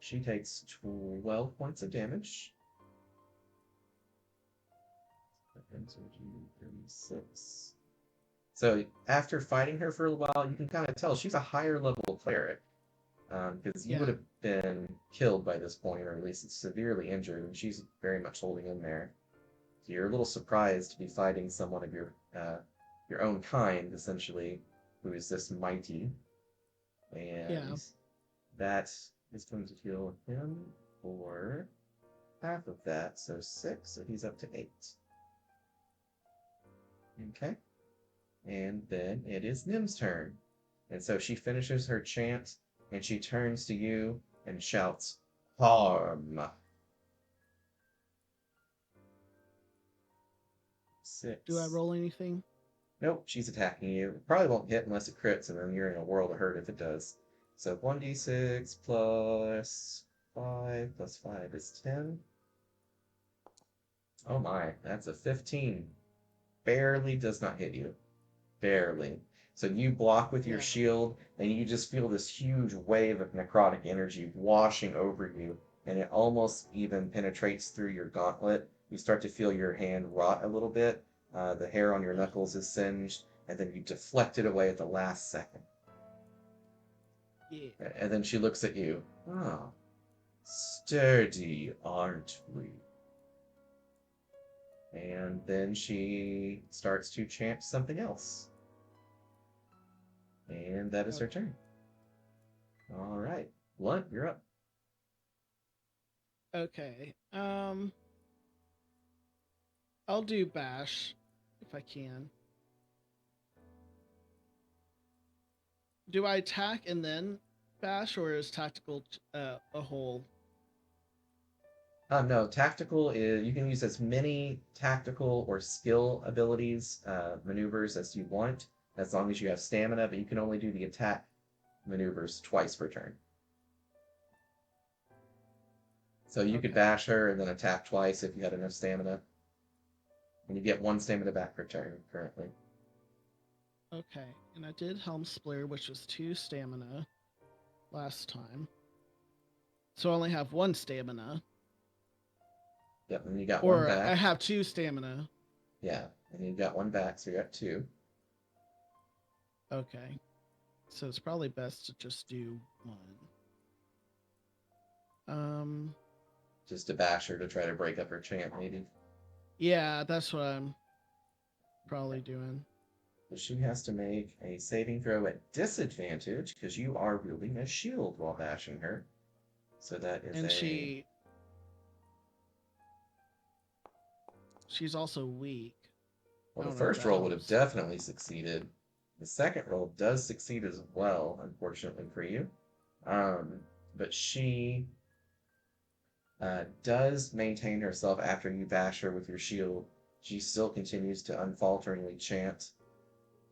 she takes 12 points of damage. 36. So after fighting her for a while, you can kind of tell she's a higher level cleric. Because you would Yeah, have been killed by this point, or at least severely injured, and she's very much holding in there. So you're a little surprised to be fighting someone of your own kind, essentially, who is this mighty, yeah. and that is going to heal him for half of that, so 6, so he's up to 8. Okay, and then it is Nim's turn. And so she finishes her chant, and she turns to you and shouts, Harm! Do I 6. roll anything? Nope, she's attacking you. Probably won't hit unless it crits, and then you're in a world of hurt if it does. So 1d6 plus 5 plus 5 is 10. Oh my, that's a 15. Barely does not hit you. Barely. So you block with your Yeah. shield, and you just feel this huge wave of necrotic energy washing over you, and it almost even penetrates through your gauntlet. You start to feel your hand rot a little bit. The hair on your Ugh, knuckles is singed, and then you deflect it away at the last second. yeah. And then she looks at you. Oh, sturdy, aren't we? And then she starts to chant something else. And that is her Okay. turn. All right. Blunt, you're up. Okay. I'll do bash if I can. Do I attack and then bash, or is tactical a whole? No, tactical is you can use as many tactical or skill abilities, maneuvers as you want, as long as you have stamina, but you can only do the attack maneuvers twice per turn. So you could Okay. bash her and then attack twice if you had enough stamina. And you get one stamina back per turn currently. Okay. And I did Helm Splitter, which was 2 stamina last time. So I only have 1 stamina. Yep, and you got one Or I back. have 2 stamina. Yeah, and you got one back, so you're at 2. Okay. So it's probably best to just do 1. Um Just to bash her to try to break up her chant, maybe. yeah, that's what I'm probably doing. So she has to make a saving throw at disadvantage because you are wielding a shield while bashing her. So that is And a. she's also weak. Well, I the don't know if first that roll would have helps. definitely succeeded. The second roll does succeed as well, unfortunately for you. Um, but she does maintain herself after you bash her with your shield. She still continues to unfalteringly chant,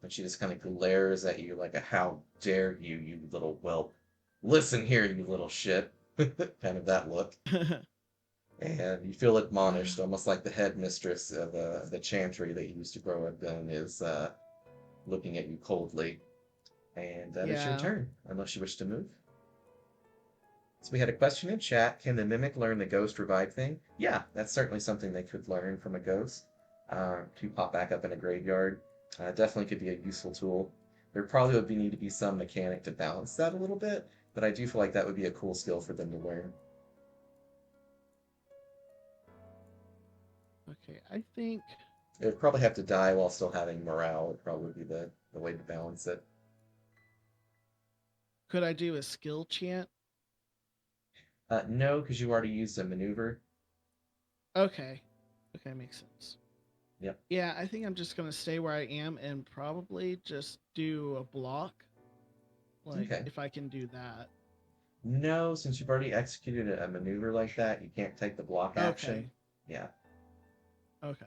and she just kind of glares at you like a "How dare you, you little whelp! Listen here, you little shit!" kind of that look. And you feel admonished, almost like the headmistress of the chantry that you used to grow up in is looking at you coldly. And that is your Yeah. turn, unless you wish to move. So we had a question in chat. Can the mimic learn the ghost revive thing? Yeah, that's certainly something they could learn from a ghost to pop back up in a graveyard. Definitely could be a useful tool. There probably would need to be some mechanic to balance that a little bit, but I do feel like that would be a cool skill for them to learn. Okay, I think It would probably have to die while still having morale, would probably be the way to balance it. could I do a skill chant? No, because you already used a maneuver. Okay. Okay, makes sense. Yep. Yeah, I think I'm just gonna stay where I am and probably just do a block. Like Okay. if I can do that. No, since you've already executed a maneuver like that, you can't take the block action. Okay. Yeah. Okay.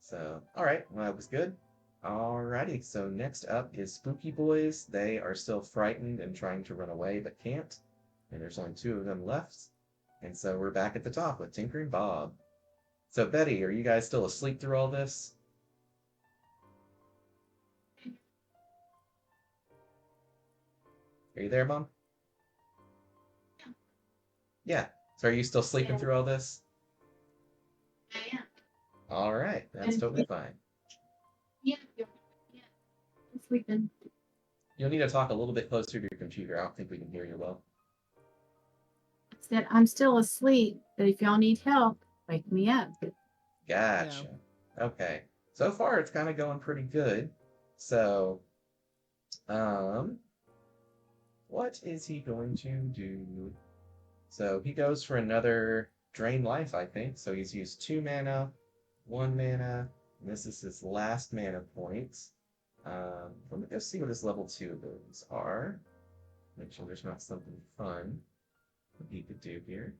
So, all right, well, that was good. Alrighty, so next up is Spooky Boys. They are still frightened and trying to run away, but can't. And there's only two of them left. And so we're back at the top with Tinker and Bob. So, Betty, are you guys still asleep through all this? Are you there, Mom? Yeah. So, are you still sleeping Yeah, through all this? I am. All right, that's And totally fine. yeah, yeah, I'm sleeping. You'll need to talk a little bit closer to your computer. I don't think we can hear you well. I said I'm still asleep, but if y'all need help, wake me up. Yeah. Gotcha. Okay. So far, it's kind of going pretty good. So, um, what is he going to do? So he goes for another drain life, I think. So he's used 2 mana, 1 mana, and this is his last mana point. Let me go see what his level 2 abilities are. Make sure there's not something fun that he could do here.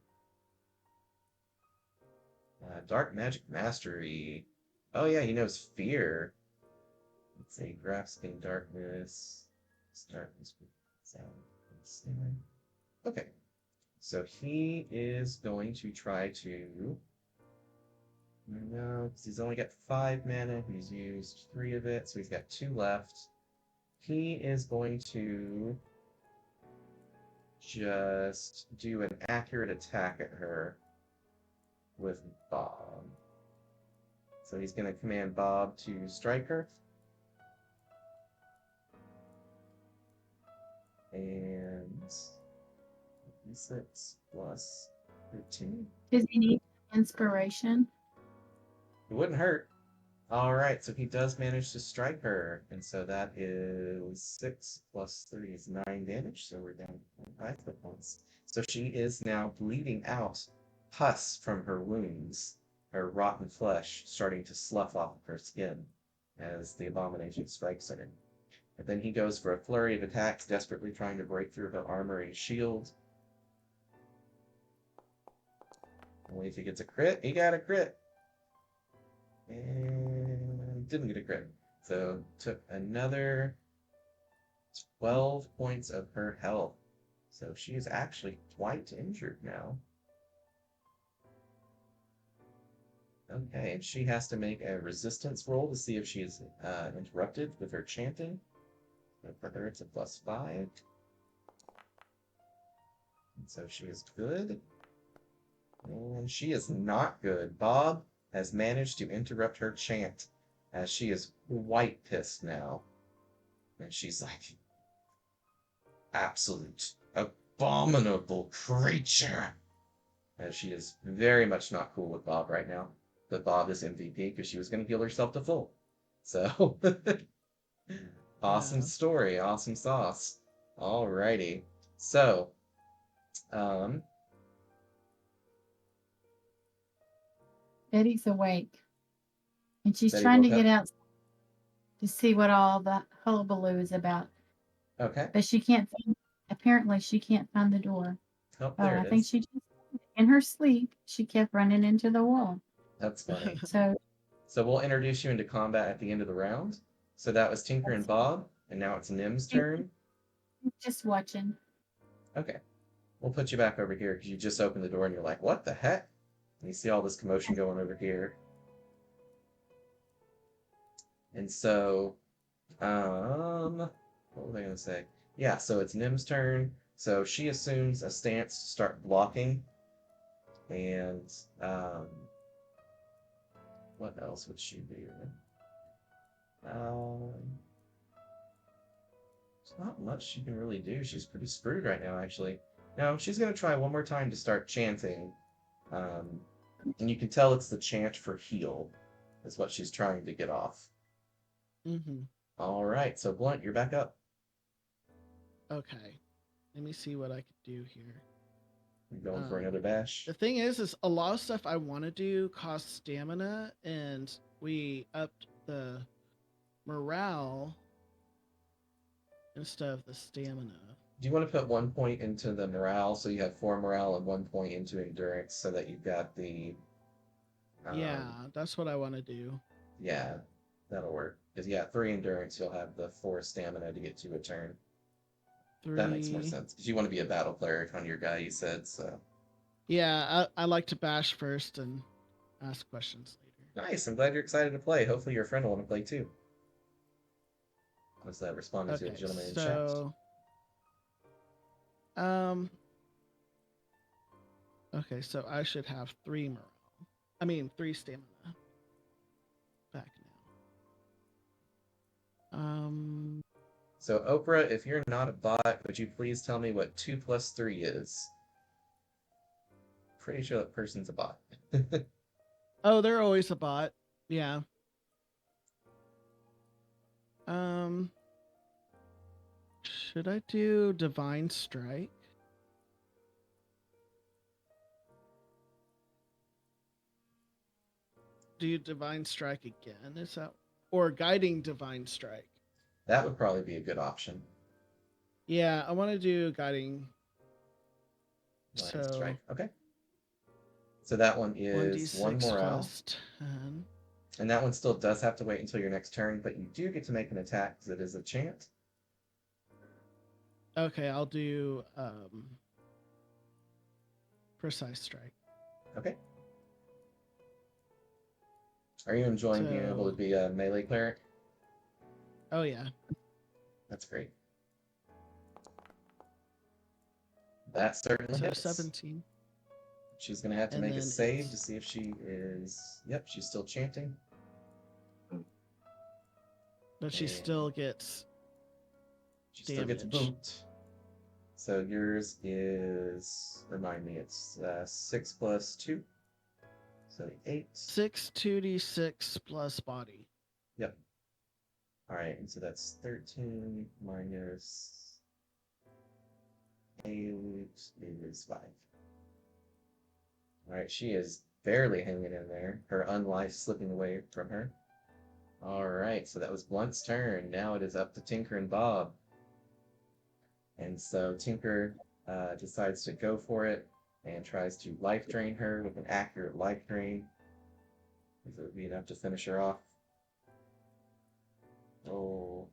Dark Magic Mastery. Oh yeah, he knows Fear. Let's see, Grasping Darkness. Darkness with sound. Okay, so he is going to try to. No, because he's only got 5 mana. He's used 3 of it, so he's got 2 left. He is going to just do an accurate attack at her with Bob. So he's going to command Bob to strike her. And 6 plus 13. Does he need inspiration? It wouldn't hurt. All right, so he does manage to strike her, and so that is 6 plus 3 is 9 damage, so we're down to 5 hit points. So she is now bleeding out pus from her wounds, her rotten flesh starting to slough off of her skin as the abomination strikes her. And then he goes for a flurry of attacks, desperately trying to break through her armor and shield. Only if he gets a crit. He got a crit. And didn't get a crit. So took another 12 points of her health. So she is actually quite injured now. Okay, and she has to make a resistance roll to see if she is interrupted with her chanting. So for her, it's a +5. And so she is good. And she is not good. Bob has managed to interrupt her chant as she is quite pissed now. And she's like, absolute abominable creature. As she is very much not cool with Bob right now. But Bob is MVP because she was going to heal herself to full. So, awesome Yeah. story, awesome sauce. Alrighty. So, um, Betty's awake, and she's Betty trying to woke get up. out to see what all the hullabaloo is about, Okay. but she can't. Apparently, she can't find the door. Oh, Oh, there I it think is. she just in her sleep she kept running into the wall. That's funny. So So we'll introduce you into combat at the end of the round. So that was Tinker and that's Bob, and now it's Nim's turn. just watching. Okay. We'll put you back over here because you just opened the door and you're like, what the heck? And you see all this commotion going over here. And so, what was I going to say? Yeah, so it's Nim's turn. So she assumes a stance to start blocking. And, what else would she do? Um, There's not much she can really do. She's pretty screwed right now, actually. No, she's going to try one more time to start chanting. Um, and you can tell it's the chant for heal, is what she's trying to get off. Mm-hmm. All right, so Blunt, you're back up. Okay. Let me see what I could do here. You're going for another bash. The thing is a lot of stuff I want to do costs stamina, and we upped the morale instead of the stamina. Do you want to put 1 point into the morale so you have 4 morale and 1 point into endurance so that you've got the Yeah, um that's what I want to do. yeah, that'll work. Because yeah, 3 endurance, you'll have the 4 stamina to get to a turn. That makes more 3. sense because you want to be a battle cleric on your guy, you said. So Yeah, I like to bash first and ask questions later. nice. I'm glad you're excited to play. Hopefully your friend will want to play too. Was that responding to a Okay, gentleman in chat? so um okay, so I should have 3 morale. I mean 3 stamina back now. So Oprah, if you're not a bot, would you please tell me what 2 plus 3 is? Pretty sure that person's a bot. Oh, they're always a bot. Yeah. Um should I do divine strike? Do divine strike again? Is that or guiding divine strike? That would probably be a good option. Yeah, I want to do guiding. Lion strike. So Okay. So that one is one 1d6 morale. plus 10. And that one still does have to wait until your next turn, but you do get to make an attack because it is a chant. Okay, I'll do precise strike. Okay. Are you enjoying being able to So, be a melee cleric? oh yeah. That's great. That certainly So hits. 17. She's going to have to And make a then save to it's see if she is. Yep, she's still chanting. but she And still gets she still gets damage. booped. So yours is, remind me, it's 6 plus 2. So 8. 6 2d6 plus body. Yep. All right, and so that's 13 minus 8 is 5. All right, she is barely hanging in there. Her unlife slipping away from her. All right, so that was Blunt's turn. Now it is up to Tinker and Bob. And so Tinker decides to go for it and tries to life drain her with an accurate life drain. If it would be enough to finish her off. Roll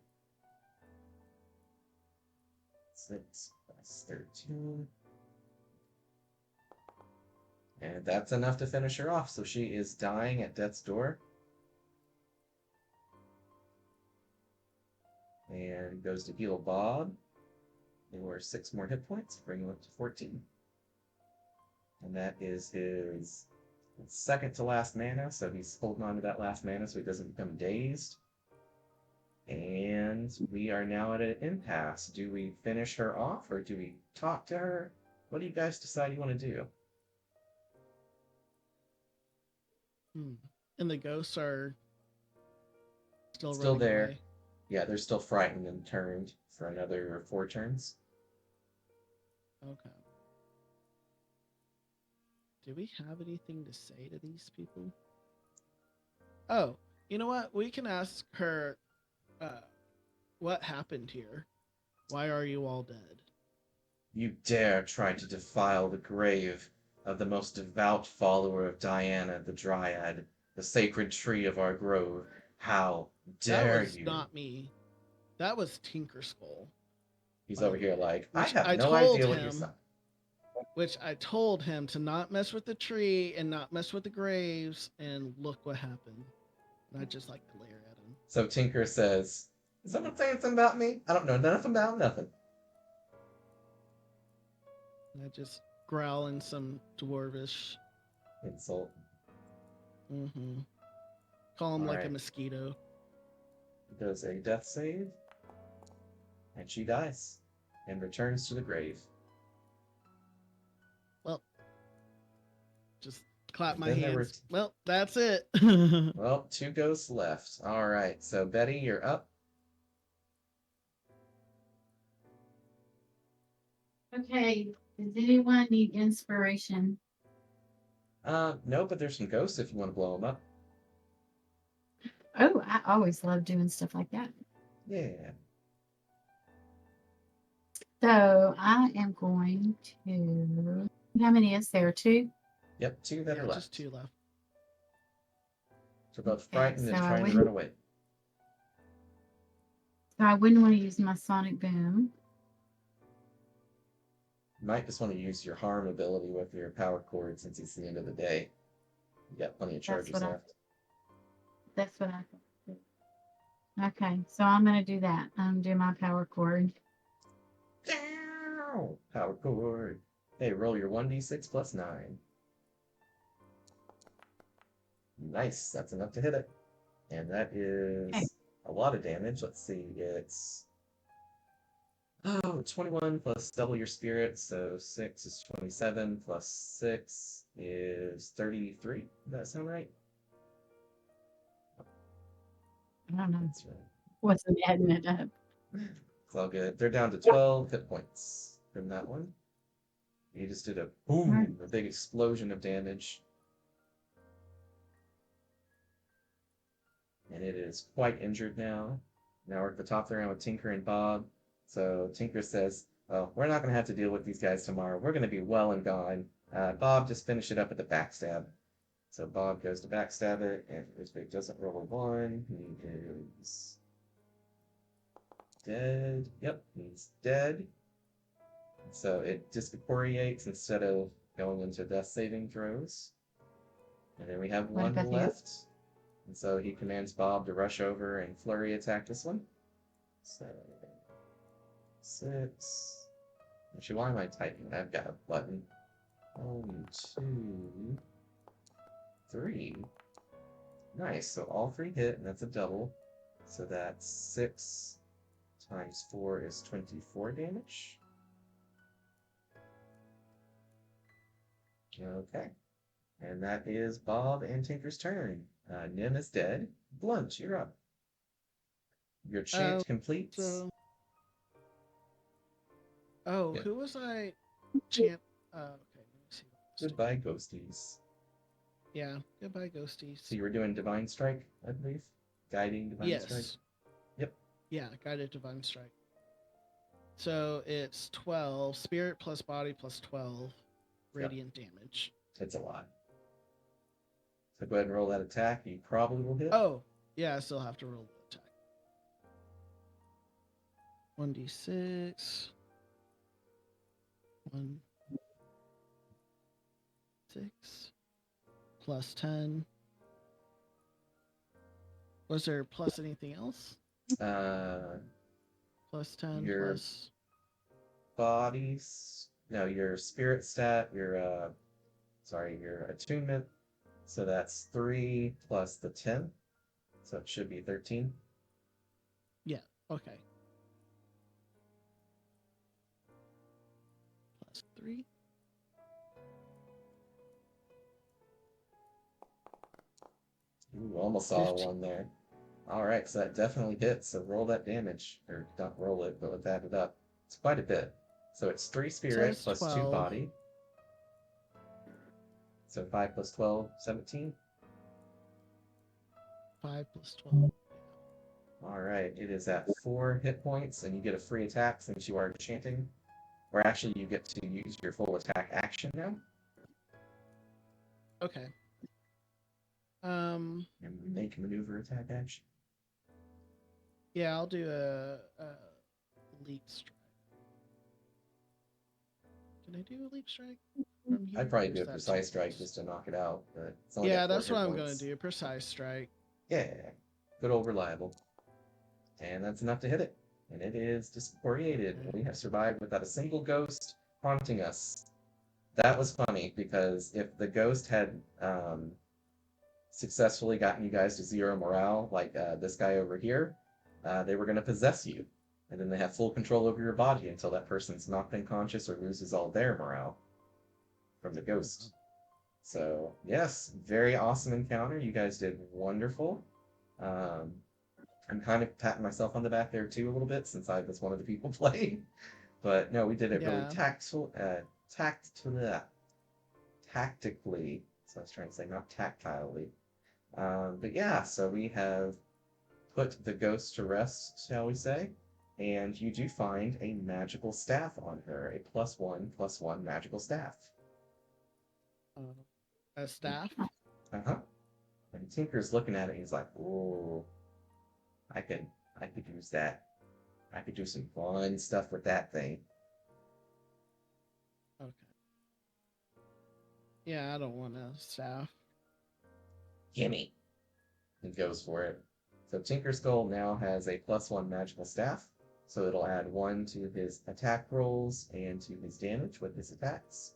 6 plus 13. And that's enough to finish her off. So she is dying at death's door. And goes to heal Bob. For 6 more hit points, bring him up to 14. And that is his second to last mana, so he's holding on to that last mana so he doesn't become dazed. And we are now at an impasse. Do we finish her off or do we talk to her? What do you guys decide you want to do? And the ghosts are still Still running there. away. Yeah, they're still frightened and turned for another 4 turns. Okay. Do we have anything to say to these people? Oh, you know what? We can ask her what happened here. Why are you all dead? You dare try to defile the grave of the most devout follower of Diana the Dryad, the sacred tree of our grove. How That dare was you? not me. That was Tinker Skull, He's by over the here way. like, I Which have I no told idea what you're him saying. to not mess with the tree and not mess with the graves, and look what happened. And I just like glare at him. So Tinker says, is someone saying something about me? I don't know nothing about nothing. And I just growl in some dwarvish. Insult. Mm-hmm. Call him like a Alright. mosquito. Does a death save. And she dies. And returns to the grave. Well, just clap And my then there were hands. Well, that's it. well, 2 ghosts left. Alright, so Betty, you're up. Okay, does anyone need inspiration? No, but there's some ghosts if you want to blow them up. Oh, I always love doing stuff like that. Yeah. So I am going to. How many is there? Two? Yep, two that Yeah, are just left. 2 left. So both Okay, frightened and trying to run away. So I wouldn't want to use my sonic boom. You might just want to use your harm ability with your power cord since it's the end of the day. You got plenty of That's charges what I. left. That's what I thought. Okay, so I'm gonna do that. Do my power cord. Ow! Power cord. Hey, roll your 1d6 plus 9. Nice, that's enough to hit it. And that Okay. is a lot of damage. Let's see, it's 21 plus double your spirit, so 6 is 27, plus 6 is 33. Does that sound right? I don't know. That's right. Wasn't adding it up. It's all good. They're down to 12 hit points from that one. You just did a Right. boom, a big explosion of damage. And it is quite injured now. Now we're at the top of the round with Tinker and Bob. So Tinker says, well, we're not going to have to deal with these guys tomorrow. We're going to be well and gone. Bob, just finish it up with the backstab. So Bob goes to backstab it, and if it doesn't roll a 1, he is dead. Yep, he's dead. So it discoriates instead of going into death saving throws. And then we have What one about the other? left. And so he commands Bob to rush over and flurry attack this one. So 6. Actually, why am I typing? I've got a button. 1, 2, 3. Nice. So all 3 hit, and that's a double. So that's 6 times 4 is 24 damage. Okay. And that is Bob and Tinker's turn. Nim is dead. Blunt, you're up. Your chant completes. So, Yeah. who was I? Champ. Okay, let me see. Goodbye, ghosties. Yeah, goodbye, So ghosties. you were doing Divine Strike, I believe? Guiding Divine Strike? Yes. Yep. Yeah, guided divine strike. So it's 12 spirit plus body plus 12 Yep. radiant damage. It's a lot. So go ahead and roll that attack. You probably will hit. Oh, yeah, I still have to roll the attack. 1d6. 1 6 plus 10. Was there plus anything else? Uh, Plus 10 your plus. bodies. No, your spirit stat, your attunement. So that's 3 plus the 10. So it should be 13. Yeah, okay. Plus 3. Ooh, almost saw 15. one there. Alright, so that definitely hits. So roll that damage. Or don't roll it, but let's add it up. It's quite a bit. So it's 3 spirit Says plus 2 12. body. So 5 plus 12, 17. 5 plus 12. Alright, it is at 4 hit points, and you get a free attack since you are chanting. Or actually, you get to use your full attack action now. Okay. And make maneuver attack action. Yeah, I'll do a leap strike. Can I do a leap strike from here? I'd probably Or do is a that precise too strike close? just to knock it out, but it's only Yeah, got 4 that's hit what I'm gonna points. do. Precise strike. Yeah, good old reliable. And that's enough to hit it. And it is discoriated. Okay. We have survived without a single ghost haunting us. That was funny because if the ghost had successfully gotten you guys to 0 morale, like this guy over here, they were going to possess you. And then they have full control over your body until that person's knocked unconscious or loses all their morale from the ghost. So, yes, very awesome encounter. You guys did wonderful. Um, I'm kind of patting myself on the back there too a little bit since I was one of the people playing. But no, we did it really Yeah. tactically. So I was trying to say, not tactilely. But yeah, so we have put the ghost to rest, shall we say? and you do find a magical staff on her, a +1/+1 magical staff. Uh, a staff. Uh-huh. And Tinker's looking at it, and he's like, "Ooh, I could, I could use that. I could do some fun stuff with that thing." Okay. Yeah, I don't want a staff. Gimme. He goes for it. So Tinker Skull now has a +1 magical staff, so it'll add 1 to his attack rolls and to his damage with his attacks.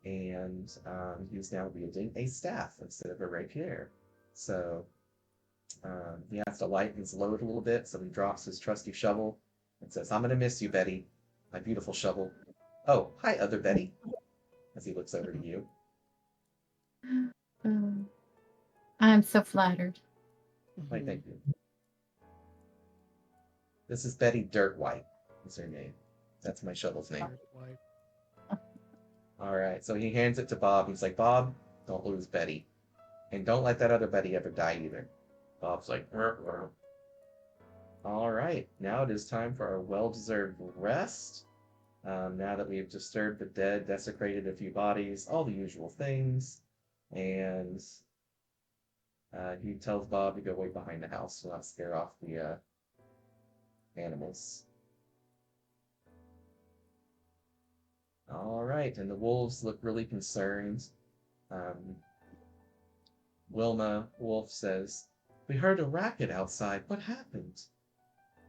And he's now wielding a staff instead of a rapier. So he has to lighten his load a little bit, so he drops his trusty shovel and says, "I'm going to miss you, Betty, my beautiful shovel." "Oh, hi, other Betty," as he looks over to you. Um, I'm so flattered. Why, Mhm. thank you. This is Betty Dirtwhite, is her name. That's my shovel's name. Wipe. All right, so he hands it to Bob. He's like, "Bob, don't lose Betty. And don't let that other Betty ever die either." Bob's like, "Rrr, rrr." All right, now it is time for our well-deserved rest. Now that we've disturbed the dead, desecrated a few bodies, all the usual things. And he tells Bob to go wait behind the house to not scare off the animals. All right, and the wolves look really concerned. Um, Wilma Wolf says, "We heard a racket outside. What happened?"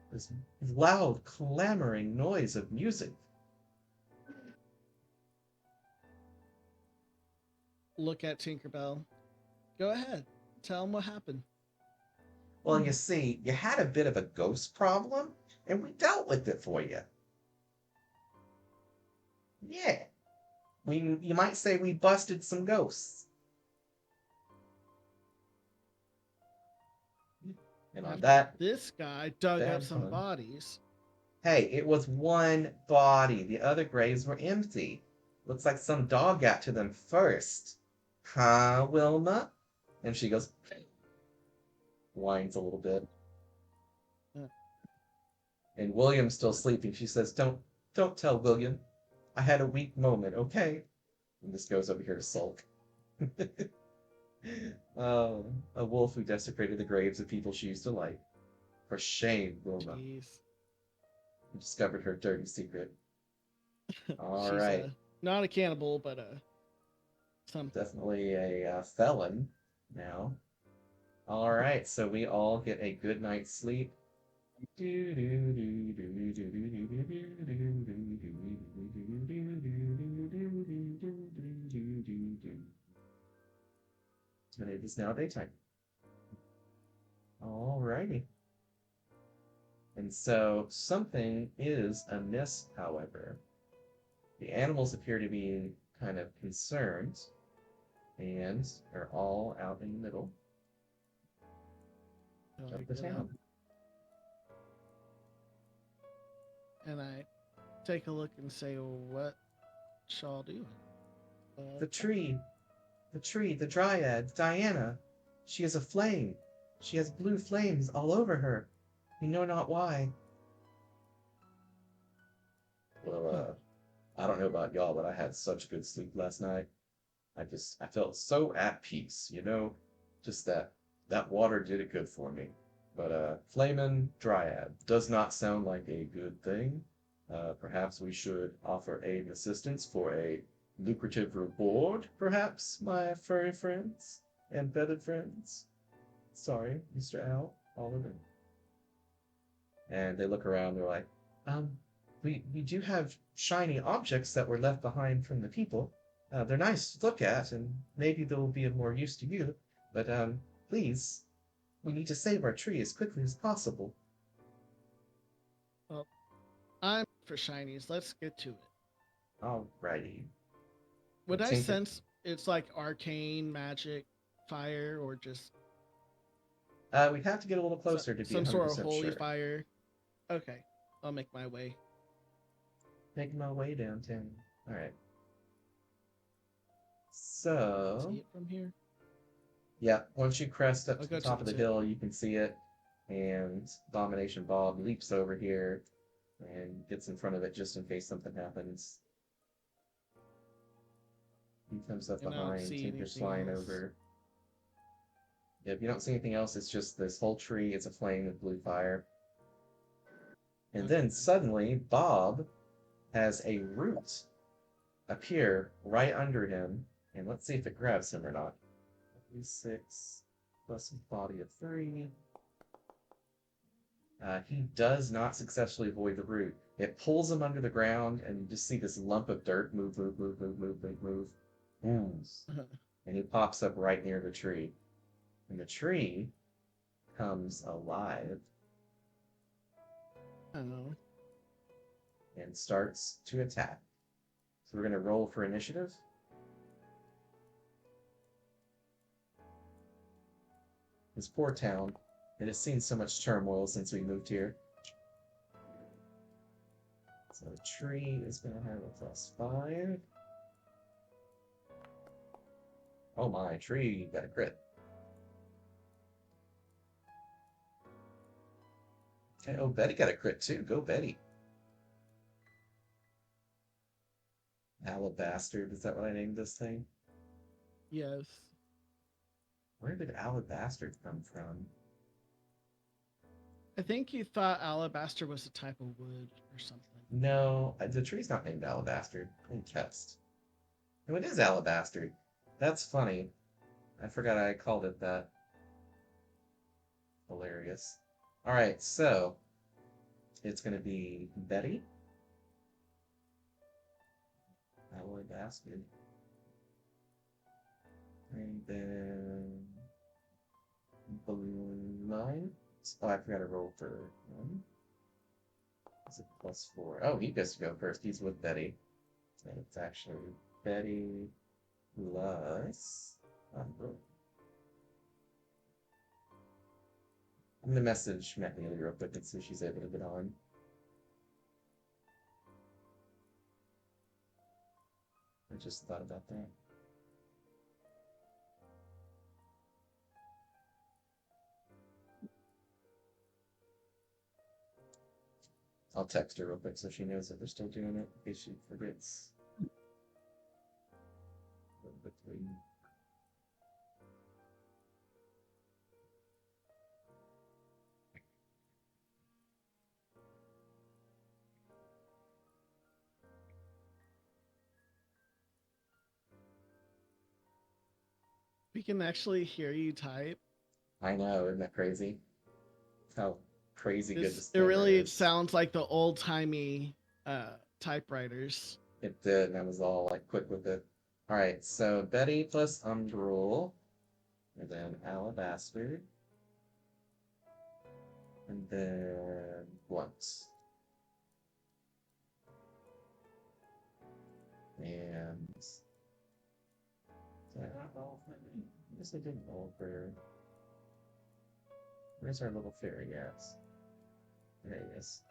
"This loud, clamoring noise of music." Look at Tinkerbell. Go ahead. Tell him what happened. "Well, you see, you had a bit of a ghost problem, and we dealt with it for you." "Yeah, you might say we busted some ghosts." And on After that, this guy dug up bad some pun. bodies. Hey, it was one body. The other graves were empty. Looks like some dog got to them first. Huh, Wilma? And she goes, whines a little bit. Uh, And William's still sleeping. She says, don't tell William. I had a weak moment, okay?" And this goes over here to sulk. Oh, a wolf who desecrated the graves of people she used to like. For shame, Wilma. Jeez. You discovered her dirty secret. All She's right. not a cannibal, but something. Definitely a felon now. All right, so we all get a good night's sleep. And it is now daytime. All righty. And so something is amiss, however. The animals appear to be kind of concerned and are all out in the middle So I of the get up town. and I take a look and say, "What shall do?" The tree, the dryad, Diana. She is a flame. She has blue flames all over her. We know not why. Well, Huh. I don't know about y'all, but I had such good sleep last night. I felt so at peace, you know? Just that water did it good for me. But Flamin' Dryad does not sound like a good thing. Perhaps we should offer aid and assistance for a lucrative reward, perhaps, my furry friends and feathered friends. Sorry, Mr. Owl, Oliver. And they look around, they're like, um, we do have shiny objects that were left behind from the people. They're nice to look at, and maybe they'll be of more use to you. But please, we need to save our tree as quickly as possible." Well, I'm for shinies. Let's get to it. Alrighty. Would I Tinker. sense it's like arcane magic, fire, or just We'd have to get a little closer to be some sort of 100% holy sure. fire? Okay, I'll make my way. Making my way downtown. Alright. See So, it from here? yeah, once you crest up I'll to the go to top the of the tip. hill, you can see it. And Abomination Bob leaps over here and gets in front of it just in case something happens. He comes up And I don't behind, see Tinker's anything flying else. over. If you don't see anything else, it's just this whole tree is aflame with blue fire. And Okay. then suddenly, Bob has a root appear right under him. And let's see if it grabs him or not. 6 plus a body of 3. He does not successfully avoid the root. It pulls him under the ground, and you just see this lump of dirt move, move, move, move, move, move, move. Moves. And he pops up right near the tree. And the tree comes alive Oh. and starts to attack. So we're going to roll for initiative. This poor town, it has seen so much turmoil since we moved here. So the tree is going to have a +5. Oh my, tree got a crit. Okay, oh, Betty got a crit too. Go, Betty. Alabastard, is that what I named this thing? Yes. Where did Alabastard come from? I think you thought alabaster was a type of wood or something. No, the tree's not named Alabastard. In text. No, it is Alabastard. That's funny. I forgot I called it that. Hilarious. Alright, so it's going to be Betty. Alabastard. And then Balloon 9. Oh, I forgot to roll for 1. Is it +4? Oh, he gets to go first. He's with Betty. And it's actually Betty plus. I'm going to message Macneely real quick and see if she's able to get on. I just thought about that. I'll text her real quick so she knows that they're still doing it in case she forgets. Between. We can actually hear you type. I know, isn't that crazy? How crazy good this It camera really is. sounds like the old timey typewriters. It did, and I was all like quick with it. Alright, so Betty plus Umbrul, and then Alabaster, and then Blunt. And did I not roll for me? I guess I didn't roll for. Where's our little fairy at? There he is.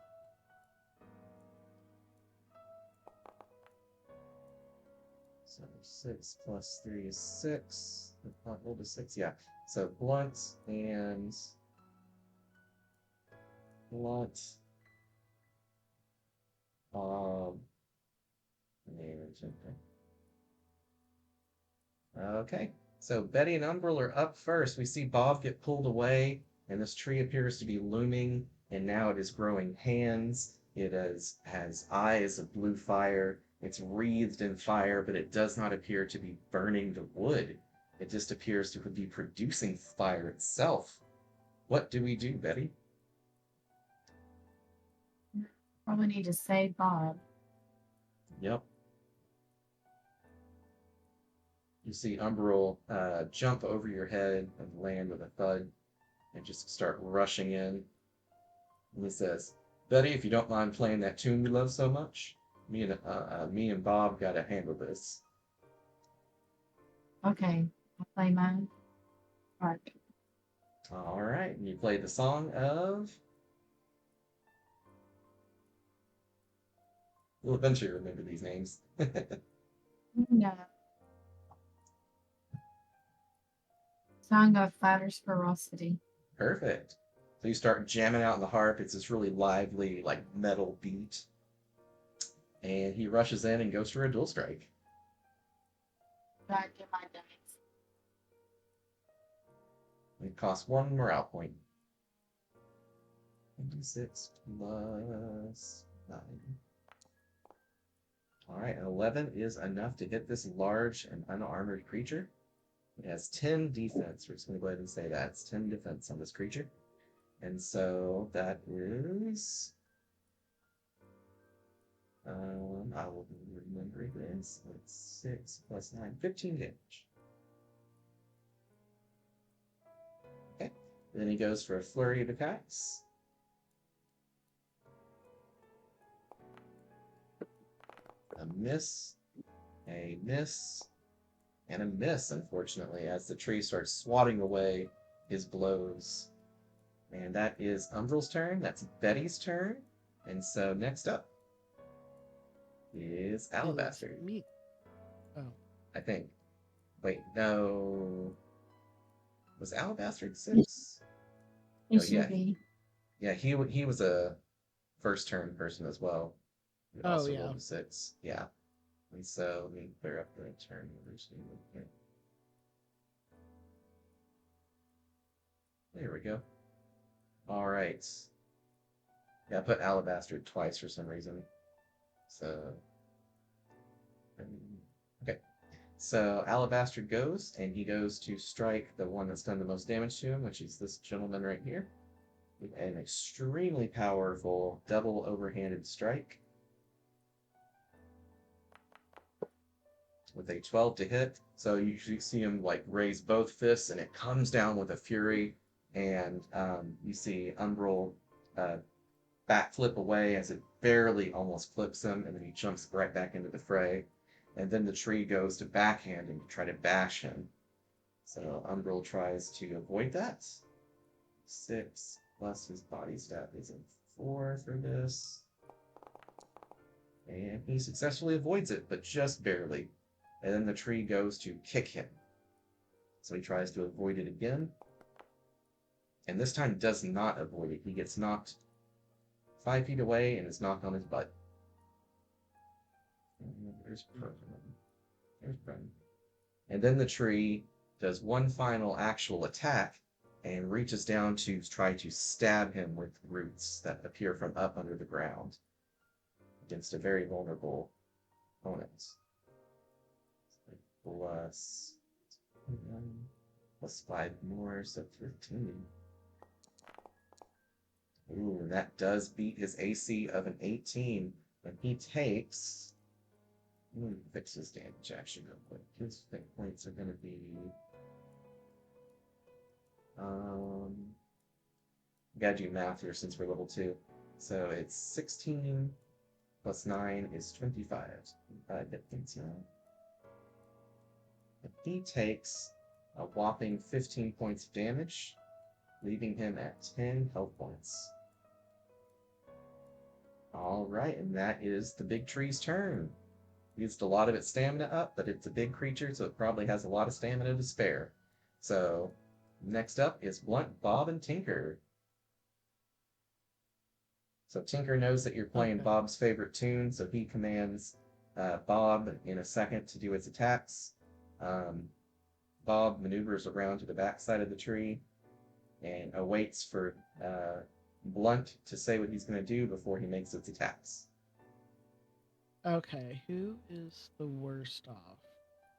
So 6 plus 3 is 6. The blunt rolled a 6, yeah. So Blunt and Blunt. Okay, so Betty and Umbrel are up first. We see Bob get pulled away, and this tree appears to be looming, and now it is growing hands. It has eyes of blue fire. It's wreathed in fire, but it does not appear to be burning the wood. It just appears to be producing fire itself. What do we do, Betty? Probably need to save Bob. Yep. You see Umbrel jump over your head and land with a thud and just start rushing in. And he says, Betty, if you don't mind playing that tune we love so much, me and Bob got to handle this. Okay, I'll play mine. Part. All right. And you play the song of. We'll eventually remember these names. No. Song of Flatter's Ferocity. Perfect. So you start jamming out on the harp. It's this really lively, like metal beat. And he rushes in and goes for a dual strike. I do my dice. It costs 1 morale point. 26 plus 9. Alright, 11 is enough to hit this large and unarmored creature. It has 10 defense. We're just going to go ahead and say that. It's 10 defense on this creature. And so that is... I will remember this. It's 6 plus 9, 15 damage. Okay. Then he goes for a flurry of attacks. A miss, a miss, and a miss, unfortunately, as the tree starts swatting away his blows. And that is Umbral's turn. That's Betty's turn. And so next up is Alabaster. Me. Oh. I think. Wait, no. Was Alabaster 6? It Oh, yeah. should be. Yeah, he was a first turn person as well. He Oh, also yeah. rolled a 6. Yeah. And so let me clear up the turn. There we go. All right. Yeah, I put Alabaster twice for some reason. So, okay. So Alabaster goes, and he goes to strike the one that's done the most damage to him, which is this gentleman right here, with an extremely powerful double overhanded strike. With a 12 to hit. So you see him like raise both fists, and it comes down with a fury, and you see Umbral backflip away as it barely almost clips him, and then he jumps right back into the fray. And then the tree goes to backhand and try to bash him. So Umbral tries to avoid that. 6 plus his body stat is a 4 for this. And he successfully avoids it, but just barely. And then the tree goes to kick him. So he tries to avoid it again. And this time does not avoid it. He gets knocked 5 feet away and is knocked on his butt. There's Prone. And then the tree does one final actual attack and reaches down to try to stab him with roots that appear from up under the ground against a very vulnerable opponent. Plus 5 more, so 13. Ooh, and that does beat his AC of an 18, and he takes... Let me fix his damage actually real quick. His hit points are going to be... Gotta do math here since we're level 2. So it's 16 plus 9 is 25. 25 hit points now. And he takes a whopping 15 points of damage, leaving him at 10 health points. Alright, and that is the big tree's turn. Used a lot of its stamina up, but it's a big creature, so it probably has a lot of stamina to spare. So, next up is Blunt, Bob, and Tinker. So Tinker knows that you're playing Bob's favorite tune, so he commands Bob in a second to do its attacks. Bob maneuvers around to the backside of the tree and awaits for Blunt to say what he's going to do before he makes its attacks. Okay, who is the worst off?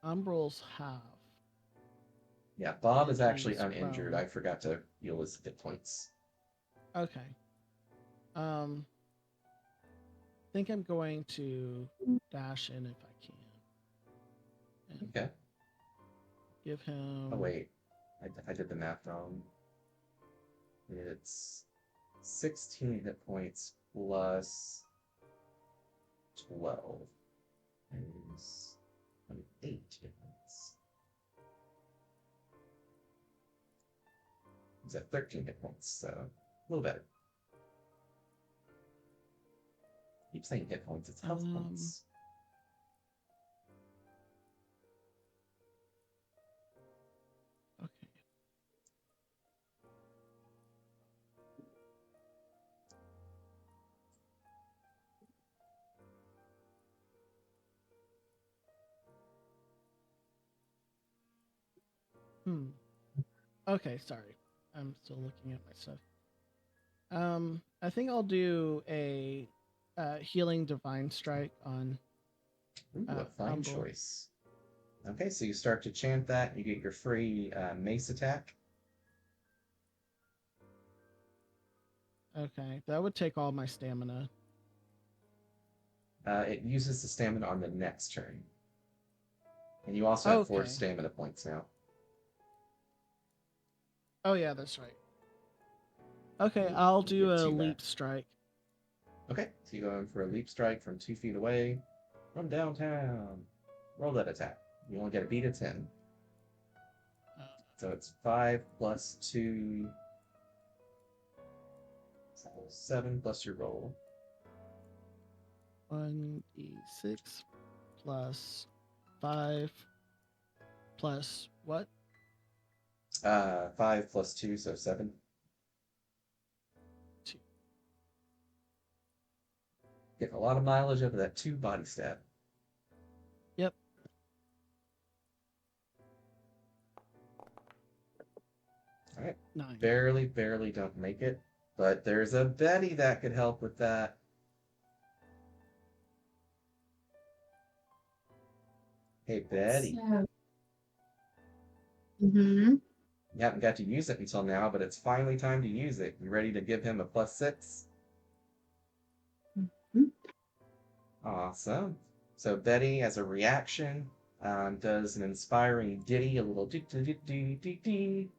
Umbral's half. Yeah, Bob is And actually he's uninjured. prone. I forgot to heal his hit points. Okay. I think I'm going to dash in if I can. And Okay. give him... Oh, wait. I did the math wrong. It's 16 hit points plus 12 is 28 hit points. He's at 13 hit points, so a little better. Keep saying hit points, it's health points. Okay. Hmm. Okay, sorry. I'm still looking at my stuff. I think I'll do a healing divine strike on Ooh, a fine Umbral. choice. Okay, so you start to chant that, you get your free mace attack. Okay, that would take all my stamina. It uses the stamina on the next turn. And you also have 4 Okay. stamina points now. Oh yeah, that's right. Okay, You, I'll you do get a 2 back. leap strike. Okay, so you go in for a leap strike from 2 feet away from downtown. Roll that attack. You only get a beat of 10. Uh, So it's 5 plus 2, so 7 plus your roll. 1d6 plus 5 plus what? 5 plus 2, so 7. 2. Getting a lot of mileage out of that 2 body stab. Yep. All right. 9. Barely, barely don't make it. But there's a Betty that could help with that. Hey, Betty. So, hmm You haven't got to use it until now, but it's finally time to use it. You ready to give him a +6? Awesome. So Betty, as a reaction, does an inspiring ditty, a little dee dee dee dee dee dee.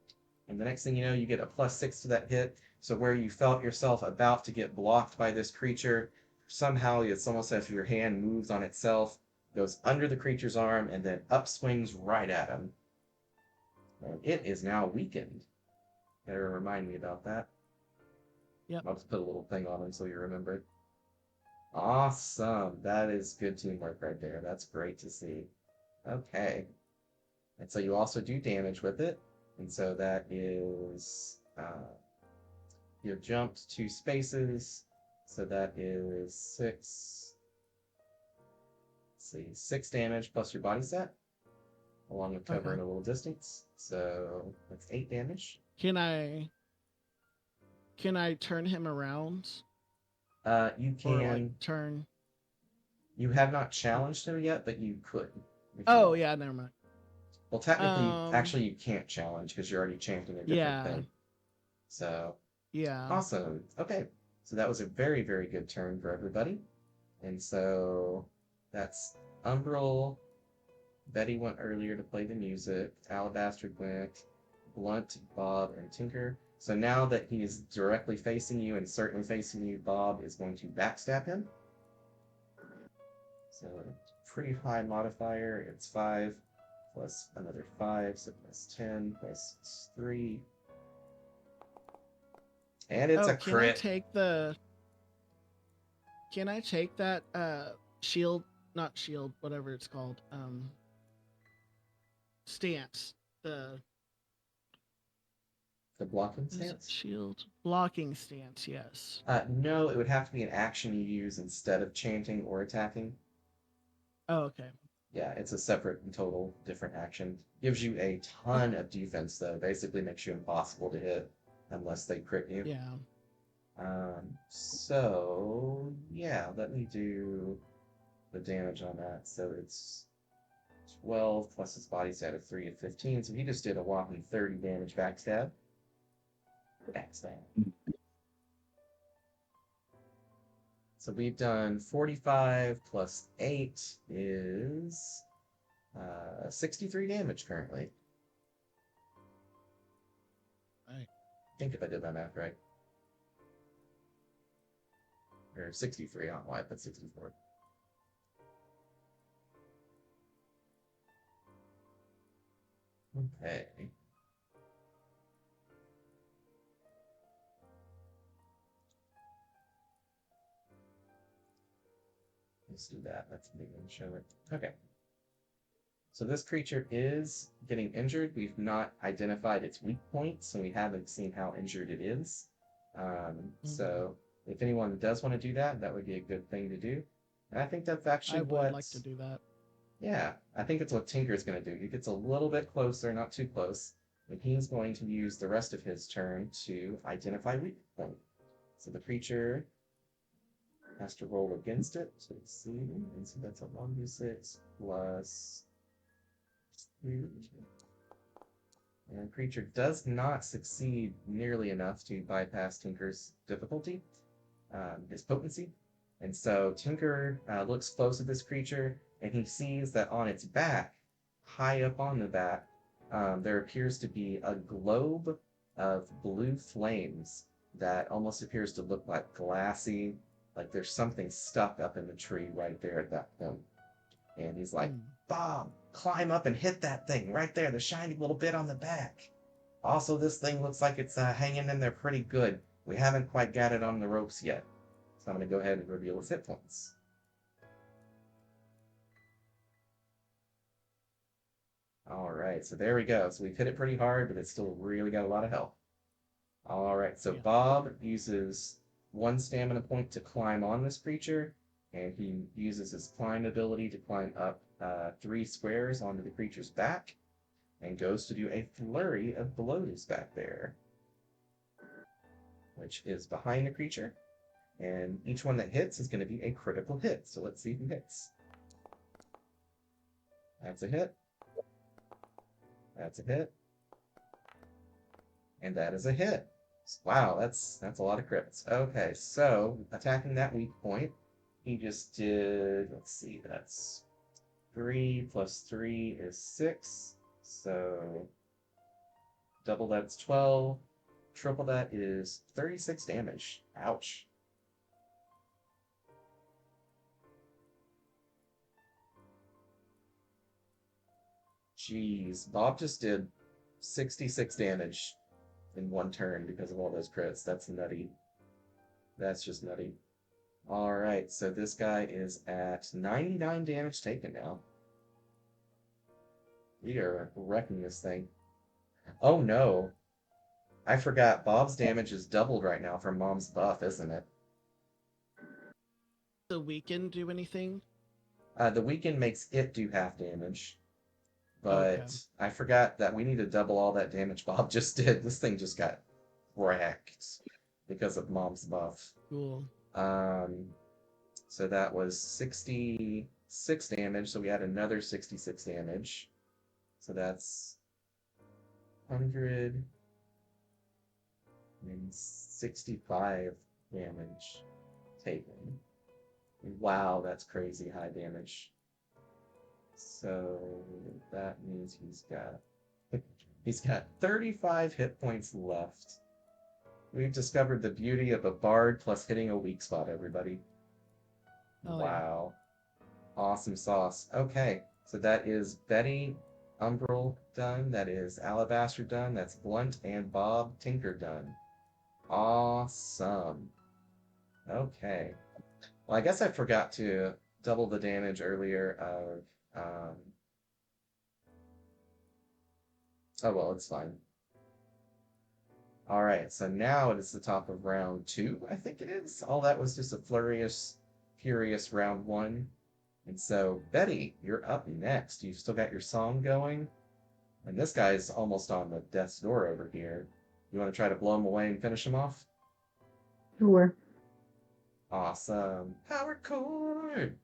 And the next thing you know, you get a +6 to that hit. So where you felt yourself about to get blocked by this creature, somehow it's almost as if your hand moves on itself, goes under the creature's arm, and then upswings right at him. And it is now weakened. Better remind me about that. Yep. I'll just put a little thing on him so you remember it. Awesome. That is good teamwork right there. That's great to see. Okay. And so you also do damage with it. And so that is, you've jumped 2 spaces. So that is 6, let's see, 6 damage plus your body set, along with Okay. covering a little distance. So that's 8 damage. Can I turn him around You or like can, turn? you have not challenged him yet, but you could if you Oh want. yeah, never mind. Well, technically, Um. actually, you can't challenge because you're already chanting a different Yeah. thing. So, Yeah. awesome. Okay. So that was a very, very good turn for everybody. And so that's Umbral. Betty went earlier to play the music. Alabaster went. Blunt, Bob, and Tinker. So now that he is directly facing you and certainly facing you, Bob is going to backstab him. So pretty high modifier. It's 5 plus another 5, so plus 10 plus 3. And it's Oh, a crit. can I take that shield, not shield, whatever it's called, stance. The The blocking Is it stance? shield blocking stance? Yes. No, it would have to be an action you use instead of chanting or attacking. Oh, okay. Yeah, it's a separate and total different action. Gives you a Okay. ton of defense, though. Basically makes you impossible to hit unless they crit you. Yeah. So, yeah, let me do the damage on that. So it's 12 plus his body stat of 3 of 15. So he just did a whopping 30 damage backstab. Backstab. So we've done 45 plus 8 is 63 damage currently. Right. I think if I did my math right. Or 63, I don't know why I put 64. Okay. Let's do that. Let's maybe show it. Okay. So this creature is getting injured. We've not identified its weak points, so we haven't seen how injured it is. Mm-hmm. So if anyone does want to do that, that would be a good thing to do. And I think that's actually I would what like to do that. Yeah, I think it's what Tinker's going to do. He gets a little bit closer, not too close, and he's going to use the rest of his turn to identify weak point. So the creature has to roll against it. So let's see, and so that's a 1d6 plus 3. And the creature does not succeed nearly enough to bypass Tinker's difficulty, his potency. And so Tinker looks close at this creature, and he sees that on its back, high up on the back, there appears to be a globe of blue flames that almost appears to look like glassy, like there's something stuck up in the tree right there at that point. And he's like, Hmm. Bob, climb up and hit that thing right there, the shiny little bit on the back. Also, this thing looks like it's hanging in there pretty good. We haven't quite got it on the ropes yet. So I'm going to go ahead and reveal its hit points. All right, so there we go. So we've hit it pretty hard, but it's still really got a lot of health. All right, so Yeah. Bob uses 1 stamina point to climb on this creature, and he uses his climb ability to climb up 3 squares onto the creature's back, and goes to do a flurry of blows back there, which is behind the creature. And each one that hits is going to be a critical hit. So let's see who hits. That's a hit. That's a hit. And that is a hit. Wow, that's a lot of crits. Okay, so attacking that weak point, he just did, let's see, that's 3 plus 3 is 6. So double that's 12. Triple that is 36 damage. Ouch. Jeez, Bob just did 66 damage in 1 turn because of all those crits. That's nutty. That's just nutty. All right, so this guy is at 99 damage taken now. We are wrecking this thing. Oh no, I forgot. Bob's damage is doubled right now from Mom's buff, isn't it? The weekend do anything? The weaken makes it do half damage, Okay. but I forgot that we need to double all that damage Bob just did. This thing just got wrecked because of Mom's buff. Cool. Um, so that was 66 damage, so we add another 66 damage. So that's 165 damage taken. Wow, that's crazy high damage. So that means he's got 35 hit points left. We've discovered the beauty of a bard plus hitting a weak spot, everybody. Oh yeah. Wow. Awesome sauce. Okay, so that is Betty Umbral done. That is Alabaster done. That's Blunt and Bob Tinker done. Awesome. Okay. Well, I guess I forgot to double the damage earlier of. Oh, well, it's fine. All right, so now it is the top of round 2, I think it is. All that was just a furious round 1. And so, Betty, you're up next. You've still got your song going. And this guy's almost on the death's door over here. You want to try to blow him away and finish him off? Sure. Awesome. Power chord.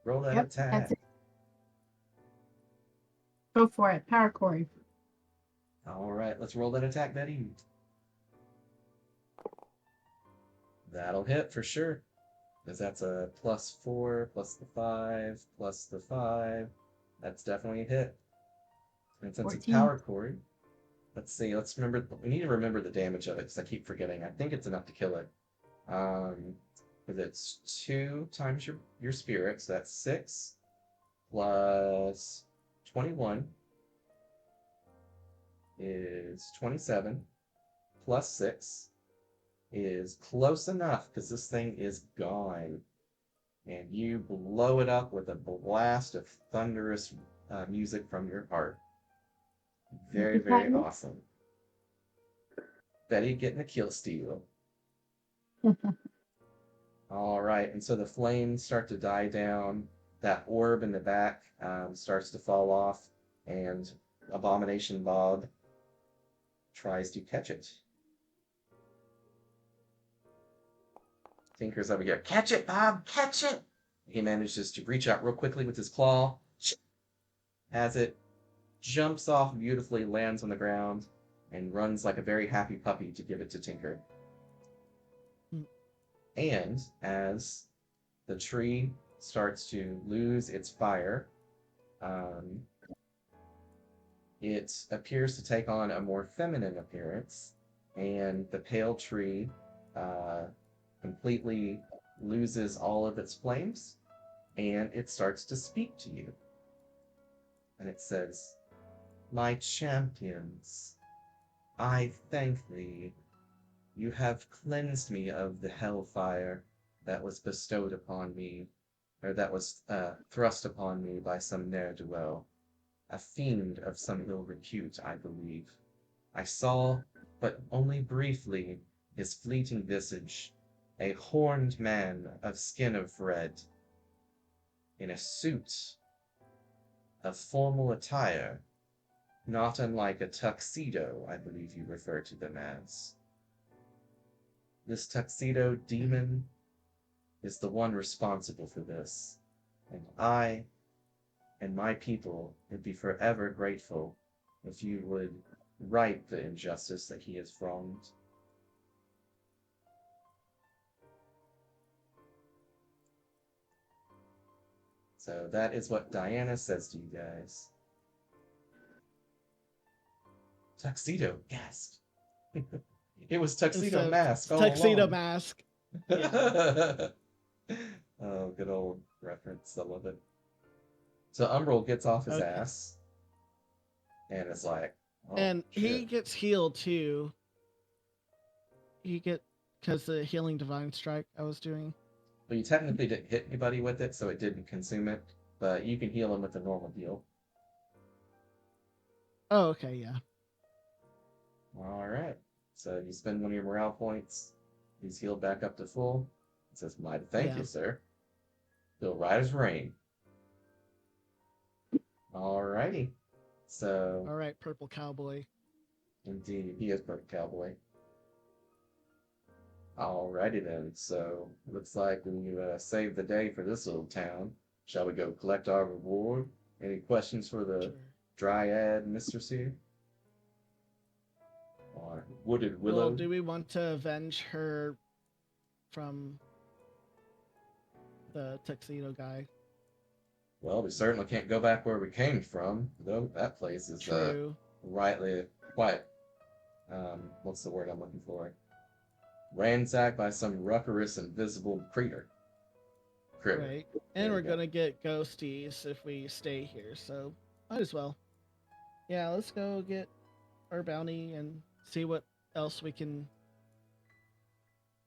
Roll that Yep, that's attack. it. Go for it. Power cord. All right, let's roll that attack, Betty. That'll hit for sure. Because that's a +4 plus the 5 plus the 5. That's definitely a hit. And since it's 14. power chord, let's see. Let's remember. We need to remember the damage of it because I keep forgetting. I think it's enough to kill it. Because it's 2 times your spirit, so that's 6 plus 21 is 27 plus 6 is close enough because this thing is gone. And you blow it up with a blast of thunderous music from your heart. Very, very awesome. Betty getting a kill steal. All right, and so the flames start to die down. that orb in the back starts to fall off, and Abomination Bob tries to catch it. Tinker's over here. Catch it, Bob! Catch it! He manages to reach out real quickly with his claw, has it, jumps off beautifully, lands on the ground, and runs like a very happy puppy to give it to Tinker. And as the tree starts to lose its fire, um, it appears to take on a more feminine appearance, and the pale tree uh, completely loses all of its flames, and it starts to speak to you. And it says, "My champions, I thank thee. You have cleansed me of the hellfire that was bestowed upon me, or that was thrust upon me by some ne'er-do-well, a fiend of some ill repute, I believe. I saw, but only briefly, his fleeting visage, a horned man of skin of red, in a suit of formal attire, not unlike a tuxedo, I believe you refer to them as. This tuxedo demon is the one responsible for this, and I and my people would be forever grateful if you would right the injustice that he has wronged." So that is what Diana says to you guys. Tuxedo gasped. It was Tuxedo Instead of Mask all Tuxedo along. Mask. Yeah. Oh, good old reference. I love it. So Umbral gets off his Okay. ass and is like, "Oh And he shit." gets healed too. He get because the healing divine strike I was doing. Well, you technically didn't hit anybody with it, so it didn't consume it, but you can heal him with a normal heal. Oh, okay, yeah. All right. So you spend one of your morale points. He's healed back up to full. It says, "Mighty thank Yeah. you, sir. Feel right as rain." All righty. So, All right, purple cowboy. indeed, he is Perfect Cowboy. Alrighty then. So, looks like we saved the day for this little town. Shall we go collect our reward? Any questions for the Sure. Dryad Mistress here? Or Wooded Well, Willow? do we want to avenge her from the tuxedo guy? Well, we certainly can't go back where we came from, though that place is True. rightly quite what's the word I'm looking for? Ransacked by some ruckerous invisible critter. Right. There And you we're go. gonna get ghosties if we stay here, so might as well. Yeah, let's go get our bounty and see what else we can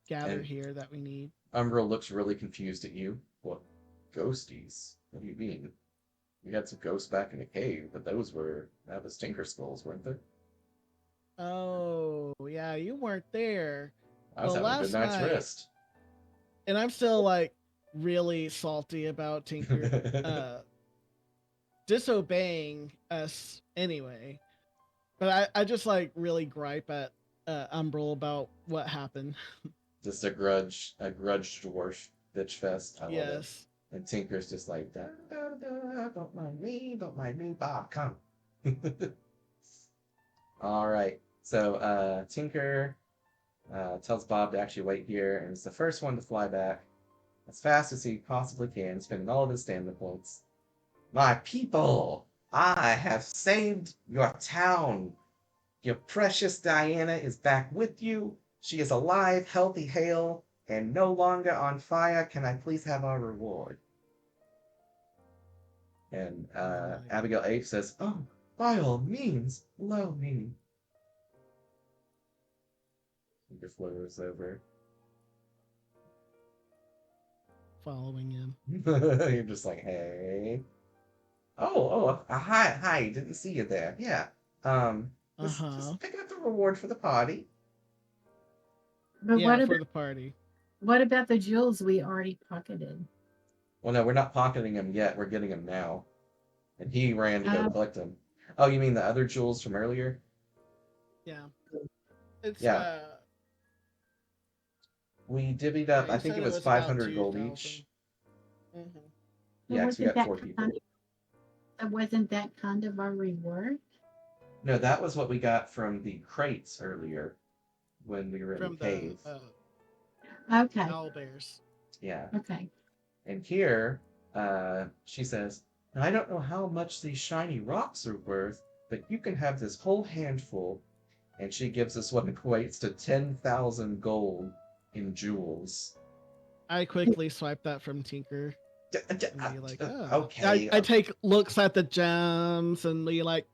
gather And here that we need. Umbra looks really confused at you. What? Ghosties? What do you mean? We had some ghosts back in the cave, but that was Tinker Skulls, weren't they? Oh, yeah, you weren't there. I was Well, having a good last night's night, rest. and I'm still like really salty about Tinker disobeying us anyway. But I just like really gripe at Umbral about what happened. Just a grudge dwarf bitch fest. I love it. Yes. And Tinker's just like, da, da, da, don't mind me, Bob, come. All right. So Tinker tells Bob to actually wait here, and is the first one to fly back as fast as he possibly can, spending all of his stamina points. "My people, I have saved your town. Your precious Diana is back with you. She is alive, healthy, hale, and no longer on fire. Can I please have our reward?" And Oh my. Abigail H says, "Oh, by all means, allow me." Tinker flows over. Following him. You're just like, "Hey." Hi, didn't see you there. Yeah. Uh just huh. picking up the reward for the party. But Yeah, for the party. what about the jewels we already pocketed? Well, no, we're not pocketing them yet. We're getting them now. And he ran to go Uh, collect them. Oh, you mean the other jewels from earlier? Yeah. It's Yeah, we divvied yeah, up. I you think said it it was was about 500 gold 2,000. each. Mm-hmm. so Yeah, because we wasn't got that four kind people. wasn't that kind of a reward? No, that was what we got from the crates earlier when we were in the From the cave. Okay, owl bears. Yeah. okay. And here, she says, I don't know how much these shiny rocks are worth, but you can have this whole handful. And she gives us what equates to 10,000 gold in jewels. I quickly swipe that from Tinker and be like, oh. Okay. I take looks at the gems and be like,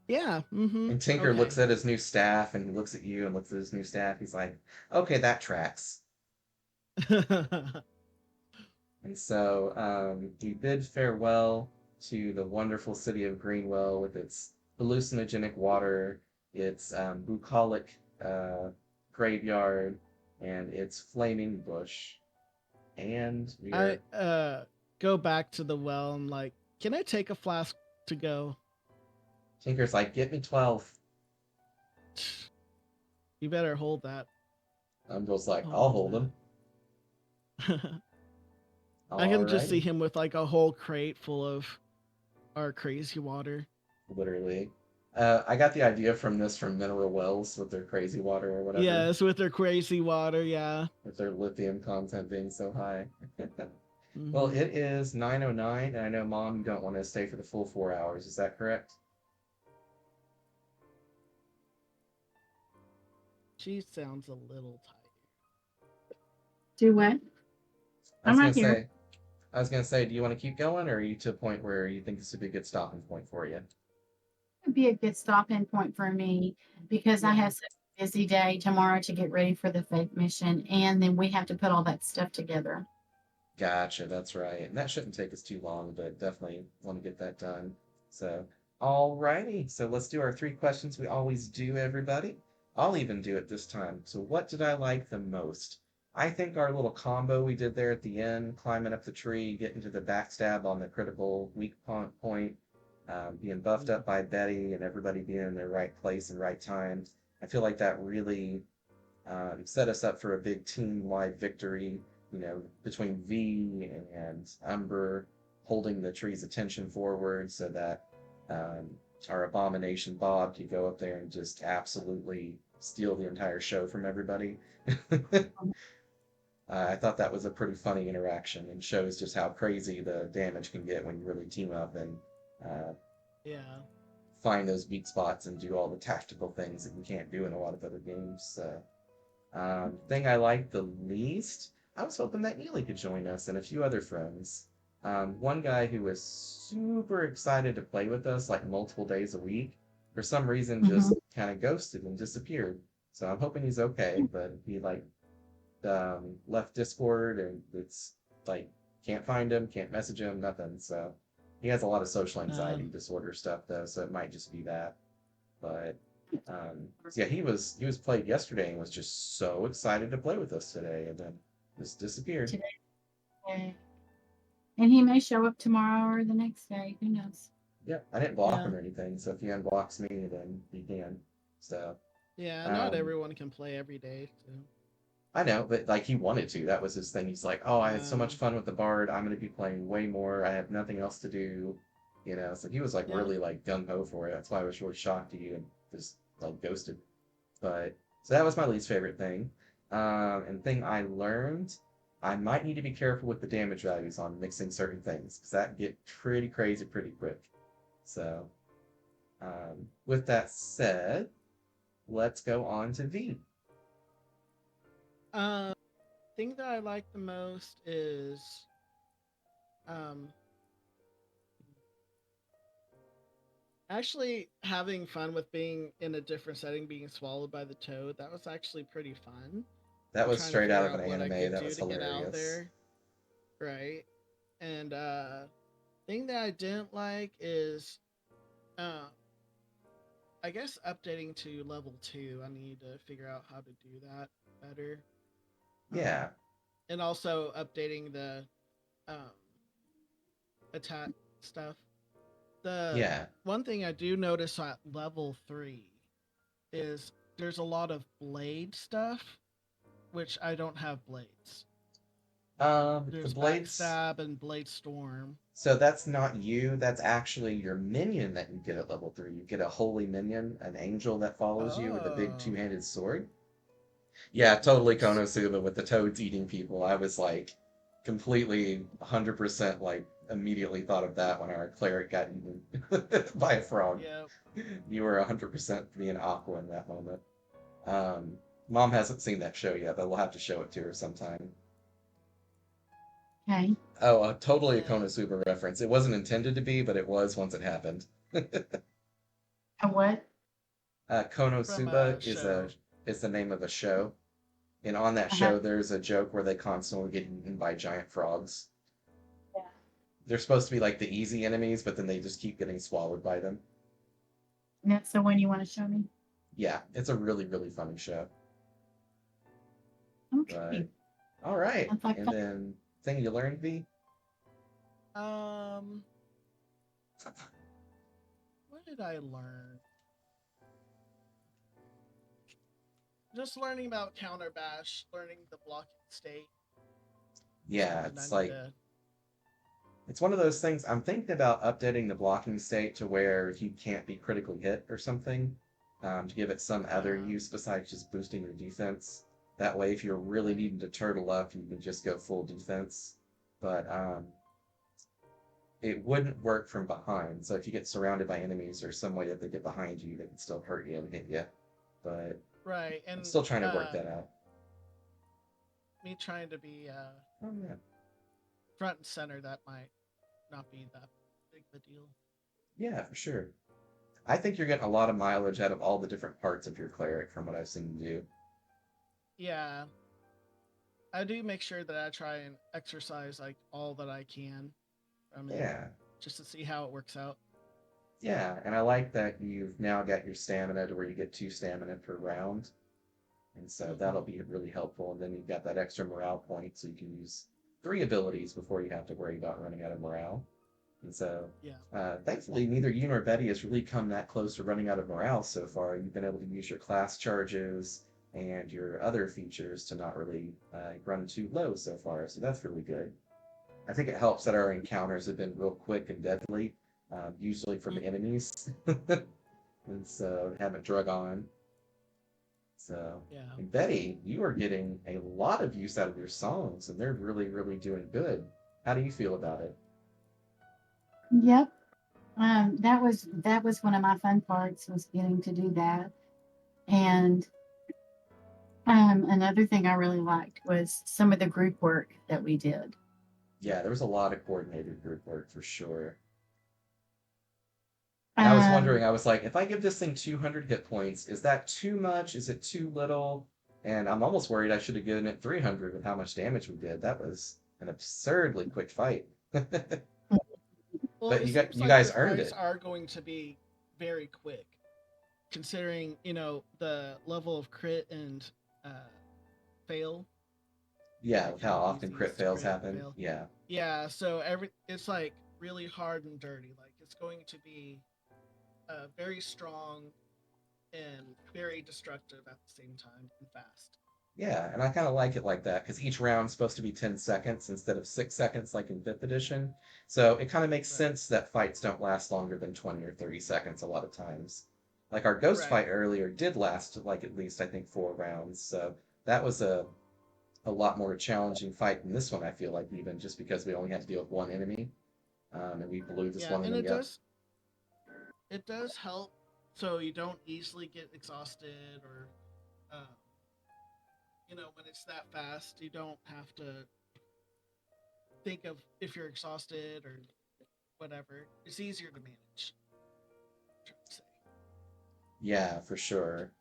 yeah, mm-hmm, And Tinker looks okay. at his new staff and he looks at you and looks at his new staff. He's like, okay, that tracks. And so we bid farewell to the wonderful city of Greenwell with its hallucinogenic water, its bucolic graveyard, and its flaming bush. And we I are. go back to the well and like, can I take a flask to go? Tinker's like, get me 12. You better hold that. I'm just like, Hold I'll on hold him. that. I can just see Alrighty. him with like a whole crate full of our crazy water. Literally. I got the idea from this from Mineral Wells with their crazy water or whatever, Yes, with their crazy water, yeah. with their lithium content being so high. Well, Hmm. it is 9:09, and I know, Mom, you don't want to stay for the full 4 hours. Is that correct? She sounds a little tired. Do what? I I'm was right gonna here. say, I was gonna say, do you want to keep going, or are you to a point where you think this would be a good stopping point for you? It'd be a good stopping point for me because I Yeah. have such a busy day tomorrow to get ready for the faith mission, and then we have to put all that stuff together. Gotcha, that's right. And that shouldn't take us too long, but definitely want to get that done. So, alrighty. So let's do our 3 questions we always do, everybody. I'll even do it this time. So, what did I like the most? I think our little combo we did there at the end, climbing up the tree, getting to the backstab on the critical weak point, being buffed up by Betty, and everybody being in their right place and right time. I feel like that really set us up for a big team-wide victory, between V and Umber holding the tree's attention forward so that um, our abomination Bob could go up there and just absolutely steal the entire show from everybody. I thought that was a pretty funny interaction and shows just how crazy the damage can get when you really team up and uh, Yeah. find those weak spots and do all the tactical things that you can't do in a lot of other games. Thing I liked the least, I was hoping that Neely could join us and a few other friends. One guy who was super excited to play with us like multiple days a week, for some reason Hmm. just kind of ghosted and disappeared. So I'm hoping he's okay, but he like left Discord and it's like can't find him, can't message him, nothing. So he has a lot of social Uh, anxiety disorder stuff though, so it might just be that. But so yeah, he was played yesterday and was just so excited to play with us today, and then just disappeared. Today, and he may show up tomorrow or the next day. Who knows? Yeah, I didn't block yeah. him or anything, so if he unblocks me, then he can. So Yeah, not um, everyone can play every day, so. I know, but like he wanted to. That was his thing. He's like, oh, I had so much Um, fun with the bard. I'm gonna be playing way more. I have nothing else to do. So he was like yeah. really like gung ho for it. That's why I was really shocked to you and just like ghosted. But so that was my least favorite thing. And thing I learned, I might need to be careful with the damage values on mixing certain things because that can get pretty crazy pretty quick. So, with that said, let's go on to V. Uh, thing that I like the most is um actually having fun with being in a different setting, being swallowed by the toad. That was actually pretty fun. That And was trying to straight out figure of an out what I anime. could That do was to get out hilarious. there. Right. And thing that I didn't like is uh I guess updating to level 2. I need to figure out how to do that better. Yeah, And also updating the um attack stuff. The Yeah. one thing I do notice at level 3 is there's a lot of blade stuff, which I don't have blades. The There's blades. backstab and blade storm. So that's not you. That's actually your minion that you get at level 3. You get a holy minion, an angel that follows you with a big Oh, two-handed sword. Yeah, totally nice. Konosuba with the toads eating people. I was like completely 100% like immediately thought of that when our cleric got eaten by a frog. Yep. You were 100% being Aqua in that moment. Um, Mom hasn't seen that show yet, but we'll have to show it to her sometime. Okay. Oh, totally a The Konosuba reference. It wasn't intended to be, but it was once it happened. A what? from Konosuba a show. is the name of a show, and on that Uh-huh. show, there's a joke where they constantly get eaten by giant frogs. Yeah. They're supposed to be like the easy enemies, but then they just keep getting swallowed by them. And that's the one you want to show me? Yeah, it's a really, really funny show. But Okay. all right, Sounds like and fun. then thing you learned, V. Um, what did I learn? Just learning about counter bash, learning the blocking state, Yeah, something I it's need like to. it's one of those things. I'm thinking about updating the blocking state to where you can't be critically hit or something, to give it some other Uh, use besides just boosting your defense. That way, if you're really right. needing to turtle up, you can just go full defense. But it wouldn't work from behind. So if you get surrounded by enemies or some way that they get behind you, they can still hurt you and hit you. But Right. I'm And still trying to work that out. me trying to be Oh yeah. front and center, that might not be that big of a deal. Yeah, for sure. I think you're getting a lot of mileage out of all the different parts of your cleric from what I've seen you do. Yeah, I do make sure that I try and exercise like all that I can from it, Yeah. just to see how it works out. Yeah, and I like that you've now got your stamina to where you get 2 stamina per round. And so that'll Mm-hmm. be really helpful. And then you've got that extra morale point, so you can use 3 abilities before you have to worry about running out of morale. And so, Yeah. thankfully, neither you nor Betty has really come that close to running out of morale so far. You've been able to use your class charges and your other features to not really run too low so far. So that's really good. I think it helps that our encounters have been real quick and deadly, usually from Mm-hmm. enemies, and so haven't drug on. So, Yeah. and Betty, you are getting a lot of use out of your songs, and they're really, really doing good. How do you feel about it? Yep. That was one of my fun parts was getting to do that. And another thing I really liked was some of the group work that we did. Yeah, there was a lot of coordinated group work for sure. And I was wondering, Um, I was like, if I give this thing 200 hit points, is that too much? Is it too little? And I'm almost worried I should have given it 300 with how much damage we did. That was an absurdly quick fight. Well, But it seems you like guys your earned fights it. are going to be very quick, considering the level of crit and uh, fail, Yeah, like with how how often easy it crit is to fails crit and happen. fail. Yeah. Yeah, so it's like really hard and dirty. Like it's going to be very strong and very destructive at the same time and fast. Yeah, and I kind of like it like that because each round's supposed to be 10 seconds instead of 6 seconds like in 5th edition. So it kind of makes Right. sense that fights don't last longer than 20 or 30 seconds a lot of times. Like our ghost Right. fight earlier did last like at least I think 4 rounds. So that was a lot more challenging fight than this one, I feel like, even just because we only had to deal with one enemy. And we blew this Yeah, one and enemy up. it does help so you don't easily get exhausted or um, when it's that fast, you don't have to think of if you're exhausted or whatever. It's easier to manage. I'm trying to say. Yeah, for sure.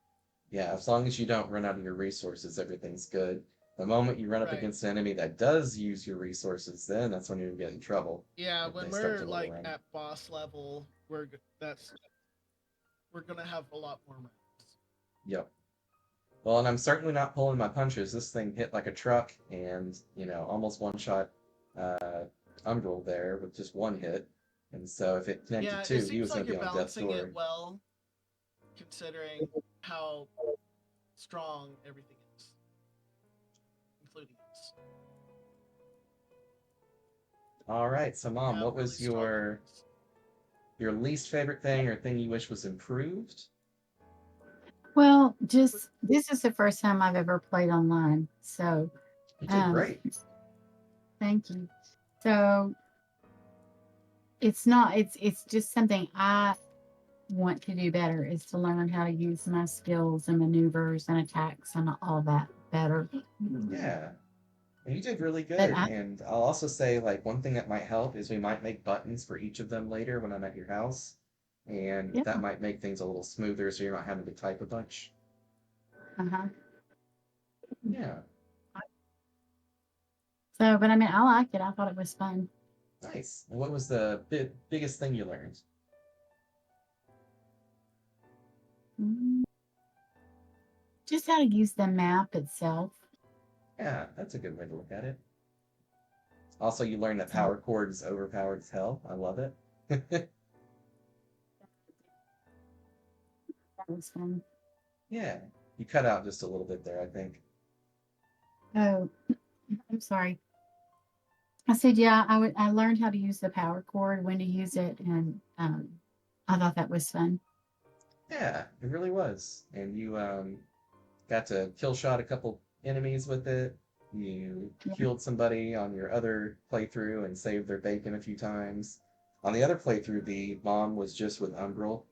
Yeah, as long as you don't run out of your resources, everything's good. The moment you run up Right. against an enemy that does use your resources, then that's when you get in trouble Yeah, if they when start we're to lower like run. at boss level, we're gonna have a lot more rounds. Yep. Well, and I'm certainly not pulling my punches. This thing hit like a truck and, almost one shot uh, Umbral there with just one hit. And so if it connected Yeah, it two, he seems was going like to you're be on death's balancing it door. well, considering how strong everything is, including us. All right, so You Mom, have what really was strong enemies. your least favorite thing or thing you wish was improved? Well, just this is the first time I've ever played online. So, You did um, great. thank you. So it's not, it's just something I want to do better is to learn how to use my skills and maneuvers and attacks and all that better. Yeah, and you did really But good. I, And I'll also say, like, one thing that might help is we might make buttons for each of them later when I'm at your house. And yeah, that might make things a little smoother so you're not having to type a bunch. uh-huh. Yeah, So, but I mean, I like it. I thought it was fun. nice. And what was the biggest thing you learned? Mm, just how to use the map itself. Yeah, that's a good way to look at it. Also, you learned that So power chord is overpowered as hell. I love it. that was fun. Yeah, you cut out just a little bit there, I think. Oh, I'm sorry. I said, yeah, I learned how to use the power cord, when to use it, and I thought that was fun. Yeah, it really was. And you got to kill shot a couple enemies with it. You Yeah. healed somebody on your other playthrough and saved their bacon a few times. On the other playthrough, the mom was just with Umbral,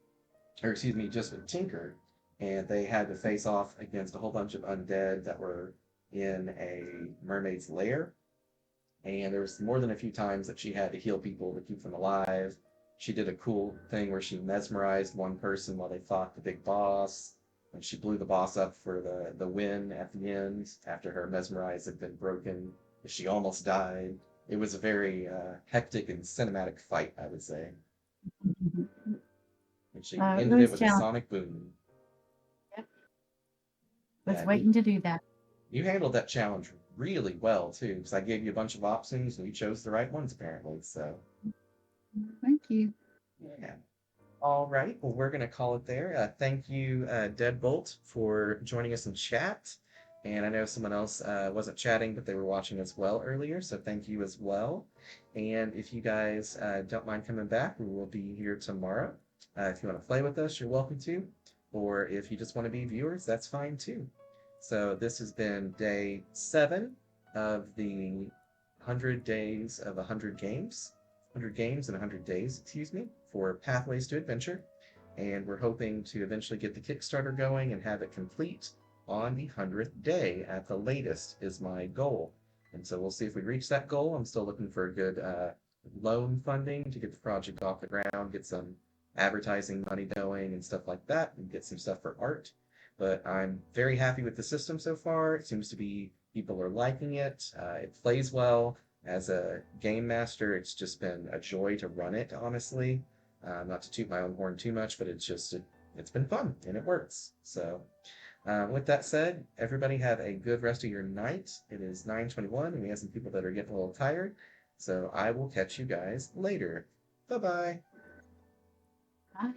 or excuse me, just with Tinker, and they had to face off against a whole bunch of undead that were in a mermaid's lair. And there was more than a few times that she had to heal people to keep them alive. She did a cool thing where she mesmerized one person while they fought the big boss, and she blew the boss up for the win at the end after her mesmerize had been broken. She almost died. It was a very hectic and cinematic fight, I would say. Mhm. And she It ended it was with a challenging. sonic boom. Yep. Was Yeah, you waiting to do that. you handled that challenge really well too, because I gave you a bunch of options and you chose the right ones apparently. So Thank you. yeah. All right. Well, we're going to call it there. Thank you, Deadbolt, for joining us in chat. And I know someone else wasn't chatting, but they were watching as well earlier. So thank you as well. And if you guys don't mind coming back, we will be here tomorrow. If you want to play with us, you're welcome to. Or if you just want to be viewers, that's fine too. So this has been day 7 of the 100 days of 100 games. 100 games in 100 days, excuse me, for Pathways to Adventure. And we're hoping to eventually get the Kickstarter going and have it complete on the 100th day at the latest, is my goal. And so we'll see if we reach that goal. I'm still looking for a good loan funding to get the project off the ground, get some advertising money going and stuff like that, and get some stuff for art. But I'm very happy with the system so far. It seems to be people are liking it. It plays well. As a game master, it's just been a joy to run it, honestly. Not to toot my own horn too much, but it's been fun and it works. So, with that said, everybody have a good rest of your night. It is 9:21, and we have some people that are getting a little tired. So I will catch you guys later. Bye bye. Bye.